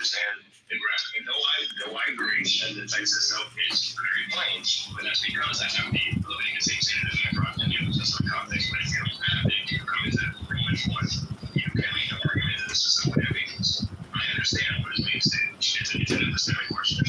understand the graphic. And no, I agree. And the text itself is very plain, but that's because I have the ability to say it in the front and just the context. But if you don't have it, you come into pretty much what you can make an argument that this is somewhat ambiguous. I understand what is being stated. It's an epistemic question.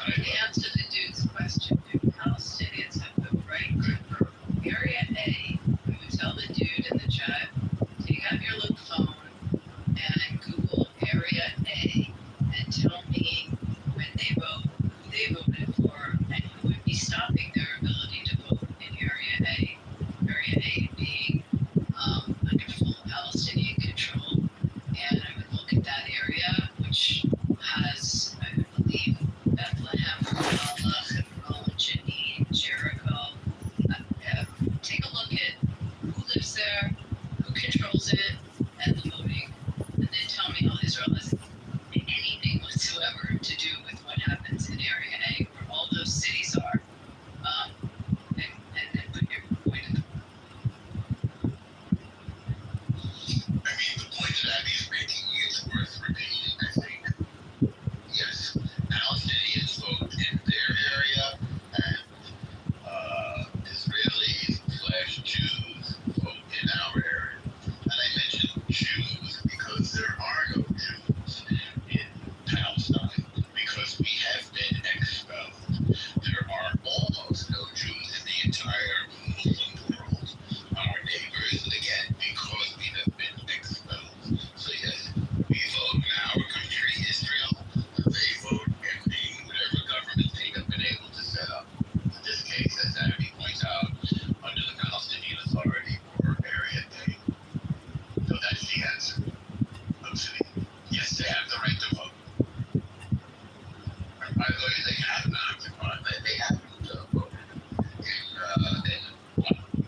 To answer the dude's question, do Palestinians have the right to vote? Area A, we would tell the dude in the chat, take out your little phone and Google Area A and tell me when they vote, who they voted for, and who would be stopping their ability to vote in Area A. Area A being under full Palestinian control. And I would look at that area, which has, I believe, Bethlehem, Ramallah, Hebron, Jenin, Jericho. Take a look at who lives there, who controls it, and the voting, and then tell me how Israel has anything whatsoever to do with what happens in Area A, where all those cities are, and then put your point in. I mean, the point that Abby's making is worth repeating, I think. Yes, Palestinians vote in their area, and Israelis/Jews vote in our area. And I mentioned Jews because there are no Jews in Palestine because we have been expelled. There are almost no Jews in the entire Muslim world, our neighbors, again, because we have been expelled. So yes, we vote in our country, Israel. They vote in whatever government they have been able to set up. In this case, as Abby points out, under the Palestinian Authority or Area A. So that's the answer. Yes, they have the right to vote. By the way, they have not. They haven't voted in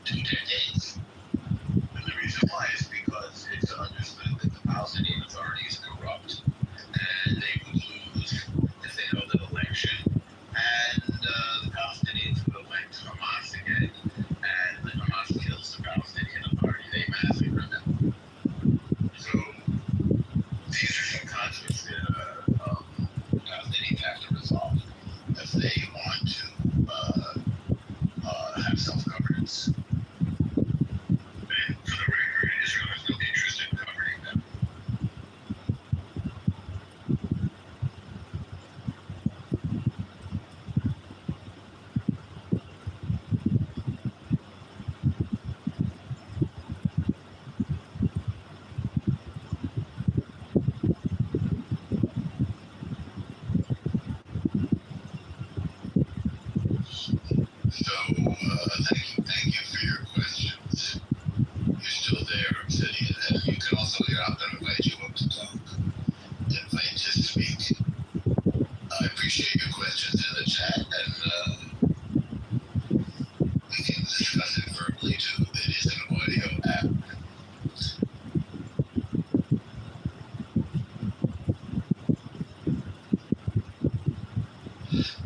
2 decades. And the reason why is because it's understood that the Palestinian Authority is corrupt and they would lose if they held an election. And the Palestinians would elect Hamas again. And the Hamas kills the Palestinian Authority. They massacre them. So these are some conflicts that Palestinians have to resolve if they want to have self-governance. And for the record, Israel has no interest in governing them. So, thank you for your questions. You're still there, Obsidian, and you can also, I'm going to invite you up to talk, invite to speak. I appreciate your questions in the chat, and we can discuss it verbally too. It is an audio app.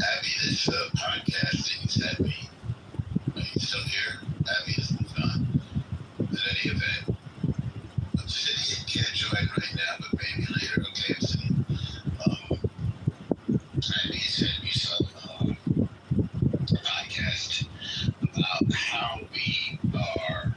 Abby, this podcast that you sent me, are you still here? Abby has moved on. In any event, Obsidian can't join right now, but maybe later. Okay, Obsidian. Abby sent me some podcast about how we are,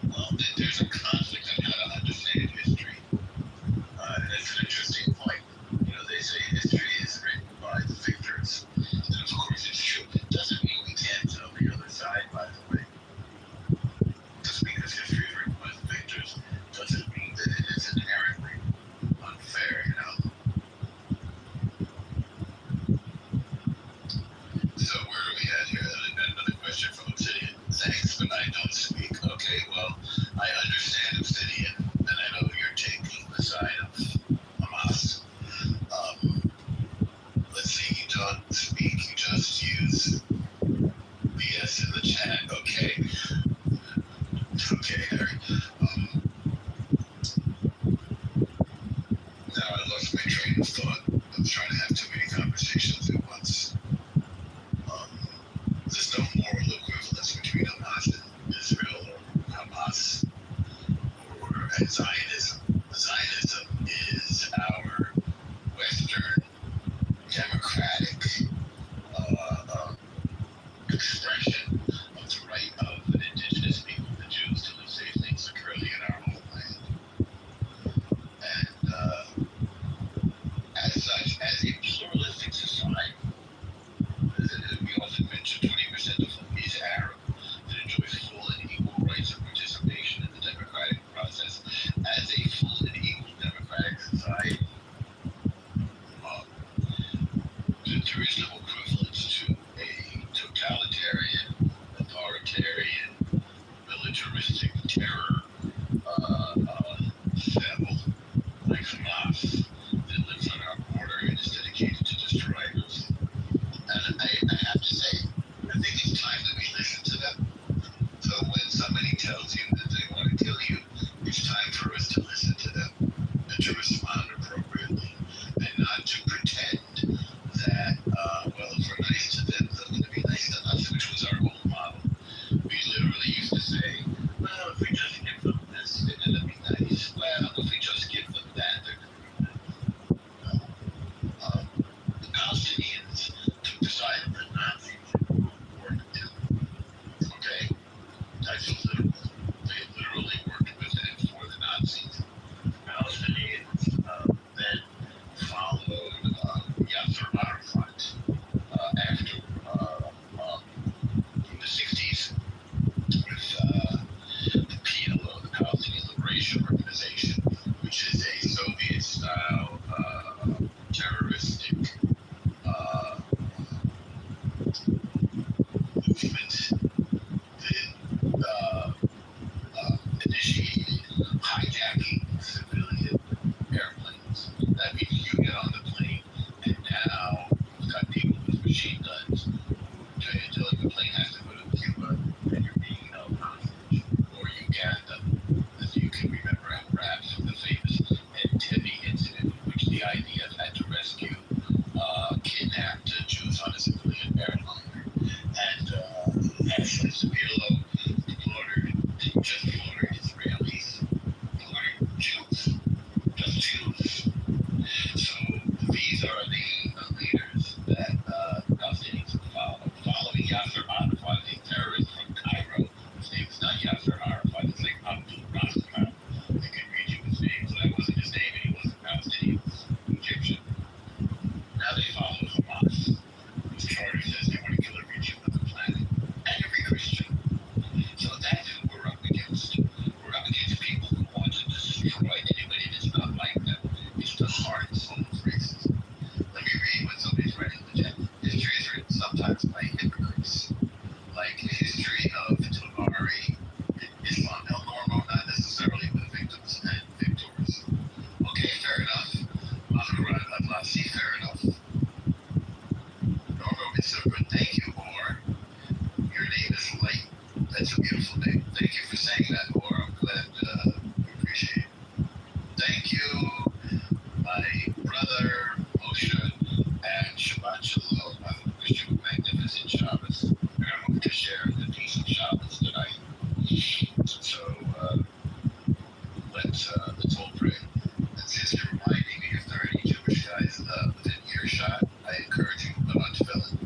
well, there's a conflict on how to understand history. And that's an interesting point. You know, they say history is written by the victors. And of course it's true. It doesn't mean we can't tell the other side, by the way. Just because history is written by the victors doesn't mean that it is inherently unfair, you know? So where are we at here? Another question from Obsidian. Thanks, but I don't speak. Okay, well, I understand Obsidian, and I know you're taking the side of Hamas. Let's see, you don't speak, you just use BS in the chat. Okay. Okay, Harry. Now I lost my train of thought. I'm trying to have too many conversations at once. There's no moral equivalence between Hamas and Israel or Hamas or Zionism. Zionism is our Western democratic expression of the right of an indigenous people, the Jews, to live safely and securely in our homeland. And as such, as a pluralistic society, totalitarian, authoritarian, militaristic terror devil like Hamas that lives on our border and is dedicated to destroying us. And I have to say, I think it's time that we listen to them. So when somebody tells you that they want to kill you, it's time for us to listen to them and to respond appropriately and not to pretend that, well, if we're nice to them, they're going to be nice to us, which was our old model. We literally used to say, well, if we just give them this, they're going to be nice. Well, if we just give them that, they're going to be nice. The Palestinians took the side of the Nazis in World War II. Okay? That's literal. They literally worked with and for the Nazis. Palestinians then followed Yasser Arafat after in the 60s with the PLO, the Palestinian Liberation Organization, which is a Soviet-style terroristic movement that initiated hijacking civilian airplanes. That means you get on the plane, and now you've got people with machine guns until the plane has to go to Cuba, and you're being held hostage, or Uganda, as you can remember in raps from the famous Entebbe incident, in which the IDF had to rescue kidnapped Jews on a civilian airliner. And Ashley Sapilo didn't just slaughter Israelis, slaughtered Jews, just Jews. So these are the leaders that Palestinians following Yasser Arafat, a terrorist from Cairo. His name is not Yasser Arafat, it's like Abdul Rahman. I can read you his name, so that wasn't his name, and he wasn't Palestinian, he was Egyptian. Now they follow Hamas, whose charter says they want to kill every Jew on the planet and every Christian. So that's who we're up against. We're up against people who want to destroy anybody that's not like them. It's the heart and soul of racism. Let me read what somebody's writing in the chat. History is written sometimes by hypocrites, like the history of Tabari, Islam El Normo, not necessarily with victims and victors. Okay, fair enough. Mahmoud Ablasi, fair enough. Normo Mitsuba, thank you, or your name is Light. That's a beautiful name. Thank you for saying that, or I'm glad we appreciate it. Thank you, my brother Moshe, and Shabbat Shalom. I wish you a magnificent Shabbos. And I hope to share the peace of Shabbos tonight. So let's all pray. And since you're reminding me, if there are any Jewish guys within earshot, I encourage you to put on tefillin,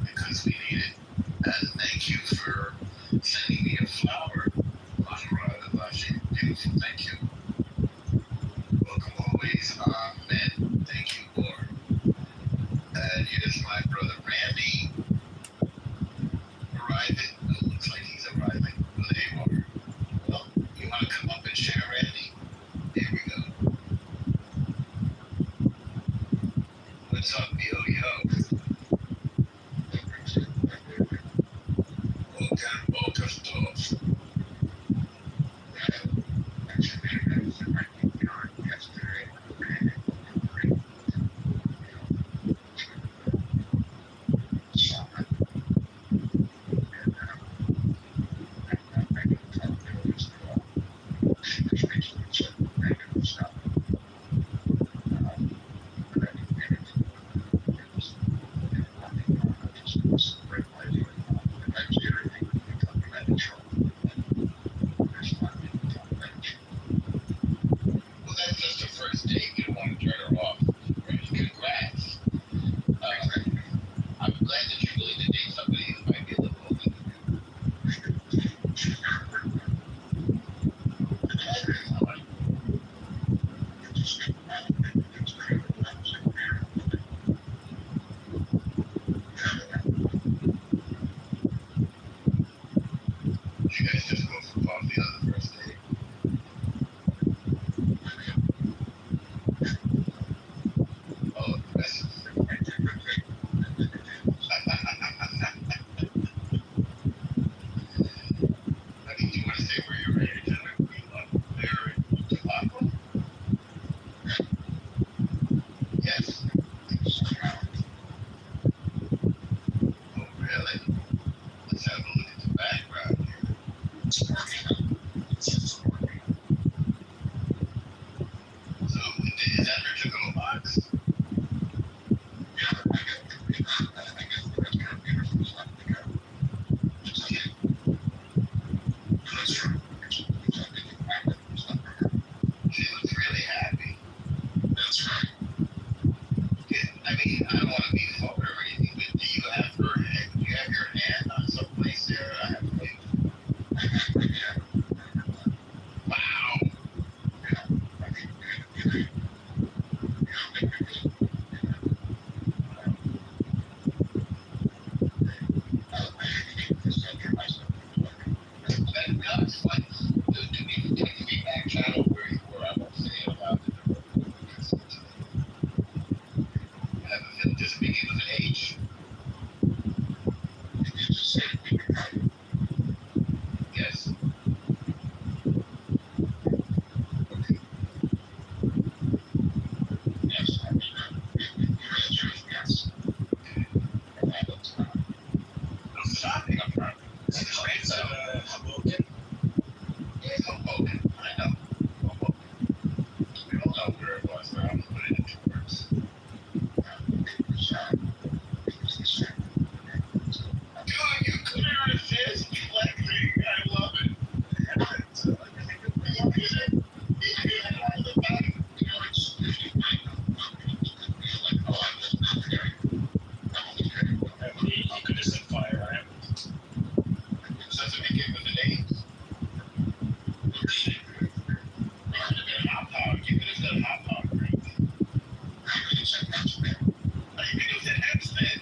because Really? Let's have a look at the background here. It's working. So, is that Richard in the box? She looks really happy. That's right. I mean, I don't want to be forward or anything, but do you have her hand? Do you have your hand on someplace there? I have to wait. Wow. That's like, to be back channel where you were, I won't say it about the I have a feeling just begin with an H. Yes. I'm shopping. I'm trying. It's Hoboken. Yeah, Hoboken. I know. Hoboken. We don't know where it was, but I'm gonna put it into words. God, you clear assist flexing. I love it. He could have said fire. Does it begin with the names? It could have been a hot dog. You could have said hot dog. Right? You could have said Hempstead.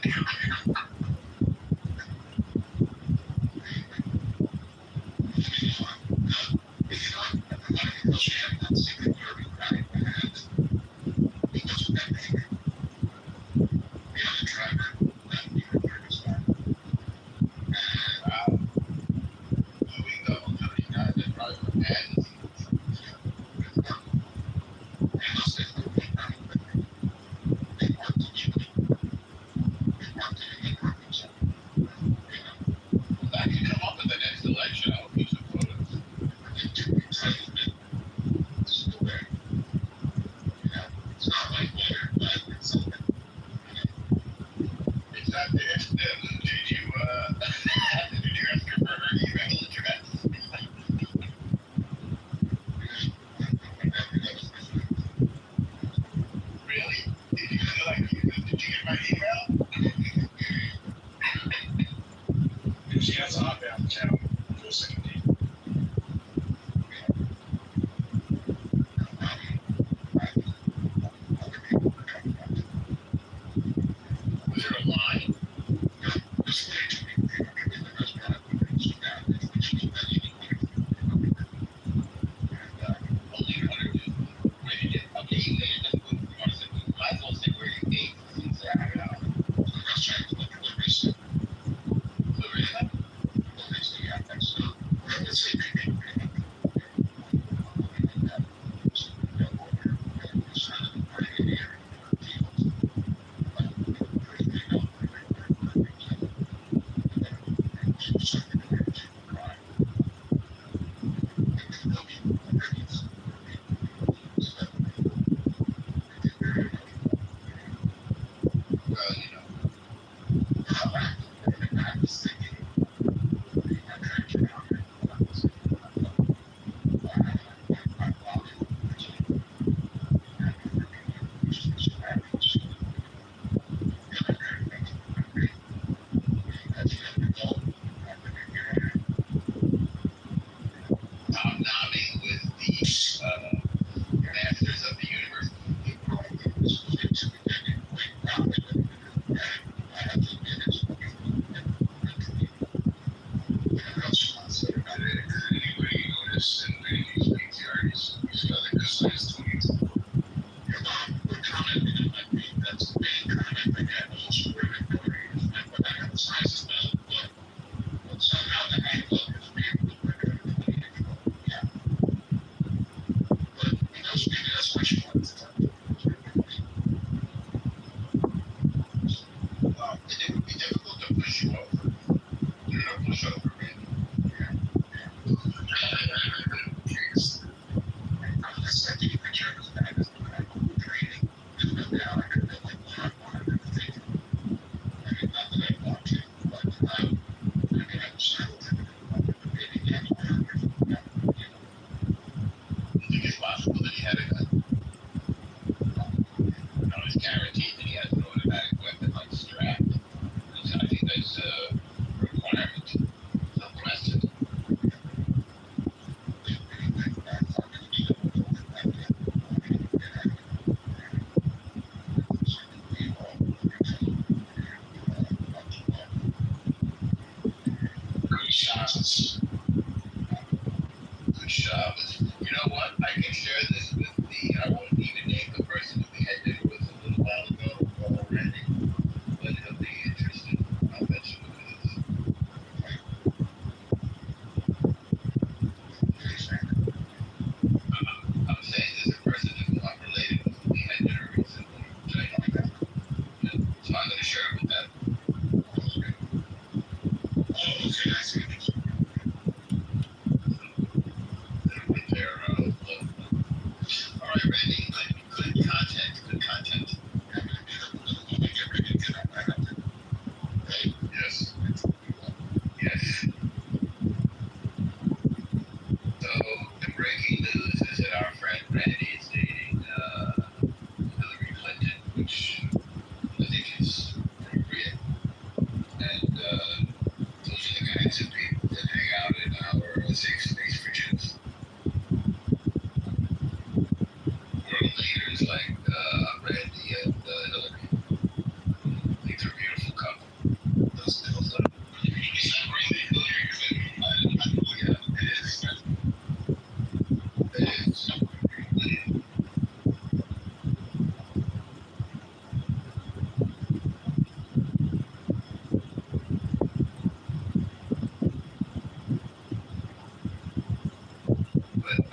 Wow. We double duty guys that probably would add. That could come up in the next election. I'll be some photos. It's not there. Did you ask her for her email address? Really? Did you feel like did you get my email? She has a hot down town. For a second date. Was there a line?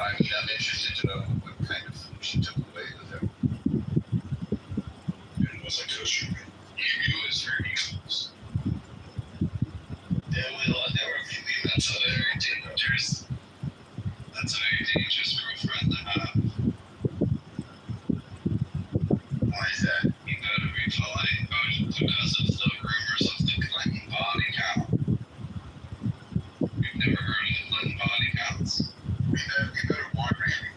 I mean, I'm interested to know what kind of food she took away with her. It was a kosher. It was her equals. There were a few people. That's a very dangerous. That's a very dangerous girlfriend to have. Why is that? You better be polite, because of the rumors of the Clinton body count. We've never heard of the Clinton body counts. We better warn Randy.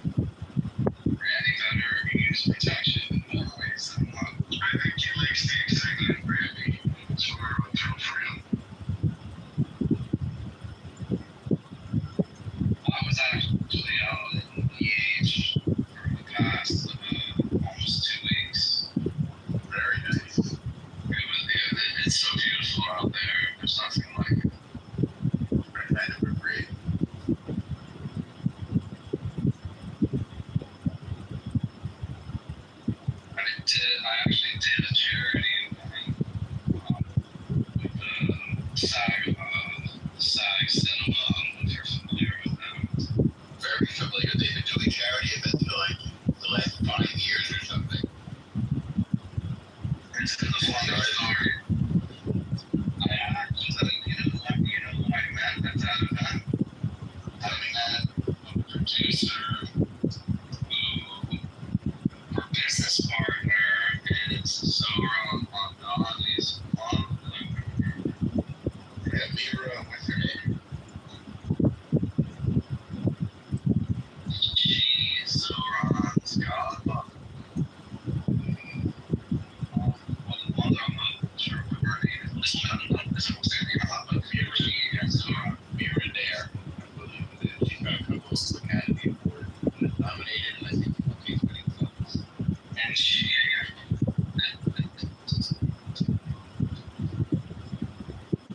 Randy better use protection in more ways than one. I think he likes the excitement of Randy. So we're going to throw for him. I was actually out in the age for the past almost 2 weeks. Very nice. It's so beautiful out there. There's nothing like it. I never agree. I actually did a charity event with the SAG Cinema. I don't know if you're familiar with them. Very familiar. They've been doing charity events for like the last 5 years or something. It's been a fun story. I actually, you know who I met at that event? I met a producer who, her business partner, is Zora on these yeah, Mira, what's her name? She's Zoran's godmother. I'm not sure what her name is. This was in but Mira, she and Zora, Mira Dare, I believe it is. She's got a couple of Academy Award nominated, and I think she's winning films. And she,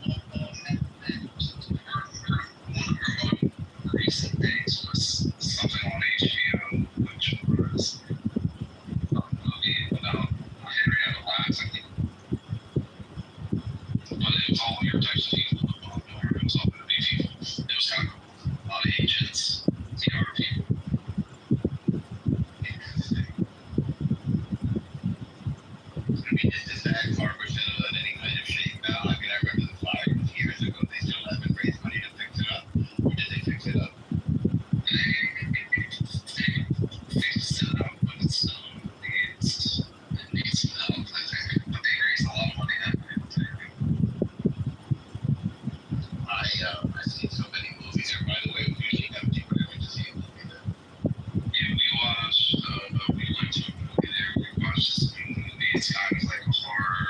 one of her recent things was something on HBO, which was a movie about Henrietta Lacks, I think. But it was all your types of people. It was all going to be people. It was kind of cool. A lot of agents, TR people. Interesting. I mean, is this bad Barbara should have let any kind of shake now? I mean, I remember the fire years ago. They still haven't raised money to fix it up. Or did they fix it up? They fixed it up, but it still needs some help, I think. But they raised a lot of money that way, I've seen so many movies here. By the way, we usually have to went to see a movie there. Yeah, we went to a movie there. We watched this movie. It's kind of like a horror.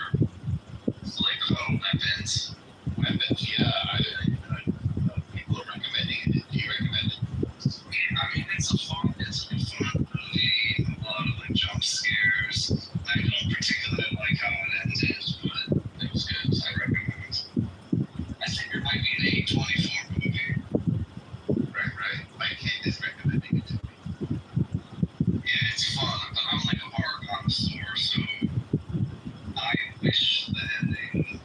It's like weapons. Weapons, yeah. People are recommending it. Do you recommend it? Yeah, I mean, it's a fun movie. A lot of like jump scares. I don't particularly like how it ended, but it was good. I recommend it. I think it might be an A24 movie. Right. My kid is recommending it to me. Yeah, it's fun, but I'm like a horror connoisseur, so I wish the ending.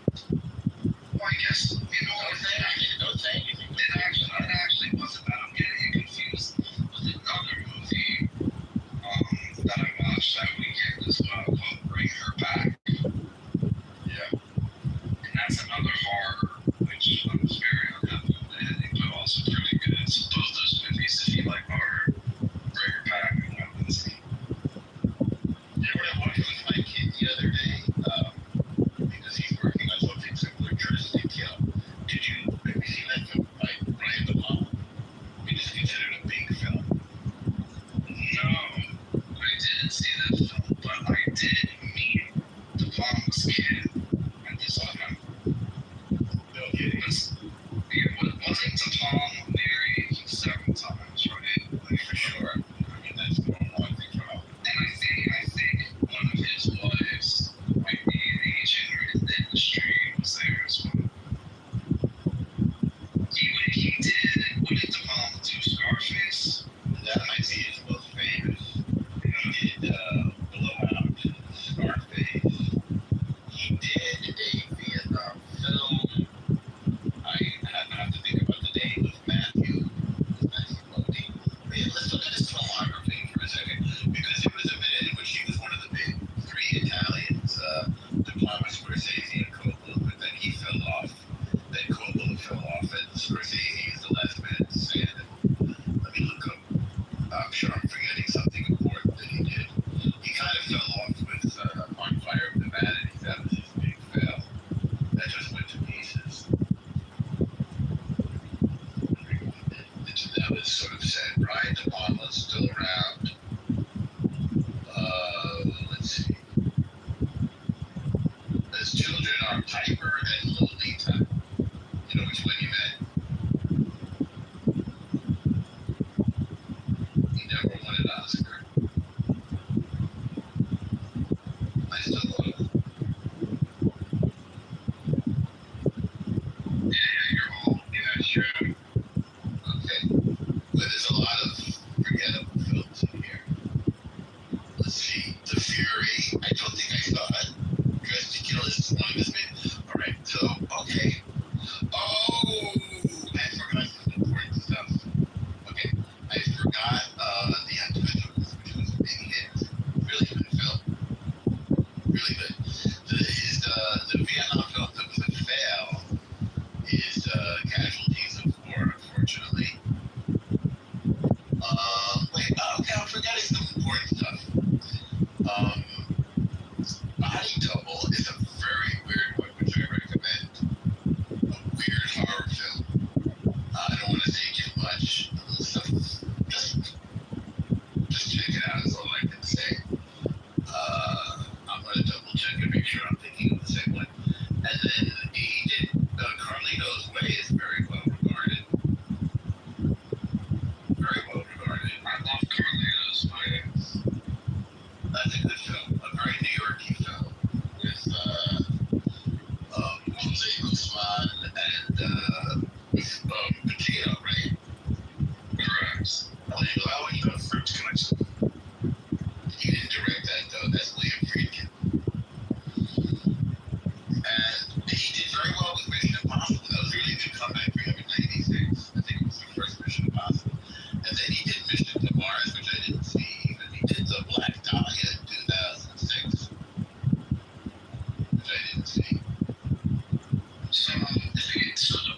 Well, I guess, don't say anything. It actually wasn't that. I'm getting confused with another movie that I watched that weekend as well called Bring Her Back. Yeah. And that's another horror, which I was very unhappy with the ending, but also pretty good. So both those movies, if you like horror, Bring Her Back and Weapons. You know what I watched with my kid the other day? Because he's working on something similar, Jersey Kill. Have you seen that film by Brian De Palma? It is considered a big film. No, I didn't see that film, but I did meet De Palma's kid. I just saw him. No kidding. Wasn't De Palma little lead time. You know which one you met? He never won an Oscar. I still love it. Yeah, you're old. Yeah, sure. Okay. But there's a lot of forgettable films in here. Let's see. The Fury. I don't think I saw it. Dressed to Kill is one of his main. Alright, so, okay. Oh, I forgot some important stuff. Okay, I forgot The Untouchables, which was a big hit. Really good film. Really good. The Vietnam film that was a fail is Casualties of War, unfortunately. Okay, I'm forgetting some important stuff. Body Double is a very weird one, which I recommend. A weird horror film. I don't want to say too much. So just check it out is all I can say. I'm gonna double check and make sure I'm thinking of the same one. And then he did Carlito's Way is very well regarded. Very well regarded. I love Carlito's Way. That's a good film. A very New Yorkie film with Jose Guzman and Patino, right? Correct. I wouldn't go for too much. He didn't direct that though. That's William Friedkin. And he did very well with Mission Impossible. That was a really good comeback for him in '96. I think it was the first Mission Impossible. And then he did Mission to Mars, which I didn't see. And he did The Black Dahlia in 2006, which I didn't see. So the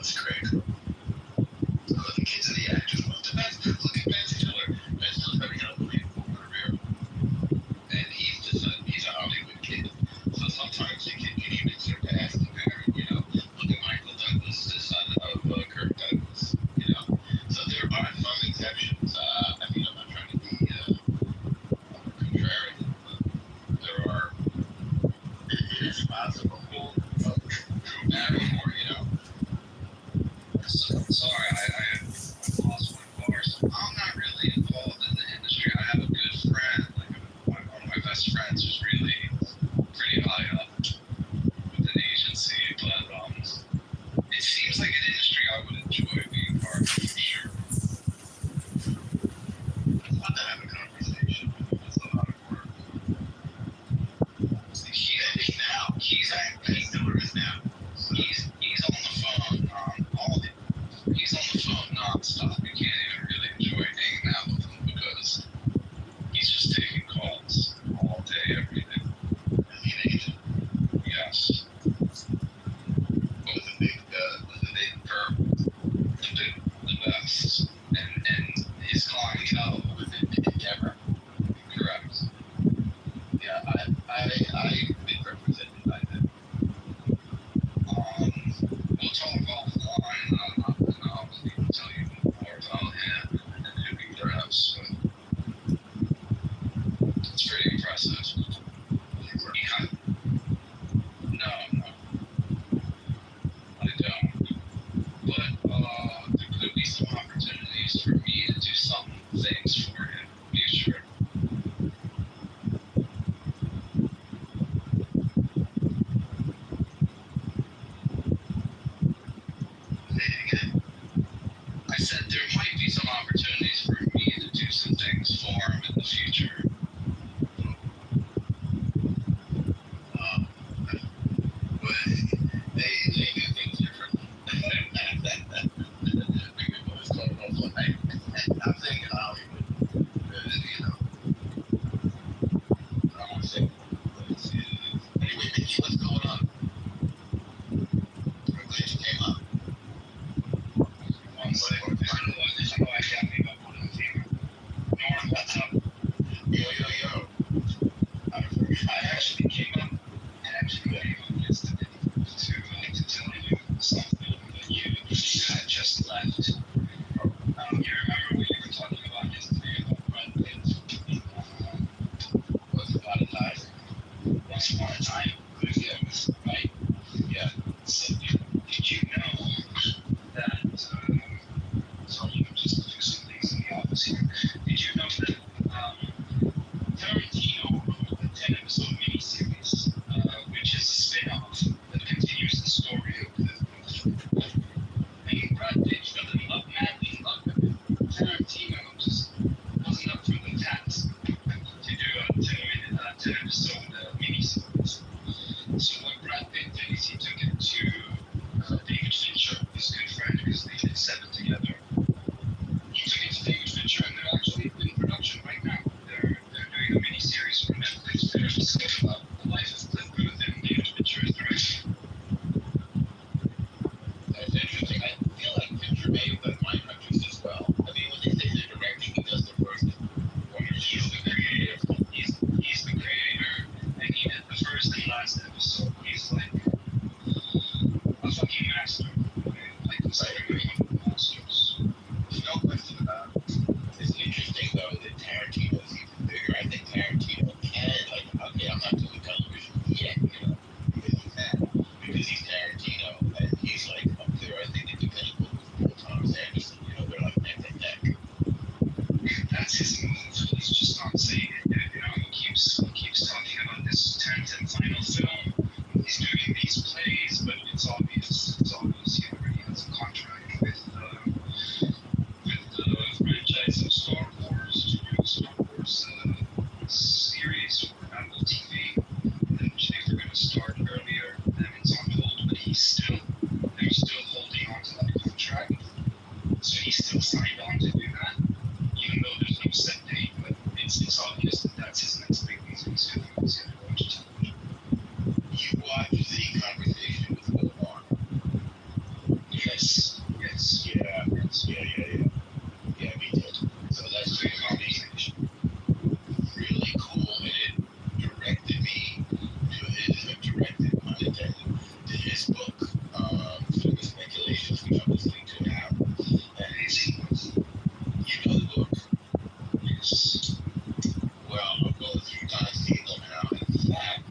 was great. The kids and the actors loved it. Look at Ben Stiller. Ben Stiller's having an unbelievable career. And he's a Hollywood kid. So sometimes you can even sort of ask the parent, look at Michael Douglas, the son of Kirk Douglas, So there are some exceptions. I'm not trying to be contrarian, but there are, it is possible. Drew Barrymore, Sorry, I lost my course. I'm not really involved in the industry. I have a good friend, one of my best friends who's really pretty high up with an agency, but it seems like an industry I would enjoy being part of for sure. I'd love to have a conversation. That's a lot of work. He's doing this now. He's on the phone he's on the phone nonstop. You can't even really enjoy hanging out with him because he's just taking calls all day, every day. Is he an agent? Yes. What was the big firm? The best. And his clientele was in Endeavor. Correct. Yeah, I've been represented by them. We'll talk offline. I'll tell you more about him and who he drives. It's pretty impressive. No, I don't. But there could be some opportunities for me to do some things for him. Be sure. I said there might be some opportunities for me to do some things for him in the future. But they do things differently. Maybe it was called offline. I'm thinking Hollywood. I don't want to say, but anyway, Mickey, what's going on? I'm glad you came up. Norm, what's up? Yo. I actually came up yesterday to tell you something that you had just left. You remember what you were talking about yesterday about Brad Pitt? Once upon a time. Once upon a time. Yeah, right? Yeah. So, did you know that, sorry, I'm just doing some things in the office here. Did you know that Tarantino wrote a 10-episode miniseries, which is a spin-off that continues the story of the and Brad Pitt fell in love, madly in love with it. Tarantino just wasn't up for the task to do a 10-episode miniseries. So what Brad Pitt did is he took it to David Fincher, his good friend, because they did 7 together. He took it to David Fincher, and they're actually in production right now. They're doing a miniseries for Netflix. They're just about the life of Cliff Booth and David Fincher is directing. That's interesting. I feel like Fincher may have done Mindhunters as well. I mean, when they say they're directing, he does the first one. He's the creator. He's the creator, and he did the first and last episode. He's like a fucking master. Like the second masters. No question about it. It's interesting though that Tarantino is even bigger. I think Tarantino can, okay, I'm not doing television yet, because he's that. Because he's Tarantino, and he's like up there, I think, independent with Thomas Anderson, they're like neck and neck. That's his move. He's just not saying it yet, he keeps talking about this 10th and final film. He's doing these plays, but it's obvious he already has a contract. Yeah, me too. So that's really cool, and it directed me to directed pun intended, to his book, Further Speculations, which I'm listening to now. And it's, you know the book. It's, well, I'm going through Don's Kingdom now. In fact,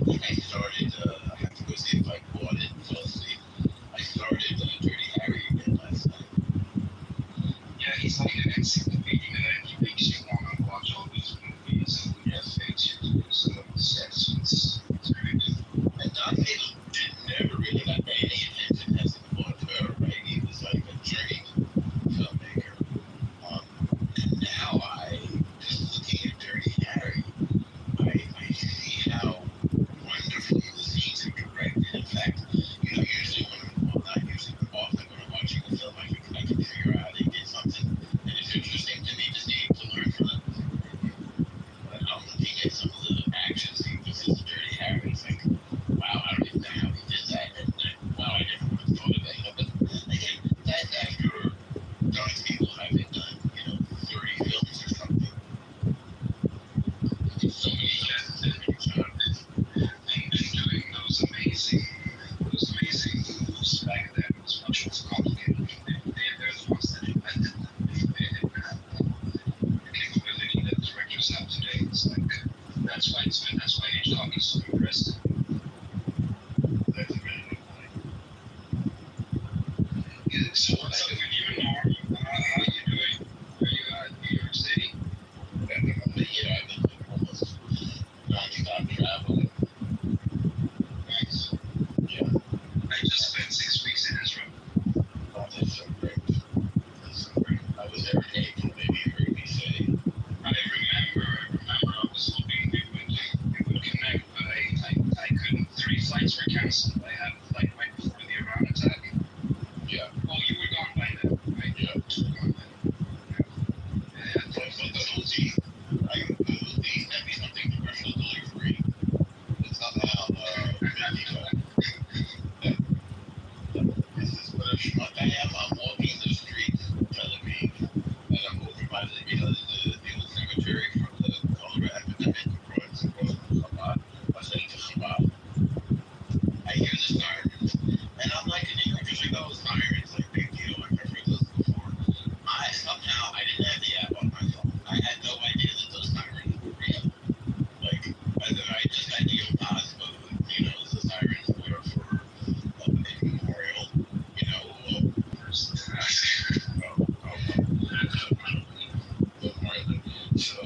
I started, I have to go see if I bought it and fell asleep. I started Dirty Harry again last night. Yeah, he's like an encyclopedia that he makes you want to watch all these movies and fakes you do some sets. It's very good. And Don Cheadle never really got any attention as an auteur, right? He was like a trained filmmaker. And now just looking at Dirty Harry, I see how wonderfully the scenes are directed. In fact, usually not usually, but often when I'm watching a film, I can figure out how they did something. And it's interesting to me to learn from it. But I'm looking at some of the action sequences of Dirty Harry. It's like, wow, I don't even know how he did that. And wow, I never would have thought of that. But again, that's after Don's people having done, 30 films or something. So many years. And doing those amazing moves back then was much more complicated. They're the ones that invented them. They didn't have the capability that directors have today. It's like that's why Hitchcock is so impressive. That's a really good point. Yeah, so what's up with you, Norm? How you doing? Are you at New York City? At the moment, yeah, I've been almost non-stop traveling. Nice. Yeah. I just spent 6 weeks in Israel. Oh, that's so great. That's so great. I was there in April, maybe you heard me say. I remember I was hoping we would connect, but I couldn't. 3 flights were canceled. I had a flight right before the Iran attack. Yeah. Oh, you were gone by then, right? Yeah. You were gone then. Yeah. But the OT, he sent me something commercial delivery. It's somehow, this is what a schmuck I am. I'm walking the streets of Tel Aviv, and I'm over by the old cemetery from the cholera epidemic across from Chabad. I was heading to Chabad. I hear the sirens, and I'm like, in New York, usually those sirens, like, big deal. I've never heard those before. Somehow, I didn't have the app on my phone. I had no idea that those sirens were real. Like, I just had the impossible, the sirens were for a memorial, so,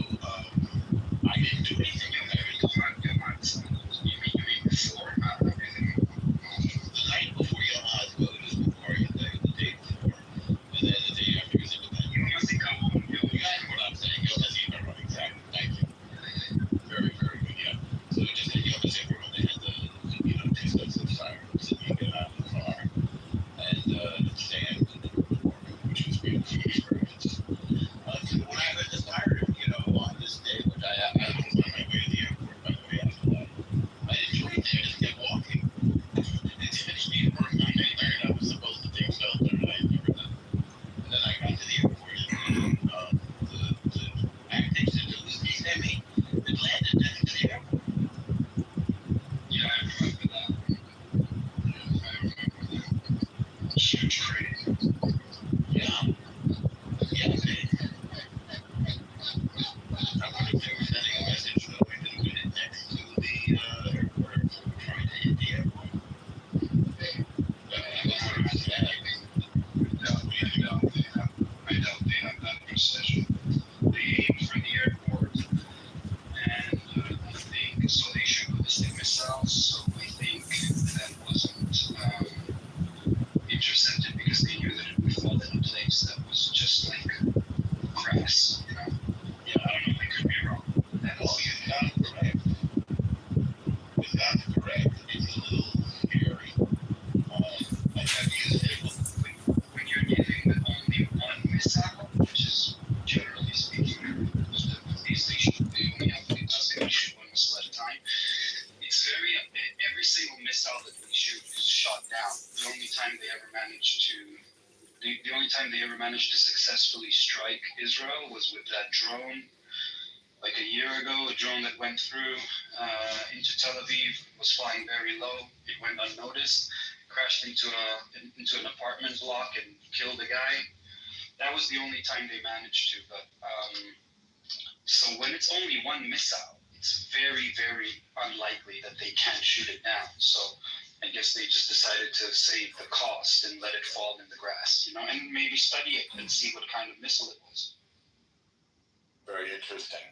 I didn't do anything. You mean before, not everything? The night before Yom HaShoah, it was Memorial Day, the day before, and then the day after was Independence. You must have come home. You guys know what I'm saying? Yom HaShoah, right? Exactly. Thank you. Very, very good. Yeah. So we just had Yom HaShoah when they had the 2 sets of sirens, and you get out of the car and stand and perform, which was beautiful experience. So when I heard the siren, on this day, which I was on my way to the airport, by the way, after that, I didn't do anything. I just kept walking. It finished me for my nightmare, and I was supposed to take shelter, and I had never done. And then I got to the airport, and the acting center was sent me. It landed next to the airport. Yeah, I remember that. Huge crane. Yeah. Yeah, man. I wonder if they were sending a message knowing that it went next to the airport, so we're trying to hit the airport. I doubt they have that precision. They aim for the airport, and I think so. They shoot ballistic missiles. So I think that wasn't intercepted because they knew that it would fall in a place that was just like crass. Yeah, I don't know. I could be wrong. Well, it's not correct. It's not correct. It's a little scary. I have used it. When you're dealing with only one missile, which is generally speaking, the police station, they only have to shoot one missile at a time. It's every single missile that we shoot is shot down. The only time they ever manage to The only time they ever managed to successfully strike Israel was with that drone. Like a year ago, a drone that went through into Tel Aviv, was flying very low. It went unnoticed, crashed into an apartment block and killed a guy. That was the only time they managed to. But so when it's only one missile, it's very, very unlikely that they can't shoot it down. So I guess they just decided to save the cost and let it fall in the grass, and maybe study it and see what kind of missile it was. Very interesting.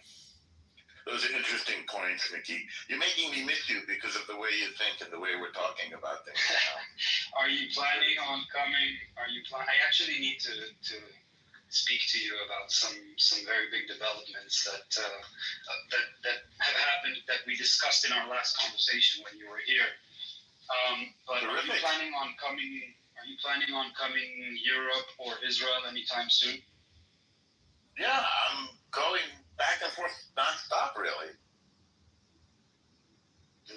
Those are interesting points, Mickey. You're making me miss you because of the way you think and the way we're talking about things now. Are you planning on coming? I actually need to speak to you about some very big developments that have happened that we discussed in our last conversation when you were here. But Terrific. Are you planning on coming Europe or Israel anytime soon? Yeah, I'm going back and forth nonstop, really.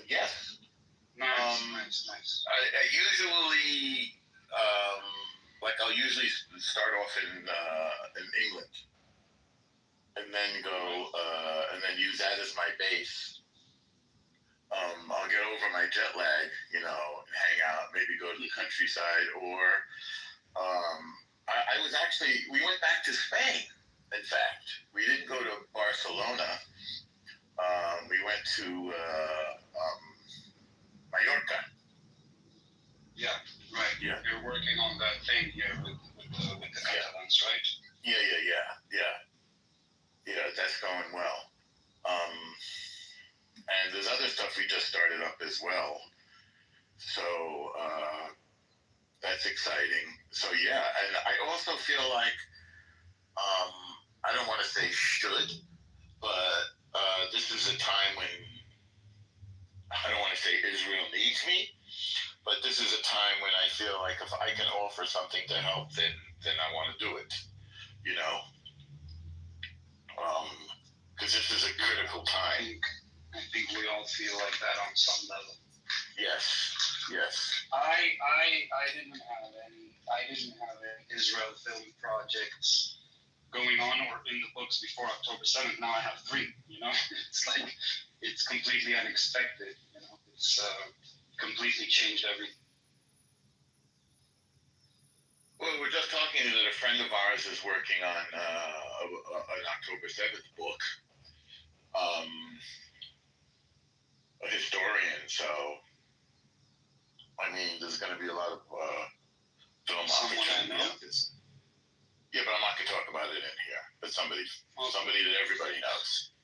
Yes. Nice. I usually, I'll usually start off in England, and then and then use that as my base. I'll get over my jet lag, and hang out, maybe go to the countryside, or we went back to Spain. In fact, we didn't go to Barcelona. We went to Mallorca. Yeah, right. Yeah. You're working on that thing here with the Catalans, right? Yeah. Yeah, that's going well. And there's other stuff we just started up as well. So that's exciting. So yeah, and I also feel like I don't want to say should, but this is a time when I don't want to say Israel needs me, but this is a time when I feel like if I can offer something to help, then I want to do it. Because this is a critical time. I think we all feel like that on some level. Yes. I didn't have any Israel film projects going on or in the books before October 7th. Now I have 3. It's like it's completely unexpected. It's completely changed everything. Well, we're just talking that a friend of ours is working on an October 7th book. A historian, so I mean, there's going to be a lot of film opportunities. Yeah, but I'm not going to talk about it in here. But somebody that everybody knows.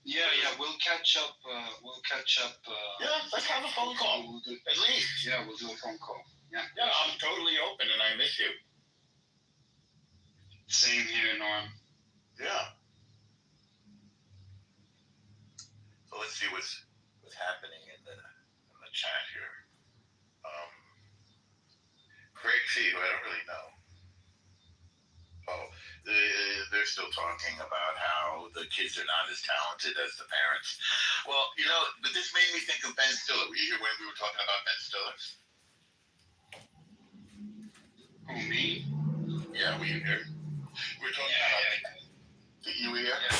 Yeah, we'll catch up. Yeah, let's have a phone call. At least. Yeah, we'll do a phone call. Yeah, I'm totally open, and I miss you. Same here, Norm. Yeah. So let's see what's happening in the chat here. Craig C, who I don't really know. Oh, they're still talking about how the kids are not as talented as the parents. Well, but this made me think of Ben Stiller. Were you here when we were talking about Ben Stiller? Who, me? Yeah, were you here? We were talking about. You were here? Yeah.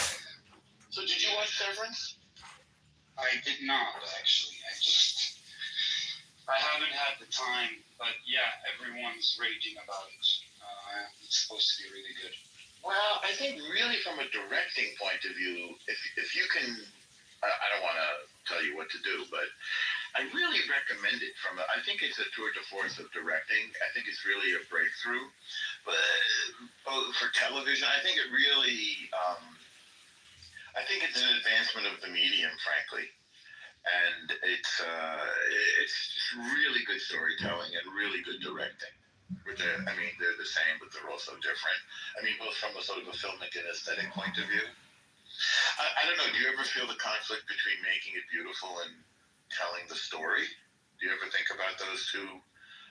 So did you watch Severance? I did not, actually. I haven't had the time, but yeah, everyone's raging about it. It's supposed to be really good. Well, I think really from a directing point of view, if you can, I don't want to tell you what to do, but I really recommend it. I think it's a tour de force of directing. I think it's really a breakthrough, but for television, I think it really, I think it's an advancement of the medium, frankly. And it's just really good storytelling and really good directing. They're the same, but they're also different. Both from a sort of a filmic and aesthetic point of view. I don't know. Do you ever feel the conflict between making it beautiful and telling the story? Do you ever think about those two?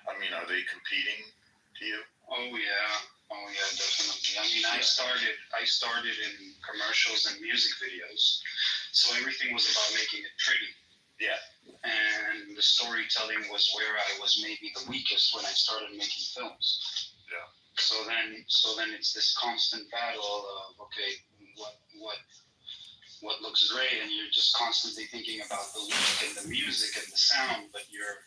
Are they competing to you? Oh yeah, definitely. I started in commercials and music videos, so everything was about making it pretty. Yeah. And the storytelling was where I was maybe the weakest when I started making films. Yeah. So then it's this constant battle of, okay, what looks great, and you're just constantly thinking about the look and the music and the sound, but you're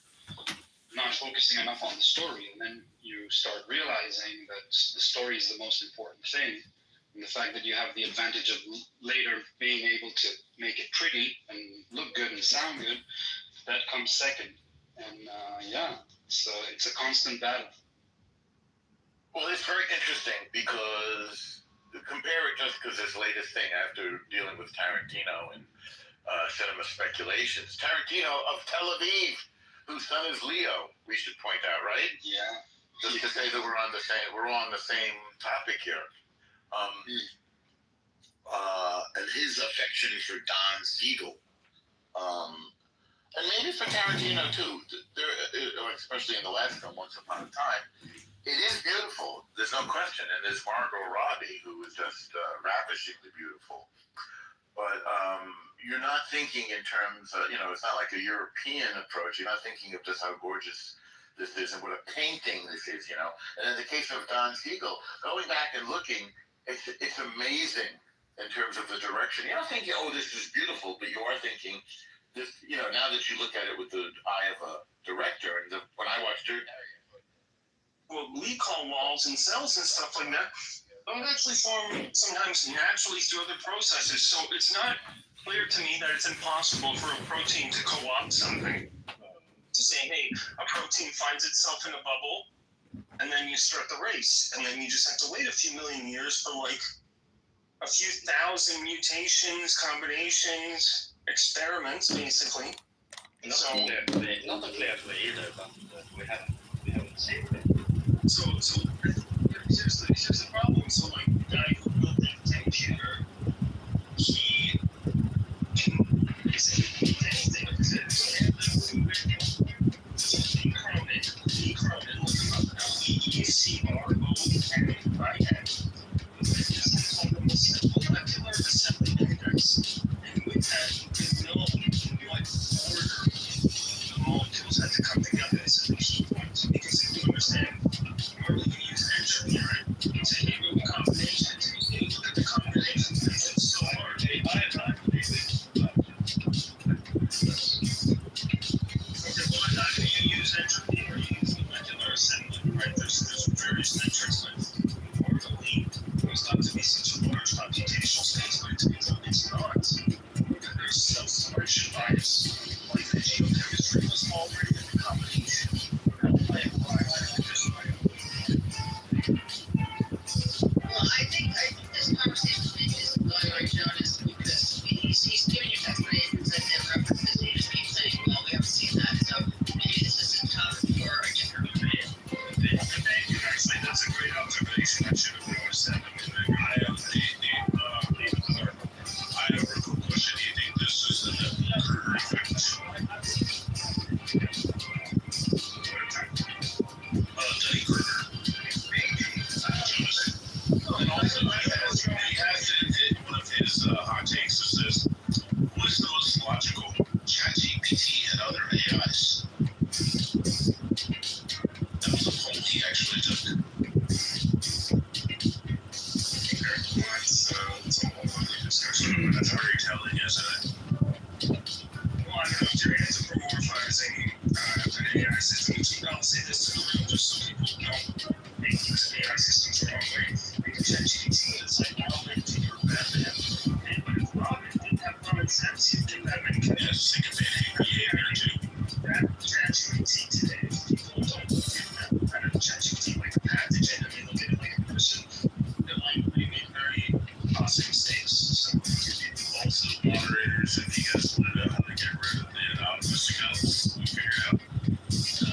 not focusing enough on the story. And then you start realizing that the story is the most important thing. And the fact that you have the advantage of later being able to make it pretty and look good and sound good, that comes second. And it's a constant battle. Well, it's very interesting because compare it just because this latest thing after dealing with Tarantino and cinema speculations. Tarantino of Tel Aviv, whose son is Leo, we should point out, right? Yeah. Just to say that we're on the same topic here. And his affection for Don Siegel. And maybe for Tarantino too, especially in the last film, Once Upon a Time. It is beautiful. There's no question. And there's Margot Robbie, who is just ravishingly beautiful. But you're not thinking in terms of, it's not like a European approach. You're not thinking of just how gorgeous this is and what a painting this is, And in the case of Don Siegel, going back and looking, it's amazing in terms of the direction. You're not thinking, oh, this is beautiful, but you are thinking, this, now that you look at it with the eye of a director, and when I watched it, well, glycol walls and cells and stuff like that don't actually form sometimes naturally through other processes. So it's not clear to me that it's impossible for a protein to co-opt something. To say, hey, a protein finds itself in a bubble, and then you start the race, and then you just have to wait a few million years for like a few thousand mutations, combinations, experiments, basically. Not a clear way either, but we haven't seen it. So here's the problem. So like the guy who built that computer, he can basically do anything with it. So Cronin, look him up now. EECRONIN. This is called the molecular assembly index, and with that, you know what order the molecules have to come together. This is the key point, because if you understand, normally you use entropy, right? To say, hey, what combinations? You look at the combinations, it's so hard. Okay, iodine, okay, well, either you use entropy or you use molecular assembly, right? There's various metrics, but normally there's not to be such a large computational space, but it's not. Because there's self-selection bias. Like the geochemistry was already in the combination. Well, I think this conversation is going on, Jonas, because he's giving you explanations and then references, and you just keep saying, well, we haven't seen that, so maybe this is a topic for a different debate. Thank you. Actually, that's a great observation. I should have noticed that. I have a quick question. Do you think this is an Kruger effect? Denny Kruger. And also, he has one of his hot takes is this: what is the most logical? ChatGPT and other AIs. That was a poll he actually took. It's a whole other discussion, but that's very telling, isn't it? Well, I don't know if you're anthropomorphizing an AI system. I'll say this to the room just so people don't make these AI systems the wrong way. Because ChatGPT is like, I'll make to your Batman. And but if Robin didn't have common sense, he'd think Batman can just think of an behavior too. That ChatGPT today, people don't look at that kind of ChatGPT like a pathogen, and they look at it like a person. We made very costly mistakes. So also, moderators, if you guys want to know how to get rid of the anonymous accounts, we figured out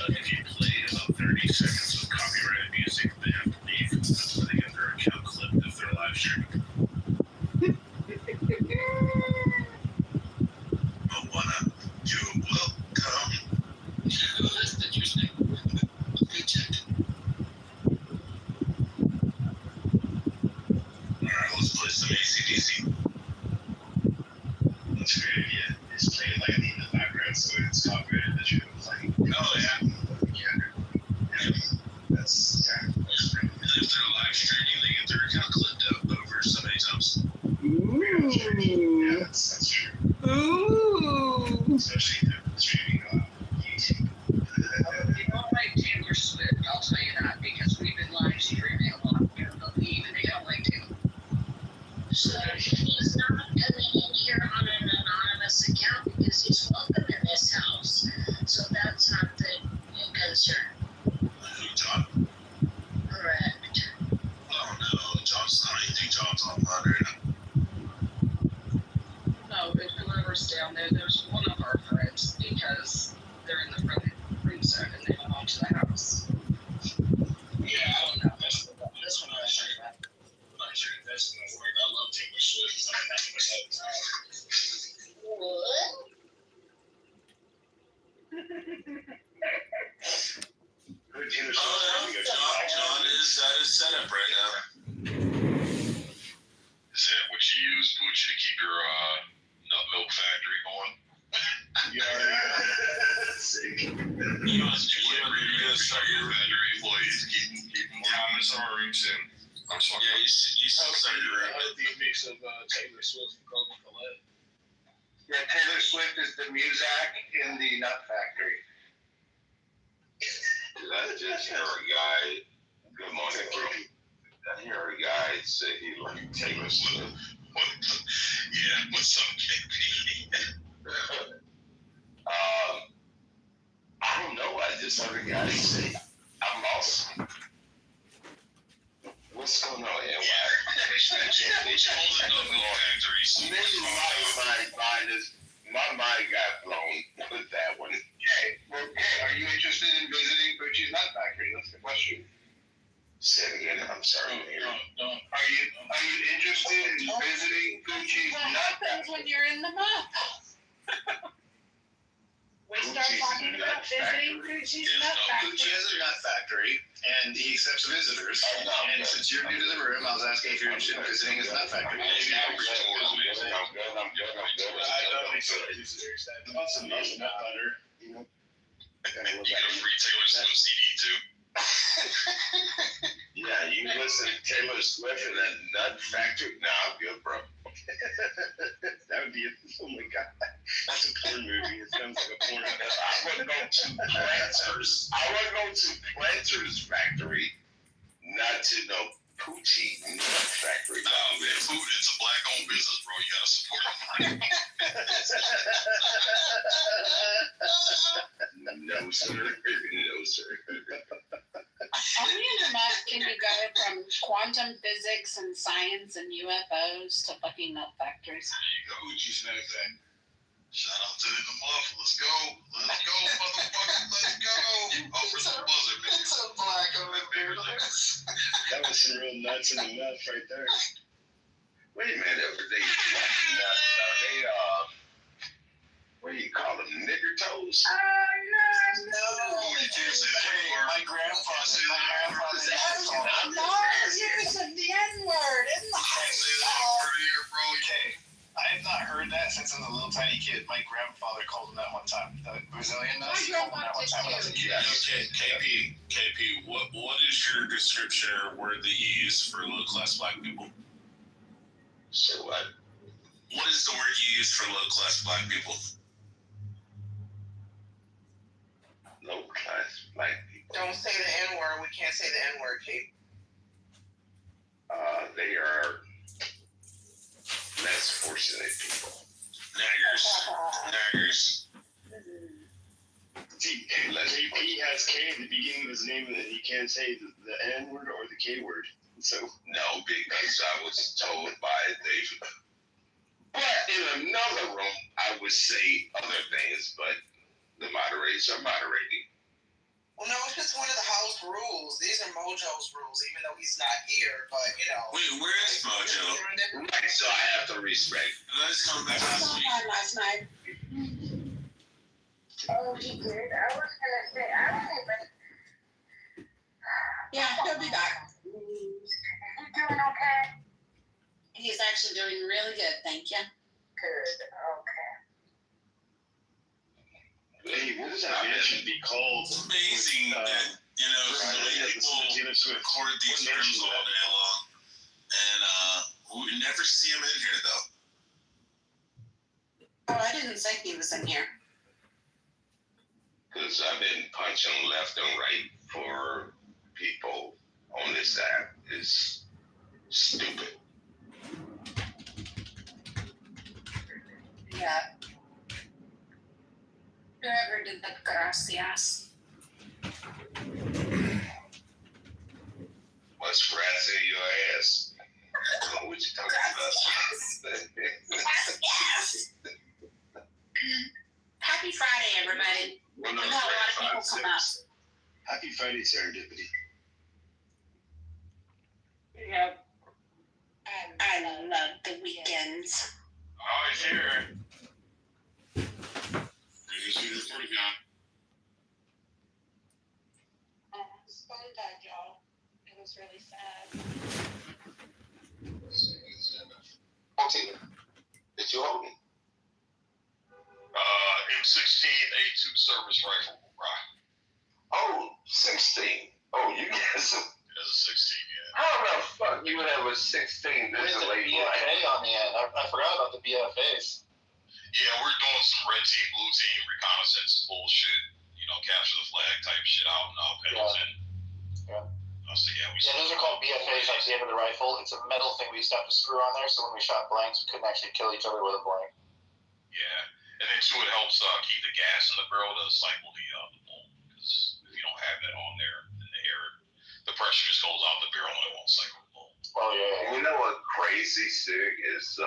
if you play about 30 seconds of copyrighted music, they have to leave before they get their account clipped if they're live streaming. Moana, you will come. That's interesting. Good check. Alright, let's play some AC/DC. That's great, yeah. It's playing like in the background, so it's copyrighted that you're playing. Oh, yeah. Yeah. That's, yeah. And if they're live streaming, they get their account clipped up over so many times. Yeah, that's true. Ooh. Especially if they're streaming on YouTube. You don't like Taylor Swift, I'll tell you that, because we've been live streaming a lot. You don't believe, and they don't like Taylor. So he's not coming in here on an anonymous account because he's welcome in this house. So that's not the new concern. Who, John? Correct. Oh no, John's. I don't even think John's online right now. No, but whoever's down there, there's one of our friends, because they're in the front room set and they belong to the house. Yeah, I don't know. This one I heard about. I'm not sure if that's gonna work. I love Taylor Swift. I'm not much all the time. What? Who Taylor Swift? John is at his setup right now. Is that what you use, Poochie, to keep your nut milk factory going? Sick. You gotta start your factory employees, keep them coming to our room soon. I'm sorry. Yeah, you still start your room. The mix of Taylor Swift and Coca Cola. Yeah, Taylor Swift is the Muzak in the Nut Factory. I just hear a guy. Good morning, bro. I hear a guy say he liked Taylor Swift. Yeah, what's up, KP? I don't know. I just heard a guy say, I'm lost. What's going on here? My mind got blown with that one. Okay, well, hey, are you interested in visiting Gucci's Nut Factory? That's the question. Say it again. I'm sorry. Are you interested in visiting Gucci's What Nut happens Factory? when you're in the mud? We start talking about visiting Gucci's Nut Gucci Factory. has a nut factory, and he accepts visitors. And since you're new to the room, I was asking if you're interested in visiting his nut factory. I'm good. I don't think so. I want some nut butter. You get a free Taylor Swift CD too. Yeah, you listen to Taylor Swift and that Nut Factory. Nah, I'm good, bro. That would be it. Oh my God. That's a porn movie. It sounds like a porn. I would go to Planters Factory, not to no Poochie Nut Factory. No, man, food, it's a black-owned business, bro. You gotta support it. No, sir. No, sir. On the internet, can you go from quantum physics and science and UFOs to fucking nut factories? There you go. Poochie Snack Factory. Shout out to the muff. Let's go. Let's go, motherfucker. Let's go. Oh, for the buzzer, man. It's a black over there. That was some real nuts in the mouth right there. Wait a minute. Are they nuts? Are they, what do you call them? Nigger toes? My grandfather. Use of the N-word in the Okay, I have not heard that since I was a little tiny kid. My grandfather called him that one time. The Brazilian nuts. He called him that one time when I was a kid. Okay, KP, what is your description or word that you use for low-class black people? So what? What is the word you use for low-class black people? Low-class black people. Don't say the N-word. We can't say the N-word, Kate. They are less fortunate people. Naggers. See, he has K at the beginning of his name, and he can't say the N word or the K word. So No, because I was told by Dave. But in another room, I would say other things, but the moderators are moderating. Well, no, it's just one of the house rules. These are Mojo's rules, even though he's not here. But you know. Wait, where is Mojo? Right, so I have to respect. Let's come back I last saw week. mine last night. Oh, he did? I was gonna say, I don't even. Yeah, he'll be back. Is he doing okay? He's actually doing really good, thank you. Good, okay. hey, what was that band should be called? It's amazing that You know, Right. the way Yeah, people Taylor Swift. record these What terms nation all is day long, and we never see him in here though. Oh, I didn't say he was in here. Because I've been punching left and right for people on this app. It's stupid. Yeah. Whoever did the gracias. What's grassy your ass? I don't know what you talking about. Yes. Happy Friday, everybody. Well, We no, got a lot of people 5, come up. 6. Happy Friday, Serendipity. Yep. I love the weekends. Oh, it's here. Did you see this pretty guy? His phone died, y'all. It was really sad. 14. Did you hold me? M16 A2 service rifle, right? Oh, 16. Oh, you guys. That's a 16, yeah. How the fuck you would have a 16 What is that's a it, late BFA on the end? I forgot about the BFAs. Yeah, we're doing some red team, blue team reconnaissance bullshit. You know, capture the flag type shit out in Pendleton. Yeah. So yeah, Yeah, those are called BFAs on the end of the rifle. It's a metal thing we used to have to screw on there, so when we shot blanks, we couldn't actually kill each other with a blank. Yeah, and then too, it helps keep the gas in the barrel to cycle the bolt. Because if you don't have that on there, then the pressure just goes out the barrel and it won't cycle the bolt. Oh yeah. You know what crazy sick is?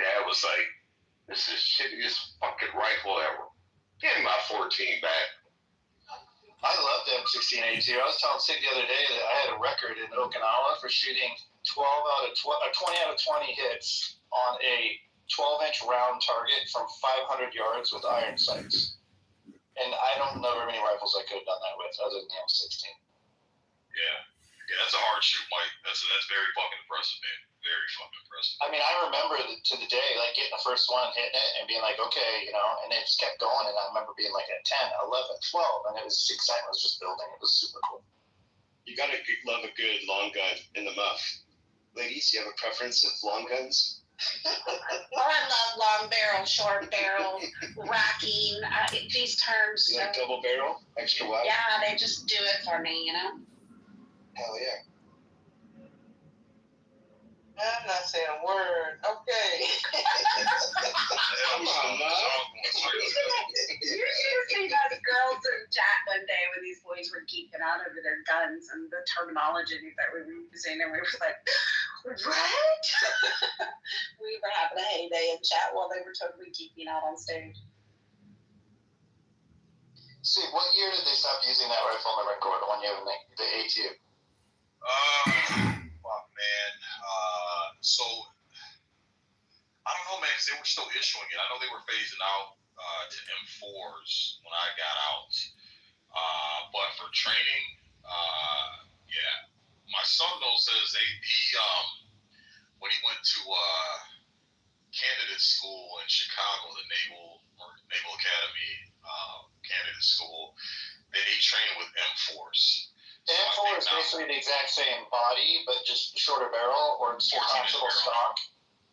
Dad was like, "This is shittiest fucking rifle ever. Give me my 14 back." I love the M16A2. I was telling Sig the other day that I had a record in Okinawa for shooting 20 out of 20 hits on a 12-inch round target from 500 yards with iron sights. And I don't know very many rifles I could have done that with other than the M16. Yeah, that's a hard shoot, Mike. That's very fucking impressive, man. Very fucking impressive. I mean, I remember to the day, like getting the first one, hitting it, and being like, okay, you know, and it just kept going. And I remember being like at 10, 11, 12, and it was just excitement was just building. It was super cool. You gotta love a good long gun in the muff. Ladies, you have a preference of long guns? Well, I love long barrel, short barrel, racking. These terms. You like double barrel, extra wide? Yeah, they just do it for me, you know? Hell yeah. I'm not saying a word. Okay. Come on, Mom. You should see those girls in chat one day when these boys were geeking out over their guns and the terminology that we were using, and we were like, what? We were having a heyday in chat while they were totally geeking out on stage. See, what year did they stop using that rifle in the Marine Corps, the one you have in the A2? Fuck, man. So, I don't know, man, because they were still issuing it. I know they were phasing out to M4s when I got out. But for training, yeah. My son, though, says when he went to candidate school in Chicago, the Naval Academy candidate school, they train with M4s. The M4 is basically the exact same body, but just shorter barrel or collapsible stock.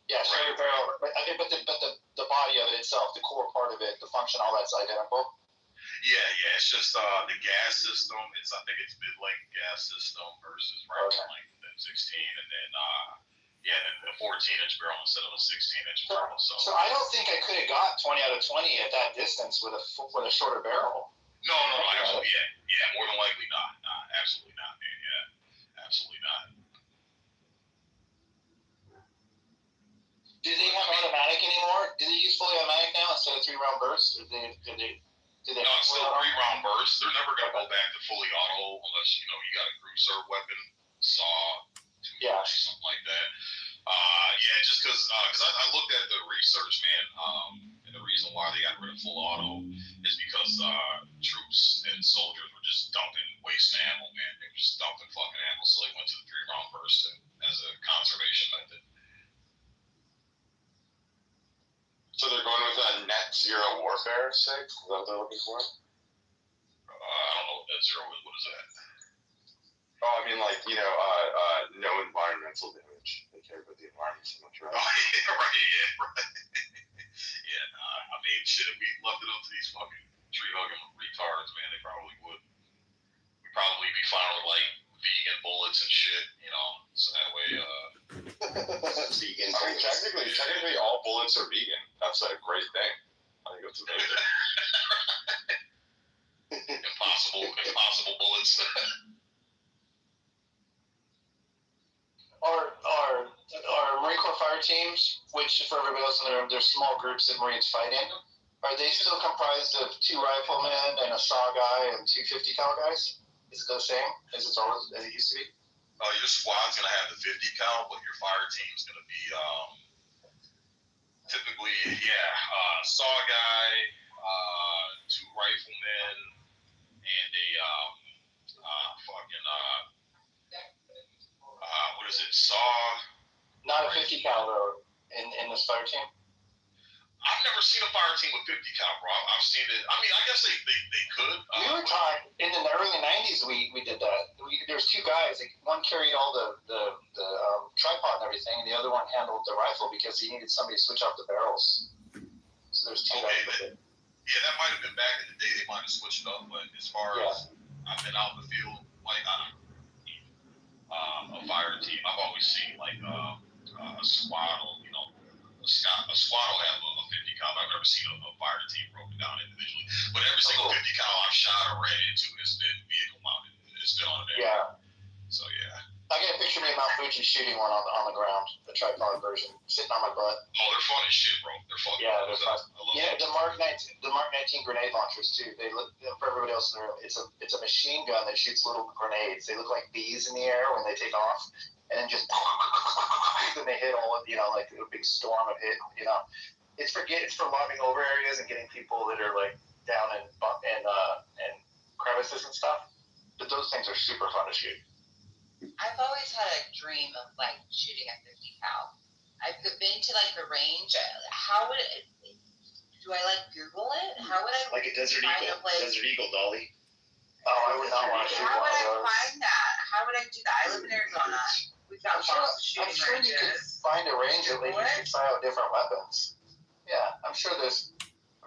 Yeah, shorter barrel. But the body of it itself, the core part of it, the function, all that's identical. Yeah. It's just the gas system. I think it's mid-length gas system versus rifle length at 16, and then the 14-inch barrel instead of a 16-inch barrel. So I don't think I could have got 20 out of 20 at that distance with a shorter barrel. No, absolutely, yeah, more than likely not. Absolutely not, man. Yeah, absolutely not. Do they have automatic anymore? Do they use fully automatic now instead of 3-round bursts? Or do they No, it's still 3-round bursts. They're never going to go back to fully auto unless you got a group serve weapon, saw, something like that. Just because I looked at the research, man, and the reason why they got rid of full auto is because troops and soldiers were just dumping waste ammo, man. They were just dumping fucking ammo, so they went to the 3-round burst as a conservation method. So they're going with a net zero warfare, Sig? Is that what they're looking for? I don't know what net net zero, what is that? Oh, I mean, like, no environmental damage. They care about the environment so much, right? Oh, yeah, right, yeah, right. Yeah, nah, I mean, shit, if we left it up to these fucking tree-hugging retards, man, they probably would. We'd probably be firing, like, vegan bullets and shit, so that way, vegan. I mean, technically, all bullets are vegan. That's a great thing. I think that's amazing. impossible bullets. Our Marine Corps fire teams, which for everybody else in the room, there's small groups that Marines fight in. Are they still comprised of 2 riflemen and a saw guy and 2 50 cal guys? Is it the same as it used to be? Your squad's gonna have the 50 cal, but your fire team's gonna be typically, saw guy, 2 riflemen, and a what is it? Saw. Not a 50 cal though in this fire team. I've never seen a fire team with 50 cal, bro. I've seen it. I mean, I guess they could. We were taught in the early 90s. We did that. There's 2 guys. One carried all the tripod and everything, and the other one handled the rifle because he needed somebody to switch off the barrels. So there's 2 guys. Yeah, that might have been back in the day. They might have switched up, but as far as I've been out in the field, like a fire team, I've always seen like a squad, a squad will have a 50 cal. I've never seen a fire team broken down individually, but every single 50 cal I've shot or ran into has been vehicle mounted. It's been on there. Yeah. So yeah. I got a picture of me in Mount Fuji shooting one on the ground, the tripod version, sitting on my butt. Oh, they're fun as shit, bro. They're fun. Yeah, they're fun. Yeah, the Mark 19 grenade launchers too. They look, for everybody else in the room, it's a machine gun that shoots little grenades. They look like bees in the air when they take off, and then just then they hit all of like a big storm of hit. It's for lobbing over areas and getting people that are like down in crevices and stuff. But those things are super fun to shoot. I've always had a dream of like shooting a 50 cal. I've been to like the range. How would it? Do I like Google it? How would I like a Desert Eagle? Desert Eagle, Dolly. Oh, I would not want to shoot How one would of I those. find that? How would I do that? I live in Arizona. We've got lots of shooting ranges. You could find a range that you can try out different weapons. Yeah, I'm sure there's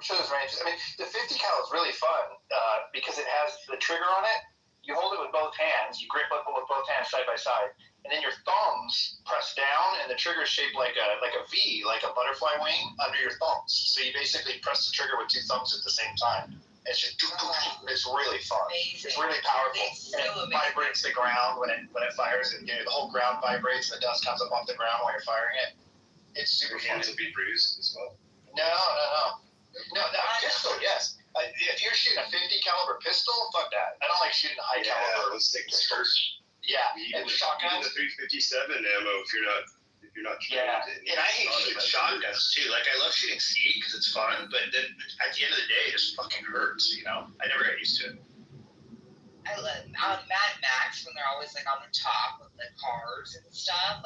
ranges. I mean, the 50 cal is really fun because it has the trigger on it. You hold it with both hands. You grip it with both hands side by side, and then your thumbs press down, and the trigger is shaped like a V, like a butterfly wing under your thumbs. So you basically press the trigger with 2 thumbs at the same time. It's just it's really fun. Amazing. It's really powerful. So and it vibrates the ground when it fires. The whole ground vibrates. And the dust comes up off the ground while you're firing it. It's super fun. Hands will be bruised as well. No, pistol, yes. If you're shooting a 50 caliber pistol, fuck that. I don't like shooting high caliber. Those things hurt. Yeah, Even and shotguns. The 357 ammo, if you're not trained. Yeah, and I hate shooting shotguns too. Like I love shooting skeet because it's fun, but then at the end of the day, it just fucking hurts. I never got used to it. I love Mad Max when they're always like on the top of the cars and stuff.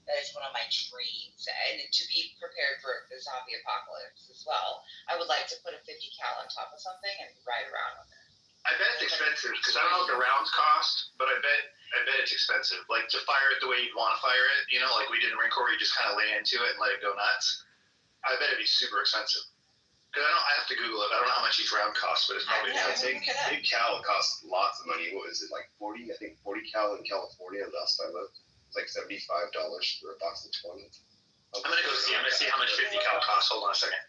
That is one of my dreams. And to be prepared for the zombie apocalypse as well, I would like to put a 50 cal on top of something and ride around with it. I bet it's expensive because I don't know what the rounds cost, but I bet it's expensive. Like to fire it the way you'd want to fire it, like we did in Marine Corps, you just kind of lay into it and let it go nuts. I bet it'd be super expensive. Because I have to Google it. I don't know how much each round costs, but it's probably big cal costs lots of money. What is it, like 40? I think 40 cal in California last I looked. It's like $75 for a box of 20. I'm gonna go see. I'm gonna see how much 50 cal costs. Hold on a second.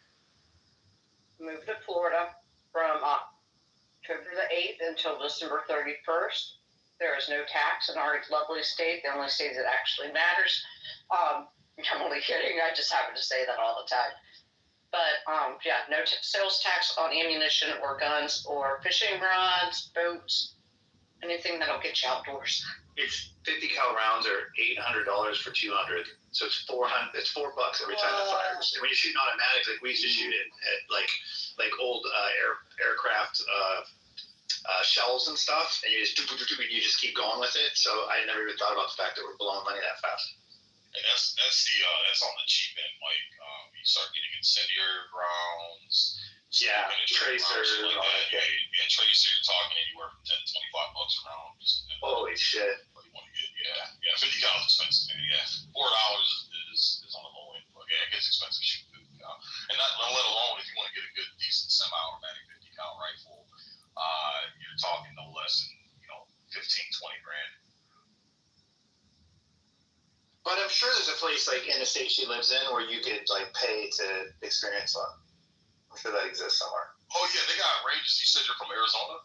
Moved to Florida from October the 8th until December 31st. There is no tax in our lovely state. The only state that actually matters. I'm only kidding. I just happen to say that all the time. But no sales tax on ammunition or guns or fishing rods, boats, anything that'll get you outdoors. It's 50 cal rounds are $800 for 200, so it's $400. It's $4 every time it fires. And when you're shooting automatic, like we used to shoot it at like old aircraft shells and stuff, and you just keep going with it. So I never even thought about the fact that we're blowing money that fast. And that's on the cheap end, Mike. You start getting incendiary rounds, Yeah, And Tracer. shit like that. Yeah, Tracer, you're talking anywhere from 10 to 25 bucks a round. Just Holy shit. what you want to get. Yeah, 50 cal is expensive, man. Yeah, $4 is on the low end. But yeah, it gets expensive shooting 50 cal. And not let alone if you want to get a good, decent semi-automatic 50 cal rifle, you're talking no less than 15, 20 grand. But I'm sure there's a place like in the state she lives in where you could like pay to experience one. I'm sure that exists somewhere. Oh yeah, they got ranges. You said you're from Arizona?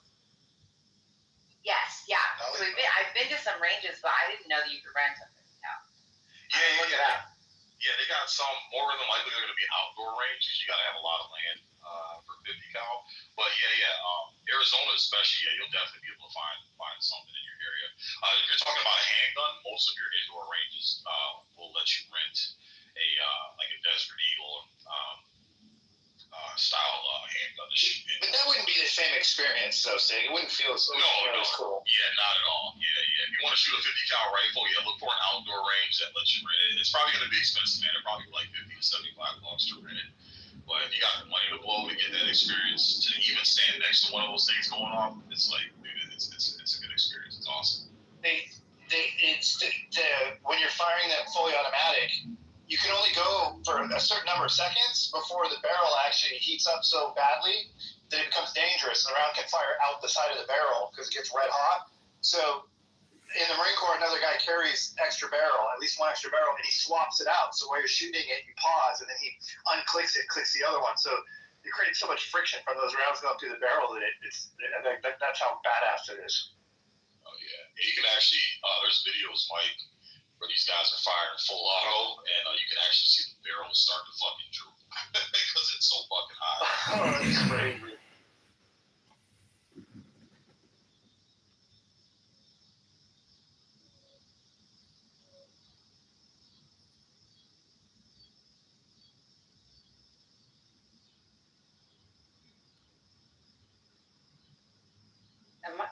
Yes, yeah. So I've been to some ranges, but I didn't know that you could rent them. Yeah. Yeah, they got some. More than likely, they're going to be outdoor ranges. You got to have a lot of land for 50 cal. But Arizona especially, you'll definitely be able to find something in your area. If you're talking about a handgun, most of your indoor ranges will let you rent like a Desert Eagle style handgun to shoot in. But that wouldn't be the same experience, though, Sig. It wouldn't feel as cool. Yeah, not at all. Yeah. If you want to shoot a 50 cal rifle, look for an outdoor range that lets you rent it. It's probably going to be expensive, man. They're probably like 50 to 75 bucks to rent it. But if you got the money to blow to get that experience, to even stand next to one of those things going off, it's like, dude, it's a good experience. It's awesome. When you're firing that fully automatic, you can only go for a certain number of seconds before the barrel actually heats up so badly that it becomes dangerous and the round can fire out the side of the barrel because it gets red hot. So in the Marine Corps, another guy carries extra barrel, at least one extra barrel, and he swaps it out. So while you're shooting it, you pause, and then he unclicks it, clicks the other one. So you create so much friction from those rounds going through the barrel that that's how badass it is. Oh, yeah. You can actually, there's videos, Mike, where these guys are firing full auto, and you can actually see the barrel start to fucking droop because it's so fucking hot. Oh, that's crazy.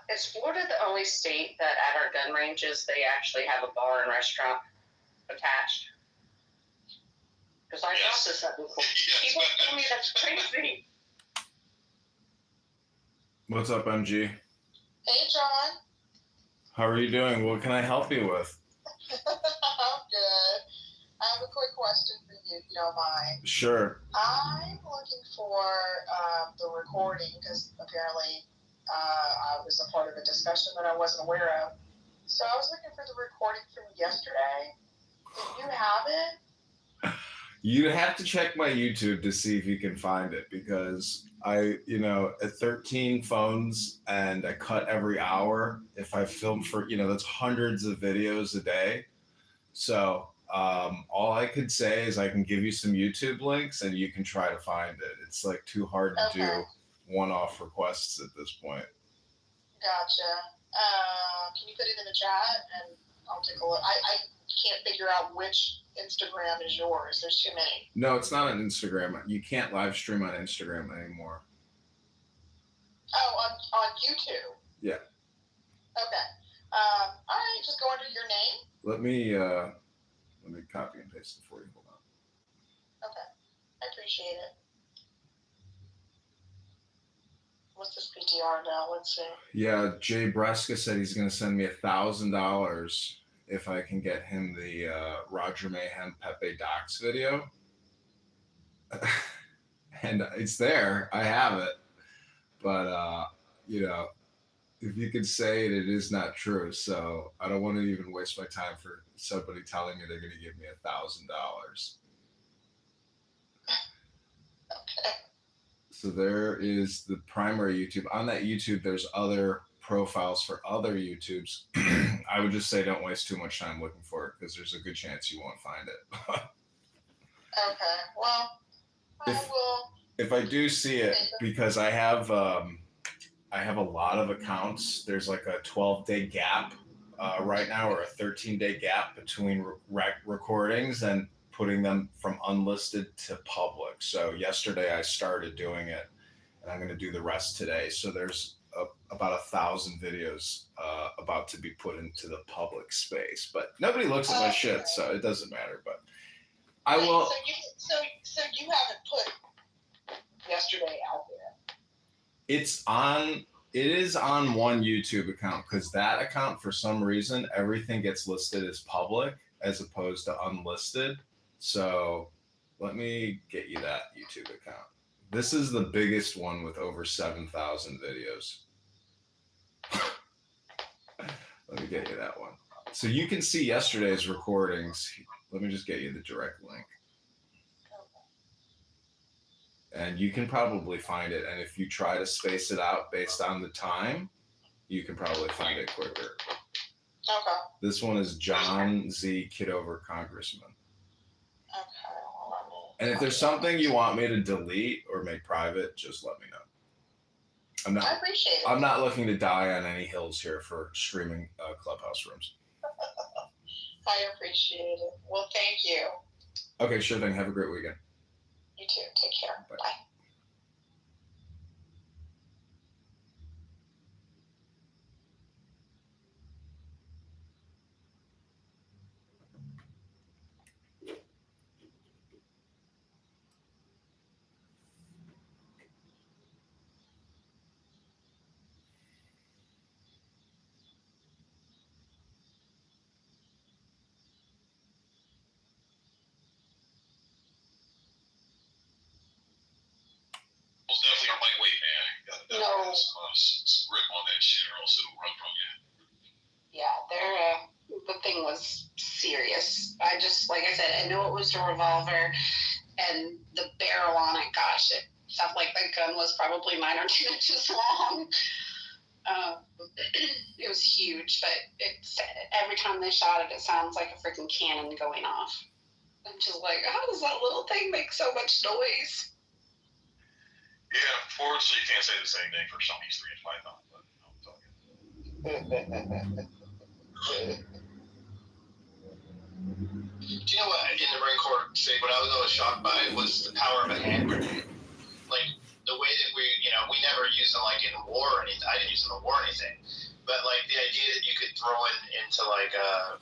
Is Florida the only state that at our gun ranges they actually have a bar and restaurant attached? Because I thought this before. People tell me that's crazy. What's up, MG? Hey, John. How are you doing? What can I help you with? I'm good. I have a quick question for you, if you don't mind. Sure. I'm looking for the recording because apparently I was a part of a discussion that I wasn't aware of. So I was looking for the recording from yesterday. Do you have it? You have to check my YouTube to see if you can find it because at 13 phones and I cut every hour. If I film for, that's hundreds of videos a day. So all I could say is I can give you some YouTube links and you can try to find it. It's like too hard to do one-off requests at this point. Gotcha. Can you put it in the chat and I'll take a look. I can't figure out which Instagram is yours. There's too many. No, it's not on Instagram. You can't live stream on Instagram anymore. Oh, on YouTube? Yeah. Okay. All right, just go under your name. Let me copy and paste it for you. Hold on. Okay. I appreciate it. What's this PTR now? Let's see. Yeah, Jay Breska said he's going to send me $1,000 if I can get him the Roger Mayhem Pepe Docs video. And it's there. I have it. But, if you could say it, it is not true. So I don't want to even waste my time for somebody telling me they're going to give me $1,000. Okay. So there is the primary YouTube. On that YouTube, there's other profiles for other YouTubes. I would just say don't waste too much time looking for it because there's a good chance you won't find it. Okay. Well, I will. If I do see it, because I have a lot of accounts. There's like a 12-day gap right now, or a 13-day gap between recordings and putting them from unlisted to public. So yesterday I started doing it, and I'm going to do the rest today. So there's about 1,000 videos about to be put into the public space, but nobody looks at my shit, so it doesn't matter. But I will. So you haven't put yesterday out there. It is on one YouTube account because that account, for some reason, everything gets listed as public as opposed to unlisted. So let me get you that YouTube account. This is the biggest one with over 7,000 videos. Let me get you that one. So you can see yesterday's recordings. Let me just get you the direct link. And you can probably find it. And if you try to space it out based on the time, you can probably find it quicker. Okay. This one is John Z. Kitover, Congressman. Okay. And if there's something you want me to delete or make private, just let me know. I appreciate it. I'm not looking to die on any hills here for streaming Clubhouse rooms. I appreciate it. Well, thank you. Okay, sure thing. Have a great weekend. You too. Take care. Bye. Most definitely are lightweight, man. You gotta some grip on that shit, or else it'll run from you. Yeah, the thing was serious. I just, like I said, I knew it was a revolver, and the barrel on it, gosh, it felt like the gun was probably 9 or 10 inches long. It was huge, but every time they shot it, it sounds like a freaking cannon going off. I'm just like, how does that little thing make so much noise? Yeah, fortunately, you can't say the same thing for Shawnee's 3-inch python, but I'm talking. Do you know what in the Marine Corps say? What I was always shocked by was the power of a hand grenade. Like the way that we never used them like in war or anything. I didn't use them in war or anything. But like the idea that you could throw it into like a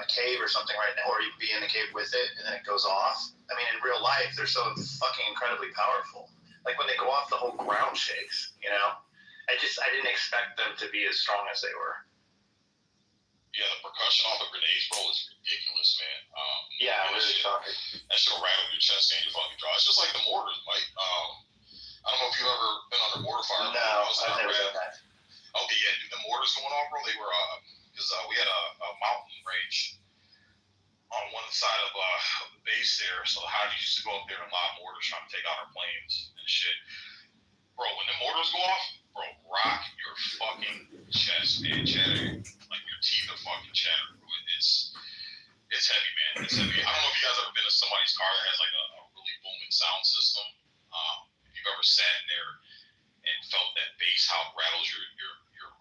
cave or something right now, or you could be in the cave with it and then it goes off. I mean, in real life, they're so fucking incredibly powerful. Like when they go off, the whole ground shakes. I didn't expect them to be as strong as they were. Yeah, the percussion off of grenades, bro, is ridiculous, man. Yeah, really shocking. That shit'll rattle your chest and your fucking jaw. It's just like the mortars, Mike. I don't know if you've ever been under mortar fire. No, I've never done that. Okay, yeah, dude, the mortars going off, bro, they were, because we had a mountain range on one side of the base there, so the Howdies used to go up there and lob mortars trying to take out our planes and shit. Bro, when the mortars go off, bro, rock your fucking chest, man, chatter. Like your teeth are fucking chatter. It's heavy, man. It's heavy. I don't know if you guys ever been to somebody's car that has like a really booming sound system. If you've ever sat in there and felt that bass, how it rattles your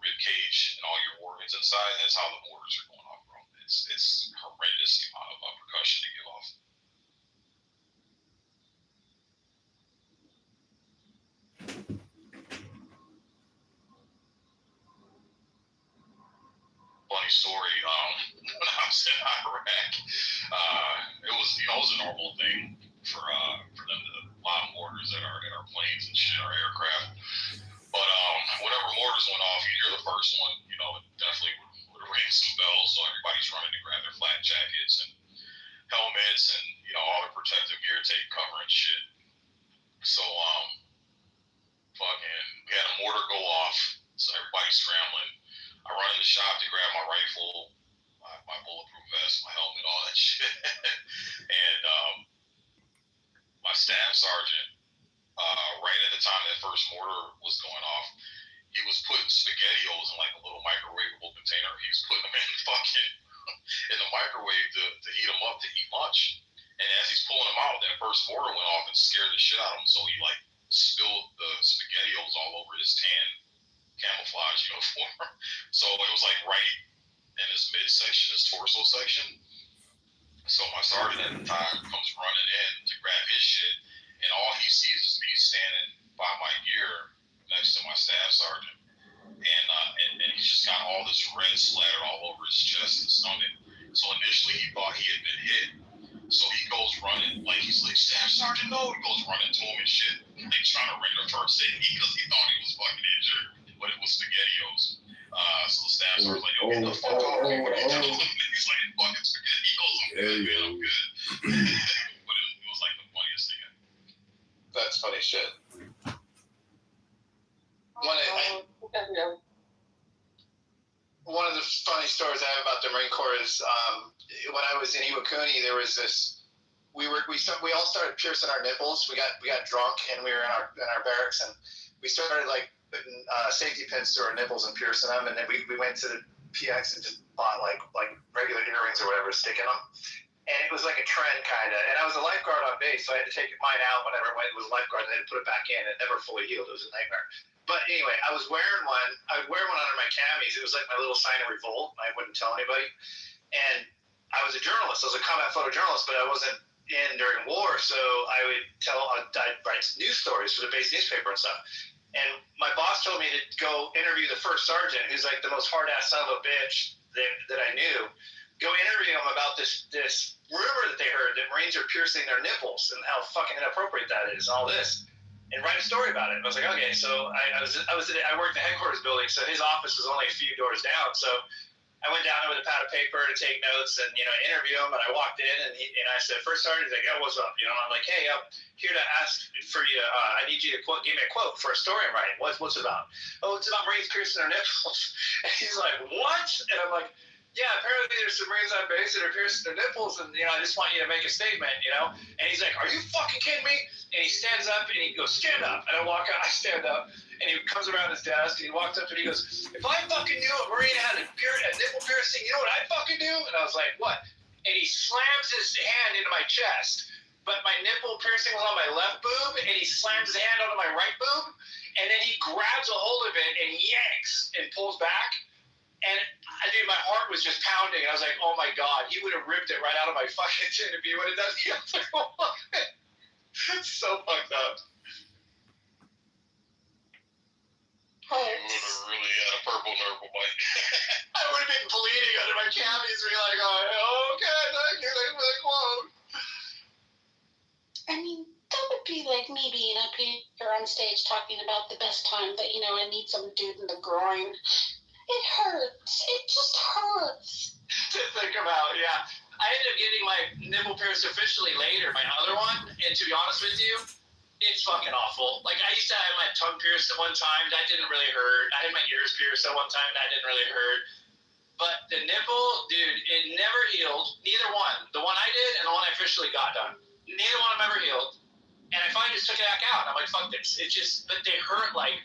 rib cage and all your organs inside, that's how the mortars are going off, bro. It's horrendous the amount of percussion they give off. Funny story. When I was in Iraq, it was a normal thing for them to lob mortars at our planes and shit, our aircraft. But whenever mortars went off, you hear the first one, it definitely would ring some bells. So everybody's running to grab their flak jackets and helmets and all their protective gear, take cover and shit. So we had a mortar go off, so everybody's scrambling. I run in the shop to grab my rifle, my bulletproof vest, my helmet, all that shit. And my staff sergeant, right at the time that first mortar was going off, he was putting SpaghettiOs in like a little microwavable container. He was putting them in the microwave to heat them up to eat lunch. And as he's pulling them out, that first mortar went off and scared the shit out of him. So he like spilled the SpaghettiOs all over his tan camouflage uniform. So it was like right in his midsection, his torso section. So my sergeant at the time comes running in to grab his shit, and all he sees is me standing by my gear next to my staff sergeant. And he's just got all this red splattered all over his chest and stomach. So initially he thought he had been hit. So he goes running, like he's like, Staff Sergeant, no. He goes running to him and shit, like trying to ring the first aid because he thought he was fucking injured, but it was SpaghettiOs. So the staff sergeant's like, yo, get the fuck off me, what are you doing? He's like, fucking SpaghettiOs, I'm good, man, I'm good. But it was like the funniest thing. That's funny shit. One of the funny stories I have about the Marine Corps is when I was in Iwakuni, there was this. We all started piercing our nipples. We got drunk and we were in our barracks and we started like putting safety pins through our nipples and piercing them. And then we went to the PX and just bought like regular earrings or whatever, sticking them. And it was like a trend kind of. And I was a lifeguard on base, so I had to take mine out whenever I was a lifeguard and I had to put it back in. It never fully healed. It was a nightmare. But anyway, I would wear one under my camis. It was like my little sign of revolt. I wouldn't tell anybody. And I was a journalist. I was a combat photojournalist, but I wasn't in during war, so I'd write news stories for the base newspaper and stuff. And my boss told me to go interview the first sergeant, who's like the most hard-ass son of a bitch that I knew. Go interview him about this rumor that they heard that Marines are piercing their nipples and how fucking inappropriate that is, all this. And write a story about it. And I was like, okay, so I worked in the headquarters building, so his office was only a few doors down. So I went down there with a pad of paper to take notes and, interview him. And I walked in and I said, first sergeant, he's like, oh, what's up? I'm like, hey, I'm here to ask for you. I need you to give me a quote for a story I'm writing. What's it about? Oh, it's about Marines piercing their nipples. And he's like, what? And I'm like, yeah, apparently there's some Marines on base that are piercing their nipples, and I just want you to make a statement, And he's like, "Are you fucking kidding me?" And he stands up and he goes, "Stand up." And I walk out, I stand up, and he comes around his desk and he walks up and he goes, "If I fucking knew a Marine had a nipple piercing, you know what I'd fucking do?" And I was like, "What?" And he slams his hand into my chest, but my nipple piercing was on my left boob, and he slams his hand onto my right boob, and then he grabs a hold of it and yanks and pulls back. And my heart was just pounding. And I was like, oh my God, he would have ripped it right out of my fucking chin if he would have done it. I was like, oh my God. It's so fucked up. I would have really had a purple nurple bite. I would have been bleeding under my cavities and be like, oh, okay, thank you. Thank you for the quote. I mean, that would be like me being up here on stage talking about the best time that, I need some dude in the groin. It hurts. It just hurts. To think about, yeah. I ended up getting my nipple pierced officially later, my other one, and to be honest with you, it's fucking awful. Like, I used to have my tongue pierced at one time. That didn't really hurt. I had my ears pierced at one time. That didn't really hurt. But the nipple, dude, it never healed. Neither one. The one I did and the one I officially got done. Neither one of them ever healed. And I finally just took it back out. And I'm like, fuck this. But they hurt like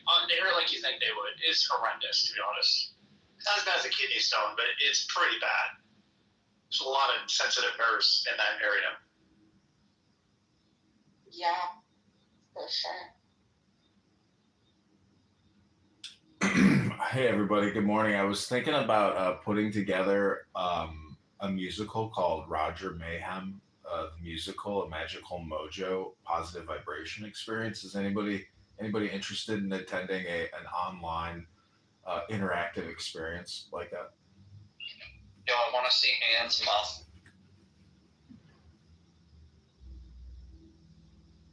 you think they would. It's horrendous, to be honest. It's not as bad as a kidney stone, but it's pretty bad. There's a lot of sensitive nerves in that area. Yeah, for sure. Hey, everybody. Good morning. I was thinking about putting together a musical called Roger Mayhem. The musical, A Magical Mojo Positive Vibration Experience. Is anybody interested in attending an online interactive experience like that? Yo, I want to see Anne's mouth.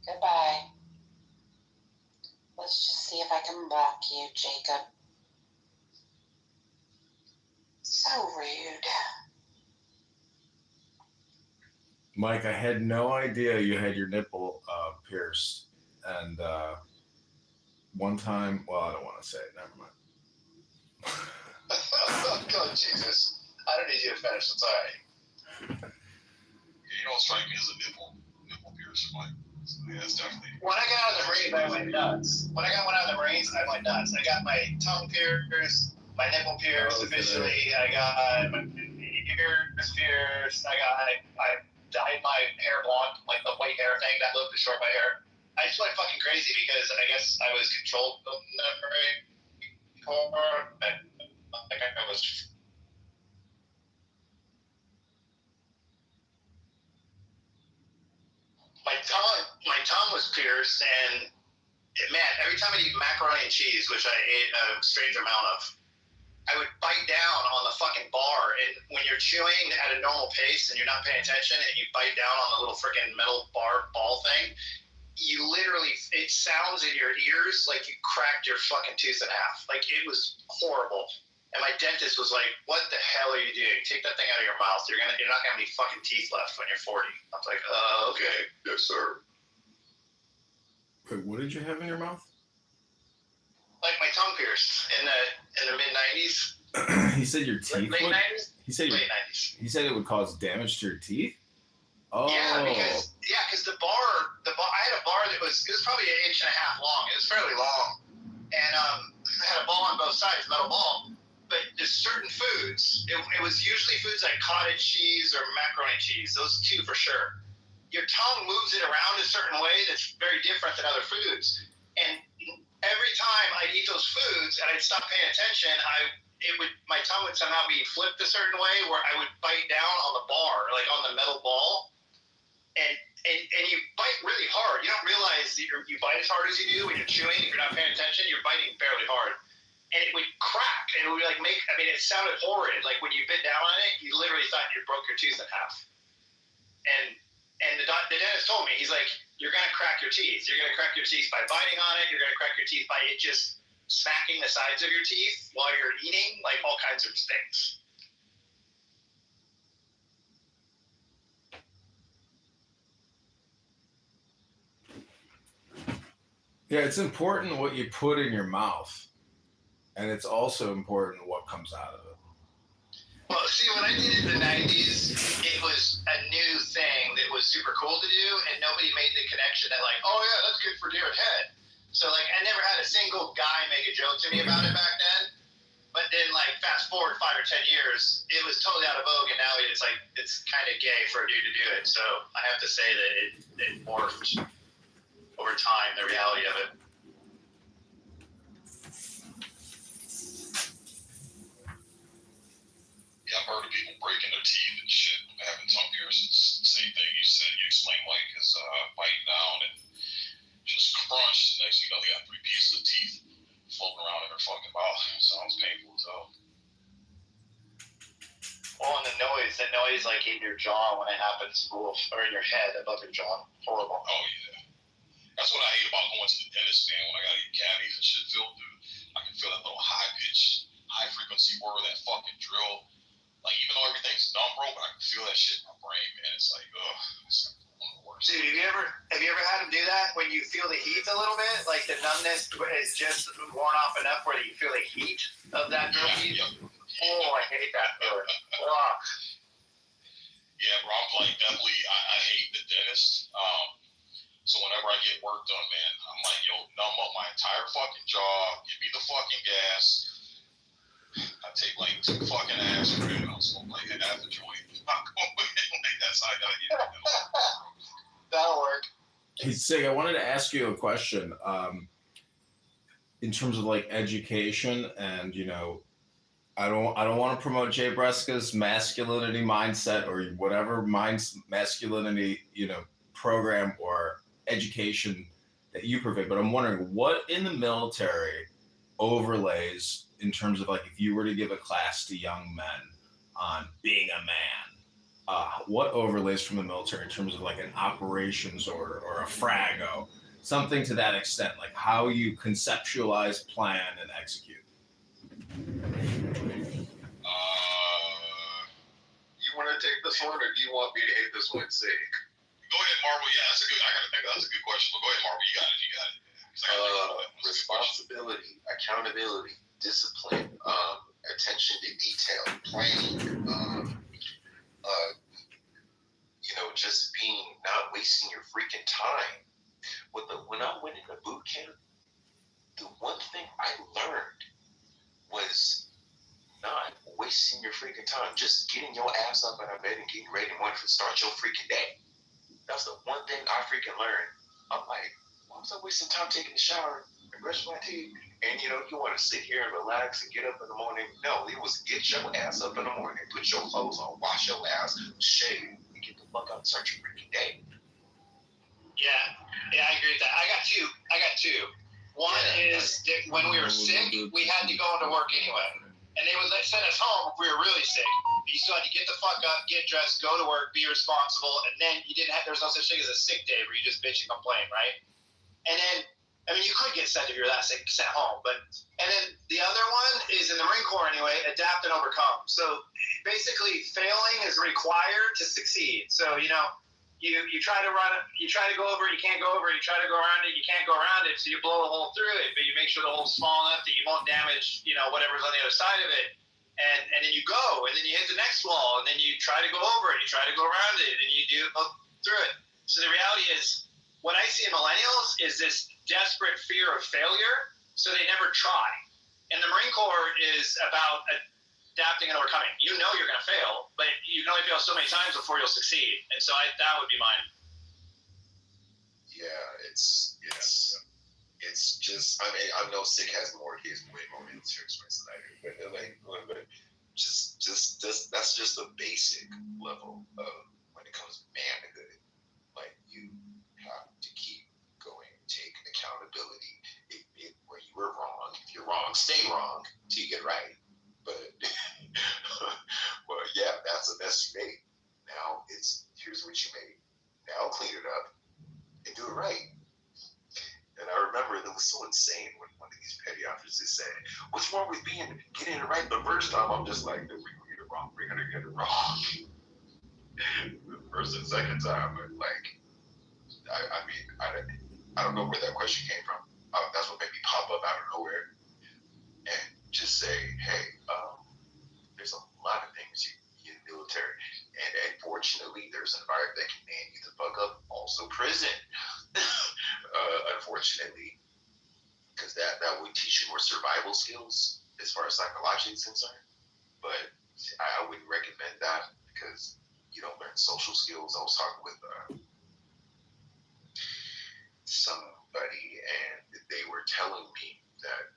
Goodbye. Let's just see if I can block you, Jacob. So rude. Mike, I had no idea you had your nipple pierced. And one time, well, I don't want to say it. Never mind. Oh, Jesus. I don't need you to finish. It's all right. You don't strike me as a nipple piercer, Mike. So, yeah, it's definitely. When I got out of the Marines, I went nuts. When I got one out of the Marines, I went nuts. I got my tongue pierced, my nipple pierced officially. I got my ears pierced. I dyed my hair blonde, like the white hair thing that looked to short my hair. I just went fucking crazy because I guess I was controlled the Marine Corps. Like I was. My tongue was pierced, and man, every time I eat macaroni and cheese, which I ate a strange amount of, I would bite down on the fucking bar, and when you're you're chewing at a normal pace and you're not paying attention and you bite down on the little freaking metal ball thing, you literally, it sounds in your ears like you cracked your fucking tooth in half. Like, it was horrible. And my dentist was like, "What the hell are you doing? Take that thing out of your mouth. You're not gonna have any fucking teeth left when you're 40." I was like, "Okay, yes, sir." Wait, what did you have in your mouth? Like my tongue pierced in the mid 90s. He said your teeth. Late 90s. He said late 90s. He said it would cause damage to your teeth. Oh. Yeah, because the bar, I had a bar that was probably 1.5 inches long. It was fairly long, and I had a ball on both sides, metal ball. But there's certain foods. It was usually foods like cottage cheese or macaroni cheese. Those two for sure. Your tongue moves it around a certain way that's very different than other foods. And every time I'd eat those foods and I'd stop paying attention, my tongue would somehow be flipped a certain way where I would bite down on the bar, like on the metal ball. And you bite really hard. You don't realize that you bite as hard as you do when you're chewing. If you're not paying attention, you're biting fairly hard. And it would crack. And it would it sounded horrid. Like when you bit down on it, you literally thought you broke your tooth in half. And the dentist told me, he's like, "You're going to crack your teeth. You're going to crack your teeth by biting on it. You're going to crack your teeth by it just smacking the sides of your teeth while you're eating, like all kinds of things." Yeah, it's important what you put in your mouth, and it's also important what comes out of it. Well, see, when I did it in the 90s, it was a new thing that was super cool to do, and nobody made the connection that, like, "Oh, yeah, that's good for deer head." So, like, I never had a single guy make a joke to me about it back then. But then, like, fast forward 5 or 10 years, it was totally out of vogue, and now it's like, it's kind of gay for a dude to do it. So I have to say that it morphed over time, the reality of it. Yeah, I've heard of people breaking their teeth and shit, having tongue piercings. Same thing you said. You explained, Mike, is biting down and just crunch. Next thing you know, they got 3 pieces of teeth floating around in their fucking mouth. Sounds painful as hell. Oh, and that noise like in your jaw when it happens, or in your head above your jaw. Horrible. Oh, yeah. That's what I hate about going to the dentist, man. When I gotta get cavities and shit filled, dude, I can feel that little high frequency whir of that fucking drill. Like, even though everything's numb, bro, but I can feel that shit in my brain, man. It's like, ugh, it's like one of the worst. Dude, have you ever had them do that when you feel the heat a little bit? Like the numbness is just worn off enough where you feel the heat of that drill heat? Yeah. Oh, I hate that feeling. Yeah, bro, I'm like, definitely, I hate the dentist. So whenever I get work done, man, I'm like, yo, numb up my entire fucking jaw, give me the fucking gas. I take like 2 fucking aspirin, I'll smoke like half a joint. Like, that's how I gotta get it. That'll work. Hey, Sig, I wanted to ask you a question. In terms of like education, and I don't want to promote Jay Breska's masculinity mindset or whatever masculinity program or education that you provide, but I'm wondering what in the military overlays in terms of like if you were to give a class to young men on being a man, what overlays from the military in terms of like an operations or a frago, something to that extent, like how you conceptualize, plan, and execute. You want to take this one, or do you want me to hit this one, Sig? Go ahead, Marvel. Yeah, that's a good question. But go ahead, Marvel. You got it. Responsibility, accountability, discipline, attention to detail, planning, just not wasting your freaking time. When I went into boot camp, the one thing I learned was not wasting your freaking time, just getting your ass up out of bed and getting ready and wanting to start your freaking day. That's the one thing I freaking learned. I'm like, why was I wasting time taking a shower and brush my teeth? And you want to sit here and relax and get up in the morning. No, it was get your ass up in the morning, put your clothes on, wash your ass, shave, and get the fuck out and start your freaking day. Yeah, I agree with that. I got two. One is that when we were sick, we had to go into work anyway. and they would send us home if we were really sick. But you still had to get the fuck up, get dressed, go to work, be responsible, and then there was no such thing as a sick day where you just bitch and complain, right? And then, I mean, you could get sent if you're that sick, sent home, and then the other one is in the Marine Corps anyway, adapt and overcome. So basically, failing is required to succeed. So, you try to run it, you try to go over it, you can't go over it, you try to go around it, you can't go around it, so you blow a hole through it, but you make sure the hole's small enough that you won't damage, whatever's on the other side of it. And then you go, and then you hit the next wall, and then you try to go over it, you try to go around it, and you go through it. So the reality is, what I see in millennials is this desperate fear of failure, so they never try. And the Marine Corps is about adapting and overcoming. You know you're going to fail, but you can only fail so many times before you'll succeed. And so that would be mine. Yeah, it's just, I mean, I know Sick has way more military experience than I do, but that's just the basic level of when it comes to manhood. Like, you have to keep going, take accountability. Where you were wrong, if you're wrong, stay wrong till you get right. But well, yeah, that's a mess you made. Now here's what you made. Now clean it up and do it right. And I remember that was so insane when one of these petty officers said, "What's wrong with getting it right the first time?" I'm just like, "We're gonna get it wrong. We're gonna get it wrong." The first and second time, but like, I mean, I don't know where that question came from. That's what made me pop up out of nowhere and just say, "Hey, there's a lot of things in the military, and unfortunately, there's an environment that can man you the fuck up. Also, prison." Unfortunately, because that would teach you more survival skills as far as psychology is concerned. But I wouldn't recommend that because you don't learn social skills. I was talking with somebody, and they were telling me that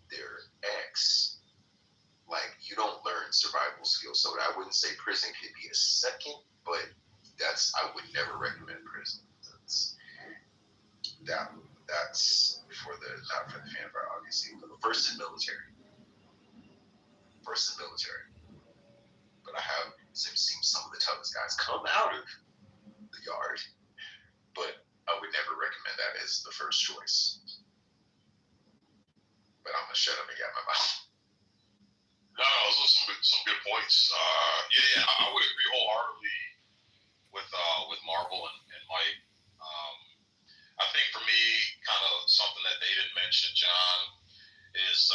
their ex, like, you don't learn survival skills. So I wouldn't say prison could be a second, but I would never recommend prison. That's not for the fanfare, obviously. First in military. But I have seen some of the toughest guys come out of the yard, but I would never recommend that as the first choice. But I'm gonna shut up and get my mouth. No, those are some good points. Yeah, I would agree wholeheartedly with Marvel and Mike. I think for me, kind of something that they didn't mention, John, is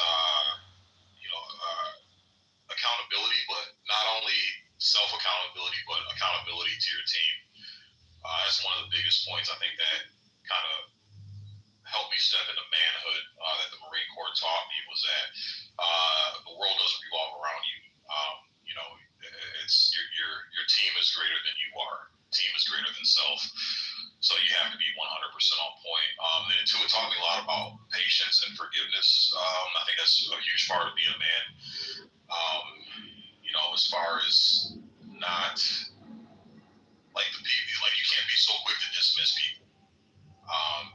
accountability, but not only self-accountability, but accountability to your team. That's one of the biggest points I think that kind of helped me step into manhood that the Marine Corps taught me, was that the world doesn't revolve around you. It's your team is greater than you are. Team is greater than self. So you have to be 100% on point. And two, it taught me a lot about patience and forgiveness. I think that's a huge part of being a man. As far as not like you can't be so quick to dismiss people,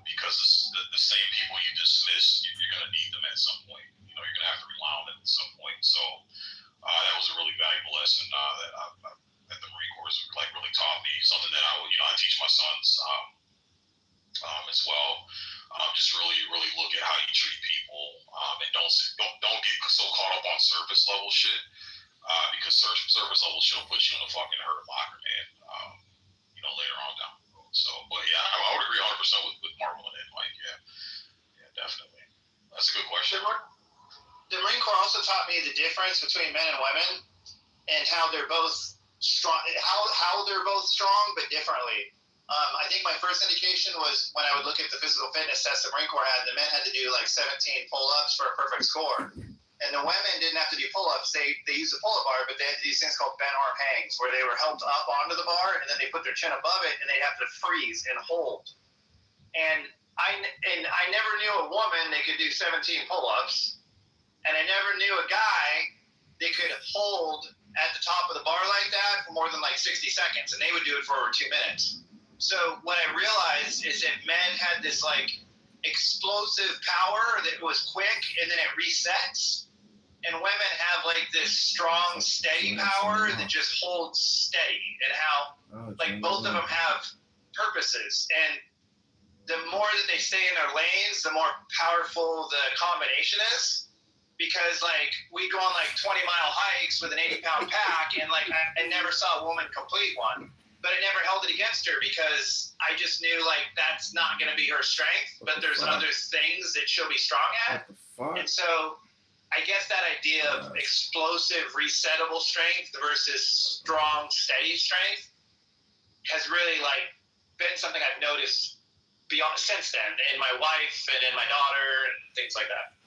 because the same people you dismiss, you're going to need them at some point. You're going to have to rely on them at some point. So that was a really valuable lesson that the Marine Corps really taught me. Something that I teach my sons as well. Just really look at how you treat people, and don't get so caught up on surface level shit, because surface level shit will put you in a fucking hurt locker, man. Later on down the road. So, but yeah, I would agree 100% with Marvel and Mike. Yeah, definitely. That's a good question. The Marine Corps also taught me the difference between men and women, and how they're both strong. How they're both strong, but differently. I think my first indication was when I would look at the physical fitness test the Marine Corps had. The men had to do like 17 pull-ups for a perfect score. And the women didn't have to do pull-ups. They used a pull-up bar, but they had to do these things called bent arm hangs, where they were helped up onto the bar, and then they put their chin above it, and they'd have to freeze and hold. And I never knew a woman that could do 17 pull-ups, and I never knew a guy that could hold at the top of the bar like that for more than like 60 seconds, and they would do it for over 2 minutes. So what I realized is that men had this like explosive power that was quick, and then it resets. and women have like this strong, steady power that just holds steady, and how like both of them have purposes, and the more that they stay in their lanes, the more powerful the combination is. Because like we go on like 20-mile hikes with an 80-pound pack, and like I never saw a woman complete one, but I never held it against her because I just knew like that's not going to be her strength. But there's other things that she'll be strong at, and so I guess that idea of explosive, resettable strength versus strong, steady strength has really like been something I've noticed beyond since then in my wife and in my daughter and things like that.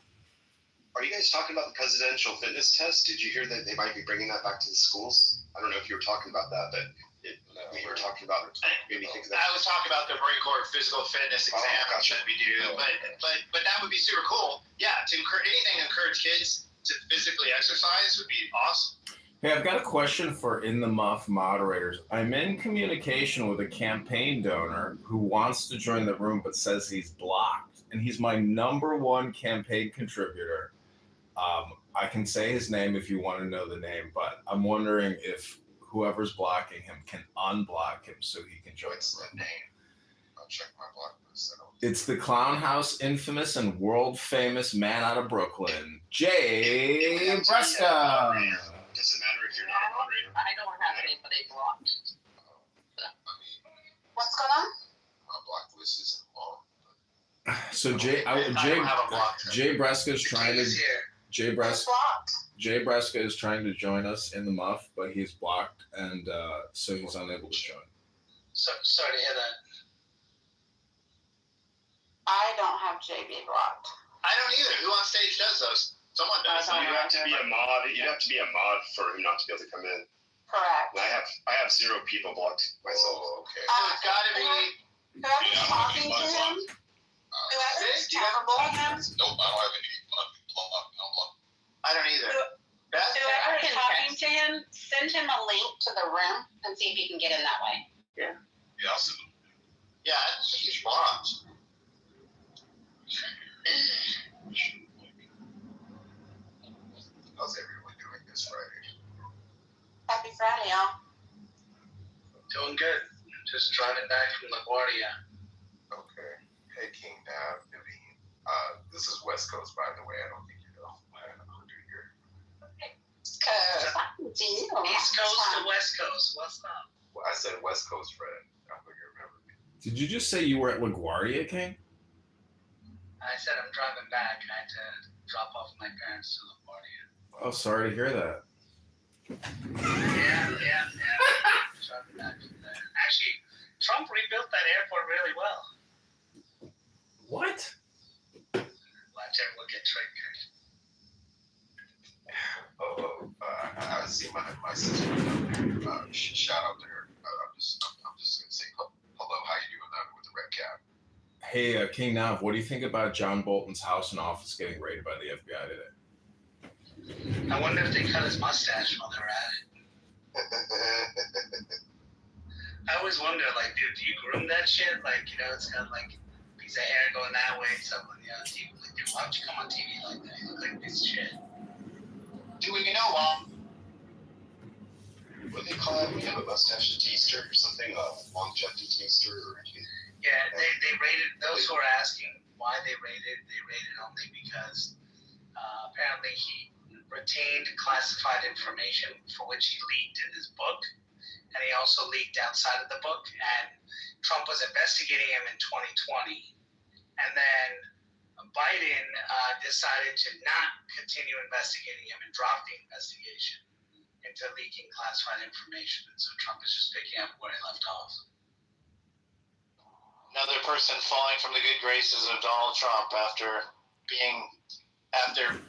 Are you guys talking about the presidential fitness test? Did you hear that they might be bringing that back to the schools? I don't know if you were talking about that, but we were talking about maybe think of that. I was talking about the Marine Corps physical fitness exam that we do, but that would be super cool. Yeah, to anything to encourage kids to physically exercise would be awesome. Hey, I've got a question for In the Muff moderators. I'm in communication with a campaign donor who wants to join the room but says he's blocked, and he's my number one campaign contributor. I can say his name if you want to know the name, but I'm wondering if whoever's blocking him can unblock him so he can join the room. Name? I'll check my block list. It's the Clown House infamous and world famous man out of Brooklyn, Jay Bresca. Does it matter if you're not a moderator? I don't have anybody blocked. What's going on? My block list isn't long. So Jay Bresca is trying to. Jay Bresca is trying to join us in the Muff, but he's blocked, and so he's unable to join. So sorry to hear that. I don't have JB blocked. I don't either. Who on stage does those? Someone does. You have to be a mod. You'd have to be a mod for him not to be able to come in. Correct. And I have 0 people blocked myself. Oh, okay. So it's got to be. Whoever's talking to him. Whoever's terrible at him. Nope, I don't have any blocked. I don't either. Whoever is talking to him, send him a link to the room and see if he can get in that way. Yeah. Yeah, I'll send them. Yeah, I think he's blocked. How's everyone doing this Friday? Happy Friday, y'all. Doing good. Just driving back from LaGuardia. Okay. Hey, King Nav, Naveen. This is West Coast, by the way. I don't think you know. I'm here. East Coast to West Coast. What's up? Well, I said West Coast, friend. I hope you remember me. Did you just say you were at LaGuardia, King? I said I'm driving back. I had to drop off my parents to LaGuardia. Oh, sorry to hear that. Yeah. Driving back from there. Actually, Trump rebuilt that airport really well. What? Watch everyone get triggered. I see my sister down there. Shout out to her. I'm just gonna say hello. How you doing with the red cap? Hey, King Nav, what do you think about John Bolton's house and office getting raided by the FBI today? I wonder if they cut his mustache while they were at it. I always wonder, like, dude, do you groom that shit? Like, you know, it's got like a piece of hair going that way, someone, you know, TV. Like, dude, why would you come on TV like that? You look like a piece of shit. Do we know, What do they call it when you have a mustache? A taster or something? A longevity taster or anything? Yeah, they raided, those who are asking why they raided only because apparently he retained classified information for which he leaked in his book, and he also leaked outside of the book, and Trump was investigating him in 2020, and then Biden decided to not continue investigating him and drop the investigation into leaking classified information, and so Trump is just picking up where he left off. Another person falling from the good graces of Donald Trump after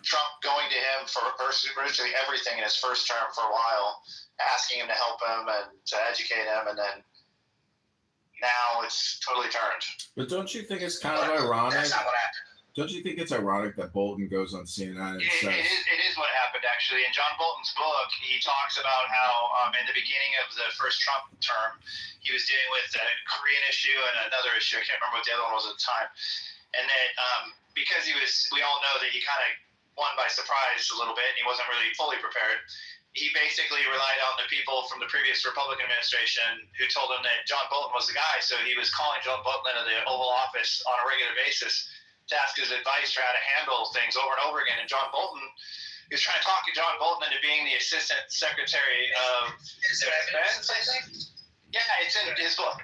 Trump going to him for virtually everything in his first term for a while, asking him to help him and to educate him, and then now it's totally turned. But don't you think it's kind of ironic? That's not what happened. Don't you think it's ironic that Bolton goes on CNN and says... It is what happened, actually. In John Bolton's book, he talks about how in the beginning of the first Trump term, he was dealing with a Korean issue and another issue. I can't remember what the other one was at the time. And that because we all know that he kind of one by surprise a little bit, and he wasn't really fully prepared. He basically relied on the people from the previous Republican administration who told him that John Bolton was the guy. So he was calling John Bolton into the Oval Office on a regular basis to ask his advice for how to handle things over and over again. And John Bolton, he was trying to talk John Bolton into being the Assistant Secretary of Defense, I think. Yeah, it's in his book.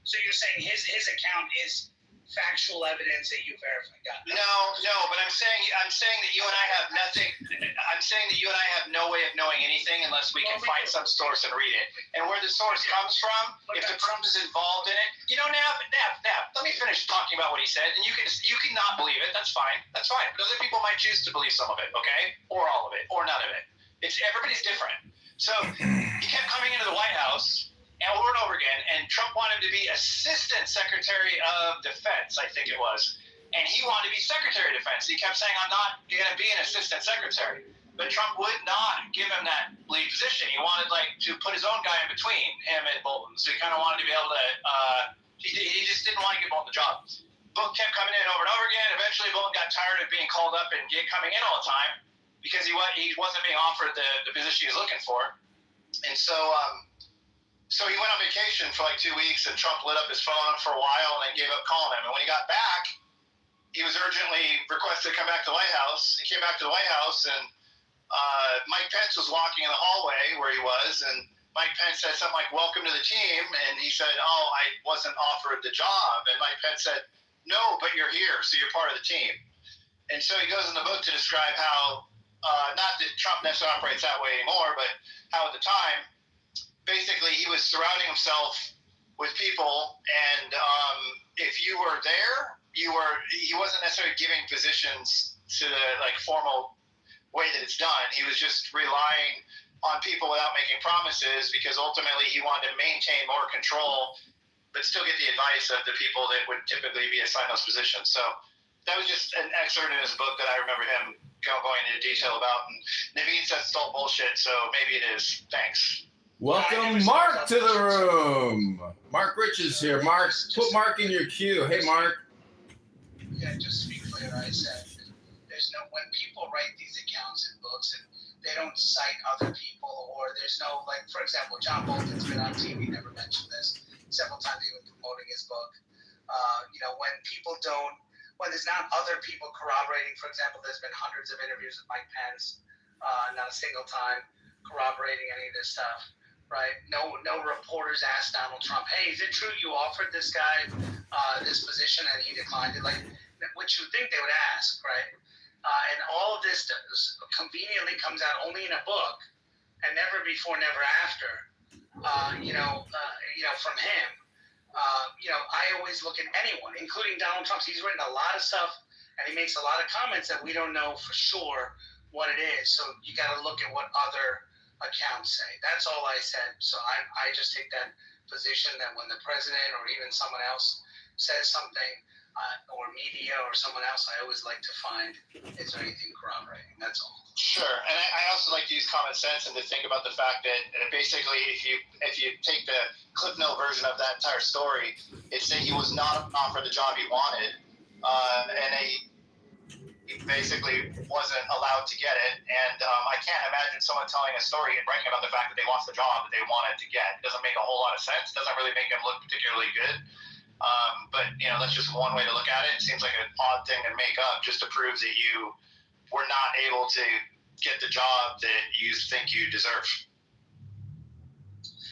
So you're saying his account is factual evidence that you verified? No, but I'm saying that you and I have nothing. I'm saying that you and I have no way of knowing anything unless we can find some source and read it. And where the source comes from, if the Trump is involved in it, Nav, let me finish talking about what he said, and you can not believe it. That's fine. But other people might choose to believe some of it, okay, or all of it, or none of it. Everybody's different. So he kept coming into the White House. And over and over again, and Trump wanted him to be Assistant Secretary of Defense, I think it was. And he wanted to be Secretary of Defense. He kept saying, I'm not going to be an Assistant Secretary. But Trump would not give him that lead position. He wanted to put his own guy in between him and Bolton. So he kind of wanted to be able to, he just didn't want to give Bolton the job. Bolton kept coming in over and over again. Eventually Bolton got tired of being called up and coming in all the time because he wasn't being offered the position he was looking for. And so he went on vacation for 2 weeks, and Trump lit up his phone for a while and then gave up calling him. And when he got back, he was urgently requested to come back to the White House. He came back to the White House, and Mike Pence was walking in the hallway where he was, and Mike Pence said something like, "Welcome to the team," and he said, "Oh, I wasn't offered the job." And Mike Pence said, "No, but you're here, so you're part of the team." And so he goes in the book to describe how, not that Trump necessarily operates that way anymore, but how at the time, basically, he was surrounding himself with people, and if you were there, he wasn't necessarily giving positions to the formal way that it's done. He was just relying on people without making promises because ultimately he wanted to maintain more control, but still get the advice of the people that would typically be assigned those positions. So that was just an excerpt in his book that I remember him going into detail about. And Naveen said it's all bullshit, so maybe it is. Thanks. Welcome Mark to the room. Mark Rich is here. Mark, put Mark in your queue. Hey, Mark. Yeah, just to be clear, I said when people write these accounts and books and they don't cite other people, or there's no, for example, John Bolton's been on TV, never mentioned this several times, even promoting his book. When there's not other people corroborating, for example, there's been hundreds of interviews with Mike Pence, not a single time corroborating any of this stuff. Right? No reporters asked Donald Trump, "Hey, is it true you offered this guy this position and he declined it?" Which you would think they would ask, right? And all of this conveniently comes out only in a book, and never before, never after. From him. I always look at anyone, including Donald Trump. He's written a lot of stuff, and he makes a lot of comments that we don't know for sure what it is. So you got to look at what other accounts say. That's all I said. So I just take that position that when the president or even someone else says something, or media or someone else, I always like to find, is there anything corroborating? That's all. Sure, and I also like to use common sense and to think about the fact that basically if you take the Cliff Note version of that entire story, it's that he was not offered the job he wanted, and he basically wasn't allowed to get it. And I can't imagine someone telling a story and writing about the fact that they lost the job that they wanted to get. It doesn't make a whole lot of sense. It doesn't really make him look particularly good. But that's just one way to look at it. It seems like an odd thing to make up just to prove that you were not able to get the job that you think you deserve.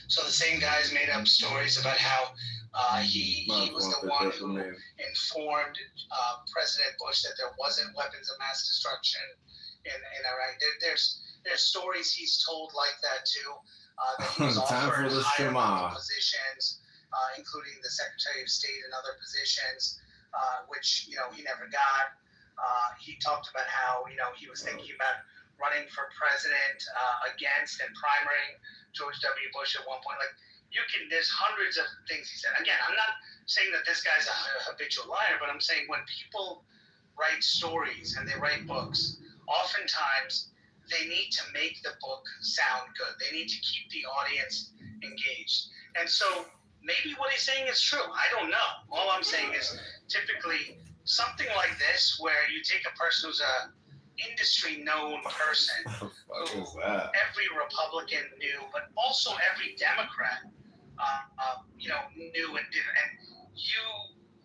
So the same guys made up stories about how he was the one who informed President Bush that there wasn't weapons of mass destruction in Iraq. There's stories he's told like that too. That he was offered higher level positions, including the Secretary of State and other positions, which he never got. He talked about how he was thinking about running for president against and primarying George W. Bush at one point. There's hundreds of things he said. Again, I'm not saying that this guy's a habitual liar, but I'm saying when people write stories and they write books, oftentimes they need to make the book sound good. They need to keep the audience engaged. And so maybe what he's saying is true. I don't know. All I'm saying is typically something like this, where you take a person who's a industry known person What who is that? every Republican knew, but also every Democrat, knew and did. And you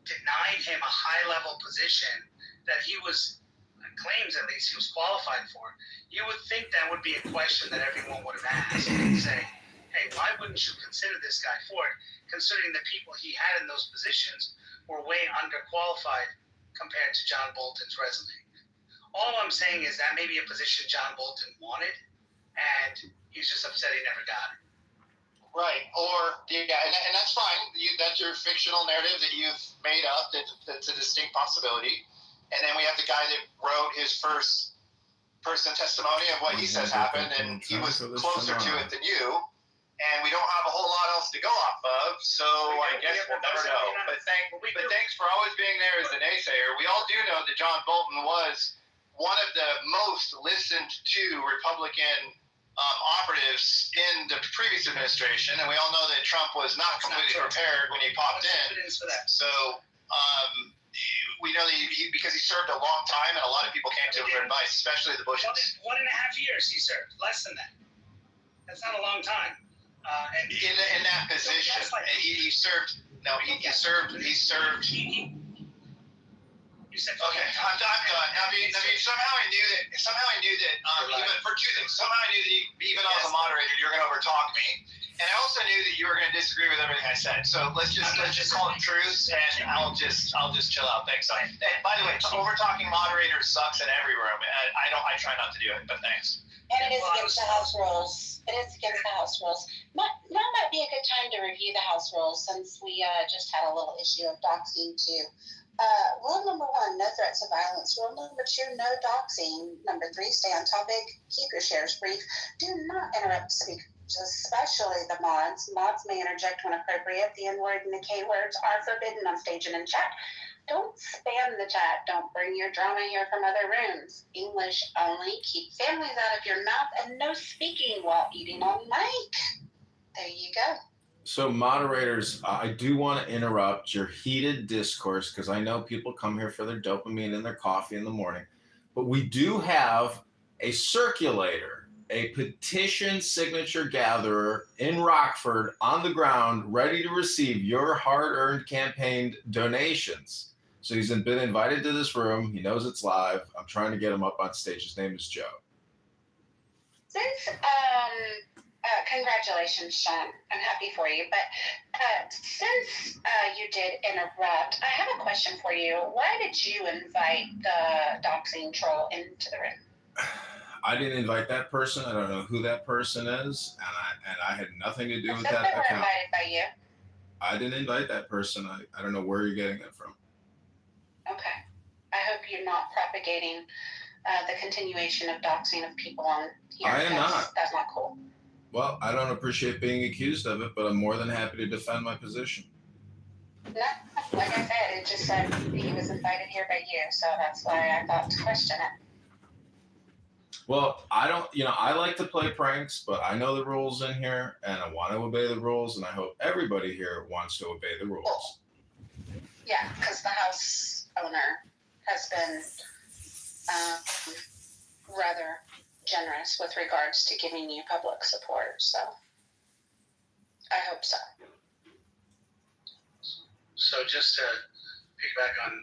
denied him a high-level position that he claims at least he was qualified for. You would think that would be a question that everyone would have asked and say, hey, why wouldn't you consider this guy for it, considering the people he had in those positions were way underqualified compared to John Bolton's resume. All I'm saying is that may be a position John Bolton wanted, and he's just upset he never got it. Right, and that's fine. That's your fictional narrative that you've made up. That's a distinct possibility. And then we have the guy that wrote his first person testimony of what he says happened, and he was closer to it than you. And we don't have a whole lot else to go off of, so I guess we'll never know. But thanks for always being there as a naysayer. We all do know that John Bolton was one of the most listened to Republican operatives in the previous administration, and we all know that Trump was not completely prepared when he popped in. So we know that because he served a long time, and a lot of people came to him for advice, especially the Bushes. 1.5 years he served, less than that. That's not a long time. And in that position, he served. No, he served. You said okay. I'm done. I mean, somehow I knew that. Even for two things. Somehow I knew that even as a moderator, you're going to overtalk me, and I also knew that you were going to disagree with everything I said. So let's just call it truth, and I'll just chill out. Thanks. And by the way, overtalking moderators sucks in every room. I try not to do it, but thanks. And it is against the House rules. Now might be a good time to review the House rules since we just had a little issue of doxing too. Rule number 1, no threats of violence. Rule number 2, no doxing. Number 3, stay on topic. Keep your shares brief. Do not interrupt speakers, especially the mods. Mods may interject when appropriate. The N-word and the K-words are forbidden on stage and in chat. Don't spam the chat. Don't bring your drama here from other rooms. English only. Keep families out of your mouth, and no speaking while eating on mic. There you go. So moderators, I do want to interrupt your heated discourse because I know people come here for their dopamine and their coffee in the morning. But we do have a circulator, a petition signature gatherer in Rockford on the ground, ready to receive your hard-earned campaign donations. So he's been invited to this room. He knows it's live. I'm trying to get him up on stage. His name is Joe. Since, congratulations, Sean. I'm happy for you. But since you did interrupt, I have a question for you. Why did you invite the doxing troll into the room? I didn't invite that person. I don't know who that person is, and I had nothing to do with that account. They were invited by you. I didn't invite that person. I don't know where you're getting that from. Okay. I hope you're not propagating the continuation of doxing of people on here. I am not. That's not cool. Well, I don't appreciate being accused of it, but I'm more than happy to defend my position. No, like I said, it just said he was invited here by you, so that's why I thought to question it. Well, I like to play pranks, but I know the rules in here, and I want to obey the rules, and I hope everybody here wants to obey the rules. Cool. Yeah, because the house owner has been rather generous with regards to giving you public support, so I hope so. So just to piggyback on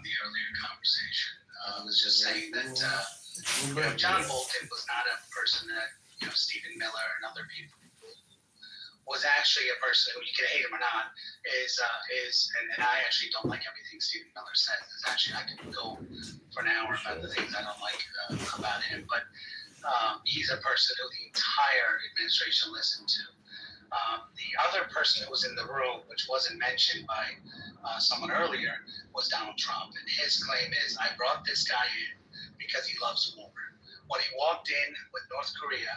the earlier conversation, I was just saying that John Bolton was not a person that Stephen Miller and other people was actually a person who, you can hate him or not, is and I actually don't like everything Stephen Miller says. It's actually, I could go for an hour about the things I don't like about him, but he's a person who the entire administration listened to. The other person who was in the room, which wasn't mentioned by someone earlier, was Donald Trump, and his claim is, I brought this guy in because he loves war. When he walked in with North Korea,